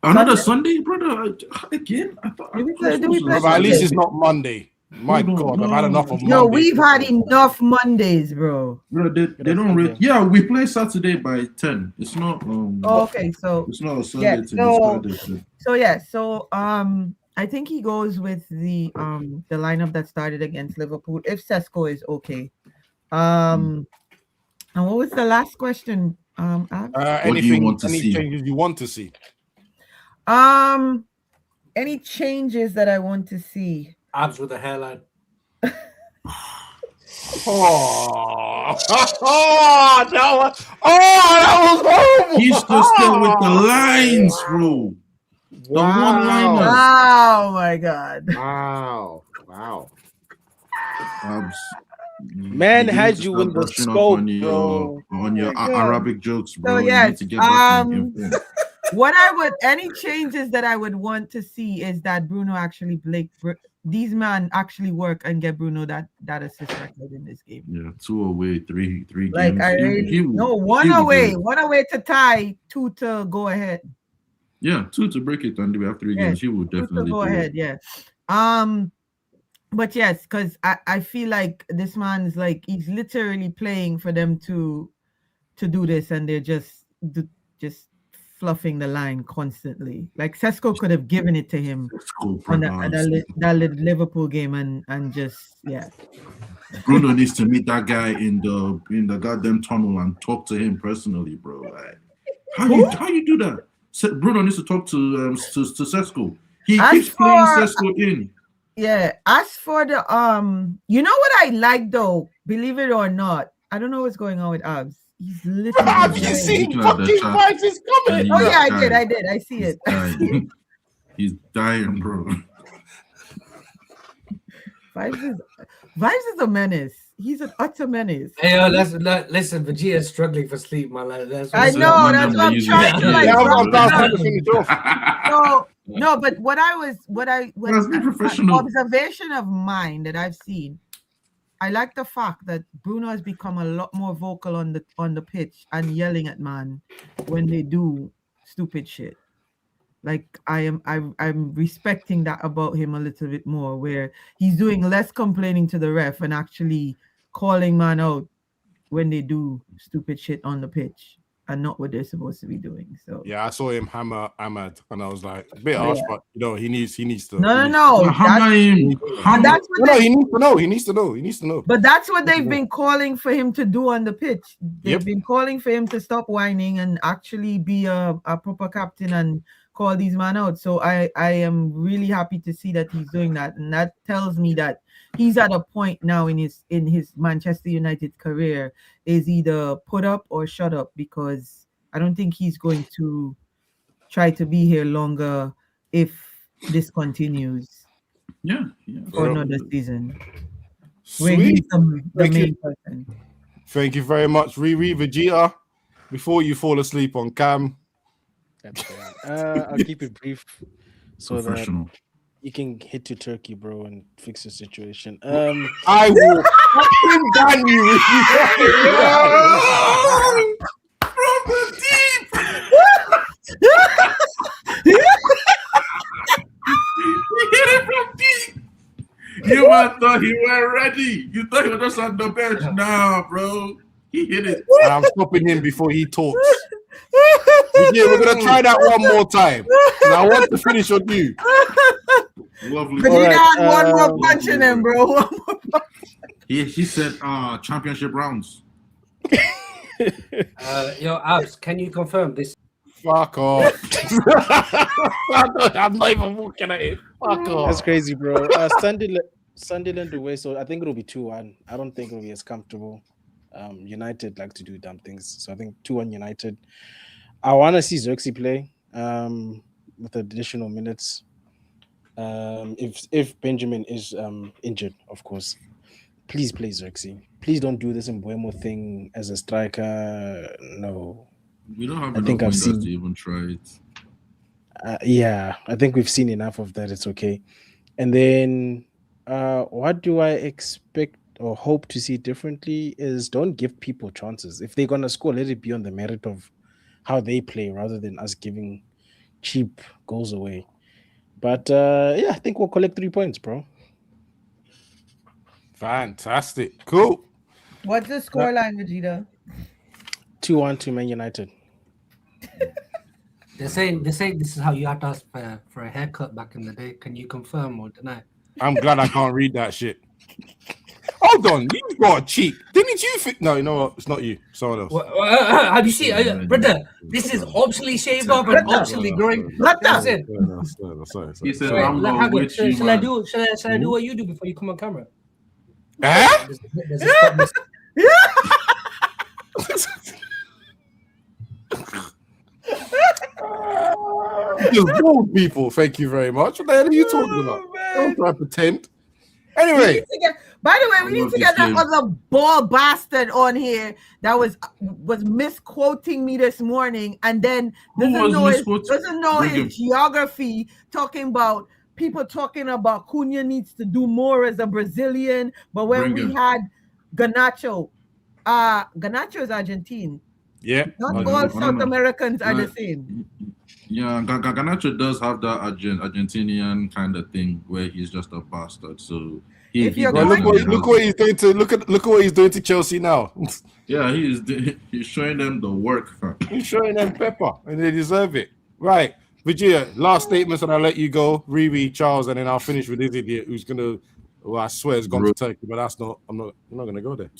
Another Sunday, brother. Again, I thought. At least it's not Monday. My God, I've had enough of Monday. No, we've had enough Mondays, bro. Bro, they don't really. Yeah, we play Saturday by 10. It's not. Okay, so it's not a Sunday thing. So I think he goes with the lineup that started against Liverpool if Sesko is okay. And what was the last question? Any changes you want to see? Any changes that I want to see? Abs with a hairline. That was horrible. He's still with the lines, bro. The one-liners. Oh my God. Wow. Man had you in the scope, on your Arabic jokes, bro. So yes, you need to get back in any changes that I would want to see is that Bruno actually these men actually work and get Bruno that assist record in this game. Yeah, 2 away, 3 like games. One away to tie, 2 to go ahead. Yeah, 2 to break it, and we have 3 games. He will definitely go ahead. Yeah. But yes, because I feel like this man's like he's literally playing for them to do this, and they're just fluffing the line constantly. Like Sesko could have given it to him on that Liverpool game and just Bruno needs to meet that guy in the goddamn tunnel and talk to him personally, bro. Like, how you do that? Bruno needs to talk to Sesko. He keeps playing Sesko in. Yeah. As for the you know what I like though, believe it or not, I don't know what's going on with Abs. He's literally. Have you seen fucking prices coming? Oh yeah, I did. I see it. He's dying, bro. Vibes is a menace. He's an utter menace. Hey, listen, Vegeta is struggling for sleep, man. I know. That's what I'm trying to like. No, but what observation of mine that I've seen, I like the fact that Bruno has become a lot more vocal on the pitch and yelling at man when they do stupid shit. Like I'm respecting that about him a little bit more, where he's doing less complaining to the ref and actually calling man out when they do stupid shit on the pitch and not what they're supposed to be doing. So yeah, I saw him hammer Ahmad, and I was like, a bit harsh, but he needs to. No. He needs to know. But that's what they've been calling for him to do on the pitch. They've been calling for him to stop whining and actually be a proper captain and call these men out. So I am really happy to see that he's doing that, and that tells me that he's at a point now in his Manchester United career is either put up or shut up, because I don't think he's going to try to be here longer if this continues. Yeah. For another season. Where he's the main person. Thank you very much, Riri. Vegeta, before you fall asleep on Cam. I'll keep it brief. so that Professional. you can head to Turkey, bro, and fix the situation. I will fucking ban you if you From the deep. He hit it from deep. You man thought he weren't ready. You thought he was just on the bench. Nah, bro. He hit it. I'm stopping him before he talks. Yeah, we're gonna try that one more time. And I want to finish on you. Lovely. But All he right, had one more punch in him, bro. One more punch. He said championship rounds. Yo, Abs, can you confirm this? Fuck off. I'm not even looking at it. Fuck off. That's crazy, bro. Sunderland away, so I think it'll be 2-1. I don't think it'll be as comfortable. United like to do dumb things, so I think 2-1 United. I want to see Xerxes play with additional minutes. If Benjamin is injured, of course, please play Xerxes. Please don't do this Mbuemo thing as a striker. No, We don't have I think enough I've wingers seen. to even try it. Yeah, I think we've seen enough of that. It's okay. And then, what do I expect or hope to see differently is don't give people chances. If they're gonna score, let it be on the merit of how they play rather than us giving cheap goals away. But yeah, I think we'll collect 3 points, bro. Fantastic. Cool. What's the scoreline, Vegeta? 2-1 to Man United. They're saying this is how you had to ask for a haircut back in the day. Can you confirm or deny? I'm glad I can't read that shit. Hold on, you got a cheat. Didn't you think? No, you know what? It's not you. Someone else. Have you seen, brother? This is optionally shaved up and optionally growing. That's it. Sorry. He said, Sorry, I'm like, going with you, shall I man. do? Shall I do what you do before you come on camera? Huh? There's a stop miss. Just bold people. Thank you very much. What the hell are you talking about? Don't try to pretend. Anyway, By the way, we need love to get this that game. other ball bastard on here that was misquoting me this morning, and then Who doesn't was know misquoting? Bring him. his geography, talking about people talking about Cunha needs to do more as a Brazilian. But when Bring we him. had Garnacho is Argentine. yeah. Not I all don't South know. Americans are the Like, same. Yeah, Garnacho does have that Argentinian kind of thing where he's just a bastard. So If you're Well, going look what he's doing to look at what he's doing to Chelsea now. yeah, he's showing them the work. Fam. He's showing them pepper, and they deserve it. Right, Virginia. Last statements, and I'll let you go. Riri, Charles, and then I'll finish with this idiot who's gonna. Well, I swear it's gone to Turkey, but that's not. I'm not gonna go there.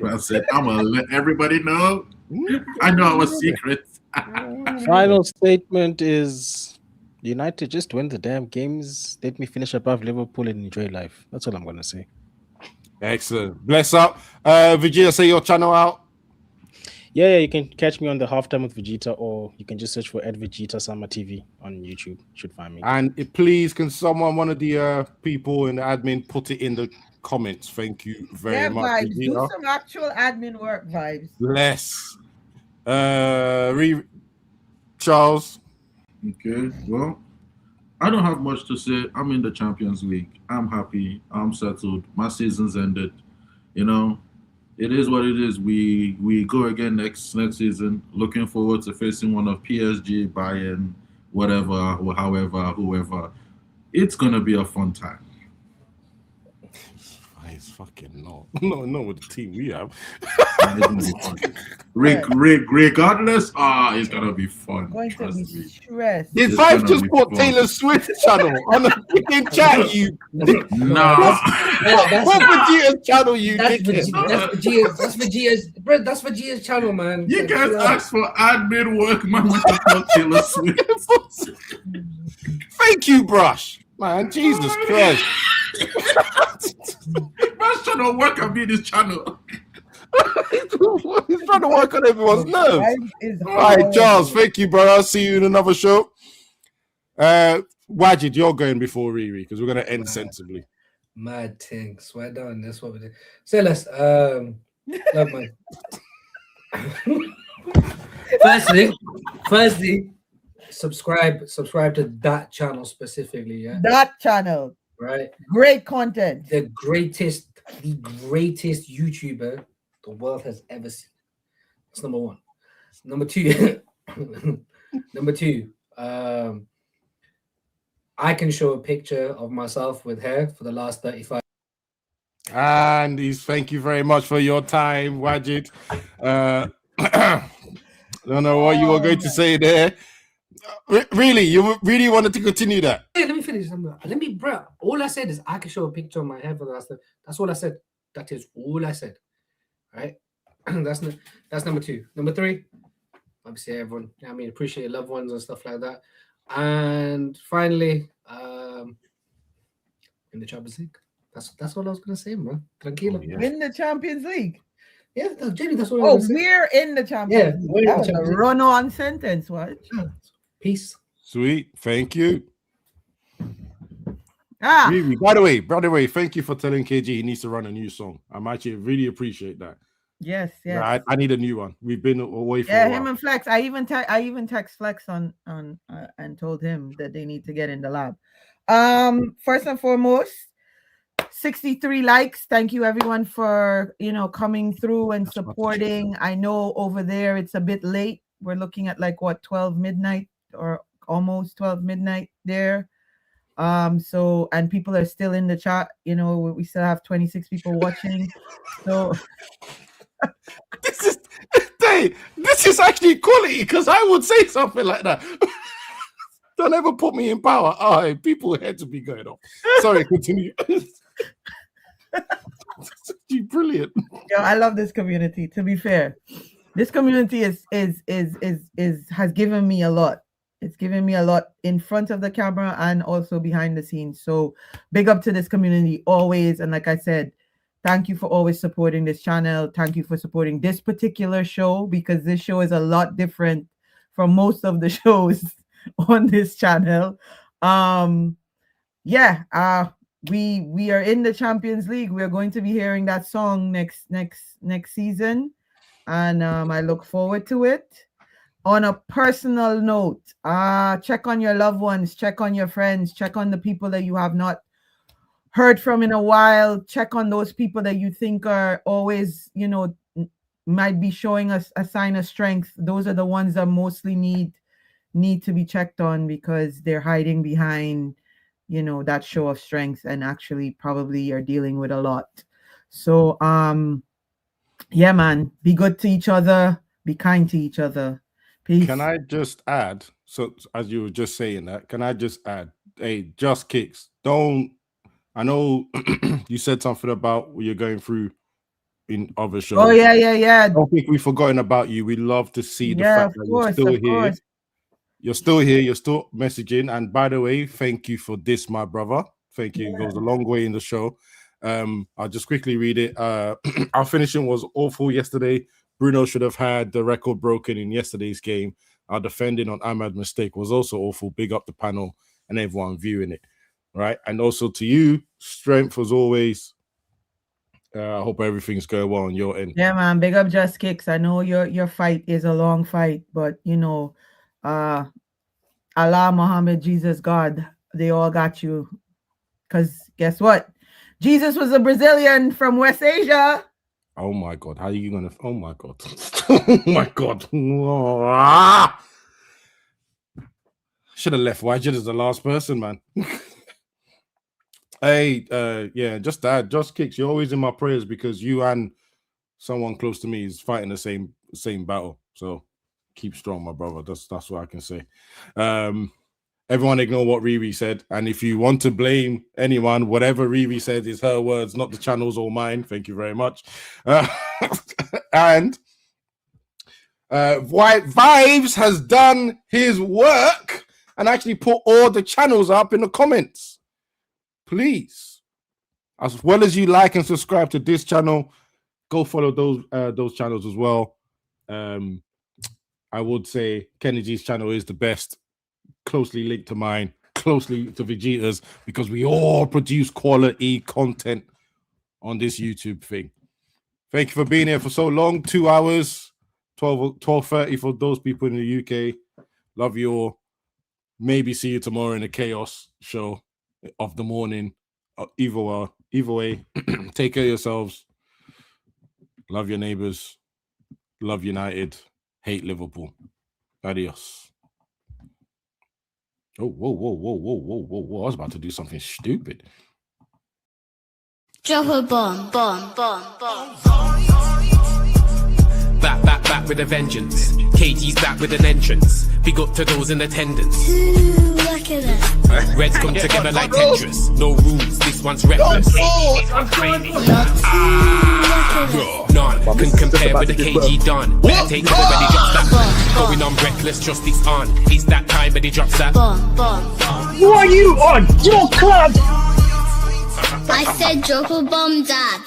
That's it. I'm gonna let everybody know. I know our secret. Final statement is United just win the damn games. Let me finish above Liverpool and enjoy life. That's all I'm gonna say. Excellent. Bless up. Virginia, say your channel out. Yeah, you can catch me on the halftime with Vegeta, or you can just search for @Vegeta Summer TV on YouTube. Should find me. And please, can one of the people in the admin, put it in the comments? Thank you very much. Vibes. Do Virginia. some actual admin work, Vibes. Bless. Charles. Okay, well, I don't have much to say. I'm in the Champions League. I'm happy. I'm settled. My season's ended. You know, it is what it is. We go again next season. Looking forward to facing one of PSG, Bayern, whatever, or however, whoever. It's gonna be a fun time. It's fucking no with the team we have. It's gonna be fun. Regardless, it's gonna be fun. Going to Trust be me. stressed. Did It's Five gonna just be put fun. Taylor Swift channel on the freaking chat? You Nah. what Vegeta's channel? You That's dickhead. That's Vegeta's channel, man. You guys asked for admin work, man. What the fuck, Taylor Swift? Thank you, Brush. Man, Jesus Christ. Man's trying to work on me this channel. He's trying to work on everyone's nerves. Vibes is All right, horrible. Charles, thank you, bro. I'll see you in another show. Wajid, you're going before Riri because we're going to end sensibly. Mad thing. Swear down. That's what we do. Say less. Love man. Firstly, subscribe to that channel specifically. Yeah, That channel, right. great content. The greatest YouTuber the world has ever seen. That's number one. Number two, I can show a picture of myself with hair for the last 35. And thank you very much for your time, Wajid. Don't know what you were going to say there. Really, you really wanted to continue that? Hey, let me finish. Bro. All I said is I can show a picture of my hair for the last. That's all I said. That is all I said. Right? that's number two. Number three, obviously everyone. I mean, appreciate your loved ones and stuff like that. And finally, in the Champions League. That's all I was gonna say, man. Tranquilo. In the Champions League. Yeah, Jamie, that's what I was gonna say. We're in the Champions League. That was a run-on sentence. What? Peace. Sweet. Thank you. Really, by the way, thank you for telling KG he needs to run a new song. I'm actually really appreciate that. Yes. Yeah, I need a new one. We've been away for a while. Him and Flex. I even text Flex on and told him that they need to get in the lab. First and foremost, 63 likes. Thank you everyone for coming through and supporting. I know over there it's a bit late. We're looking at 12 midnight or almost 12 midnight there. So, and people are still in the chat, we still have 26 people watching. So this is actually quality, because I would say something like that. Don't ever put me in power. Oh, people had to be going off. Sorry, continue. Brilliant. I love this community. To be fair, this community has given me a lot. It's given me a lot in front of the camera and also behind the scenes. So big up to this community always. And like I said, thank you for always supporting this channel. Thank you for supporting this particular show, because this show is a lot different from most of the shows on this channel. We are in the Champions League. We're going to be hearing that song next season, and I look forward to it. On a personal note, check on your loved ones, check on your friends, check on the people that you have not heard from in a while. Check on those people that you think are always, might be showing us a sign of strength. Those are the ones that mostly need to be checked on, because they're hiding behind that show of strength and actually probably are dealing with a lot. So yeah, man, be good to each other, be kind to each other. Peace. Can I just add, so as you were just saying that, can I just add, hey, Just Kicks, I know you said something about what you're going through in other shows. Oh yeah. I don't think we've forgotten about you. We love to see the fact that you're still here. Course. You're still here. You're still messaging. And by the way, thank you for this, my brother. Thank you. It goes a long way in the show. I'll just quickly read it. Our finishing was awful yesterday. Bruno should have had the record broken in yesterday's game. Our defending on Ahmad's mistake was also awful. Big up the panel and everyone viewing it. Right. And also to you, strength as always. I hope everything's going well on your end. Yeah, man. Big up Just Kicks. I know your fight is a long fight, but Allah, Muhammad, Jesus, God, they all got you. Because guess what? Jesus was a Brazilian from West Asia. Oh my God. How are you going to? Oh my God. Oh my God. Ah! Should have left Wajid as the last person, man. Hey, just that. Just Kicks. You're always in my prayers, because you and someone close to me is fighting the same battle. So keep strong, my brother. That's what I can say. Everyone ignore what Riri said. And if you want to blame anyone, whatever Riri said is her words, not the channel's or mine. Thank you very much. And White Vibes has done his work and actually put all the channels up in the comments. Please, as well as you like and subscribe to this channel, go follow those channels as well. I would say Kenny G's channel is the best, closely linked to mine, closely to Vegeta's, because we all produce quality content on this YouTube thing. Thank you for being here for so long. 2 hours, 12:30 for those people in the UK. Love you all. Maybe see you tomorrow in the chaos show of the morning. Either way, take care of yourselves. Love your neighbors. Love United. Hate Liverpool. Adios. Oh, whoa. I was about to do something stupid. Drop a bomb. Back with a vengeance. KG's back with an entrance. Big up to those in attendance. Look at that. Reds come together like Tetris. No rules, this one's reckless. None can compare with the KG done. Better take it when he drops that. Going on reckless, just it's on. It's that time when he drops that. Bomb. Who are you on? Your club! I said drop a bomb, Dad.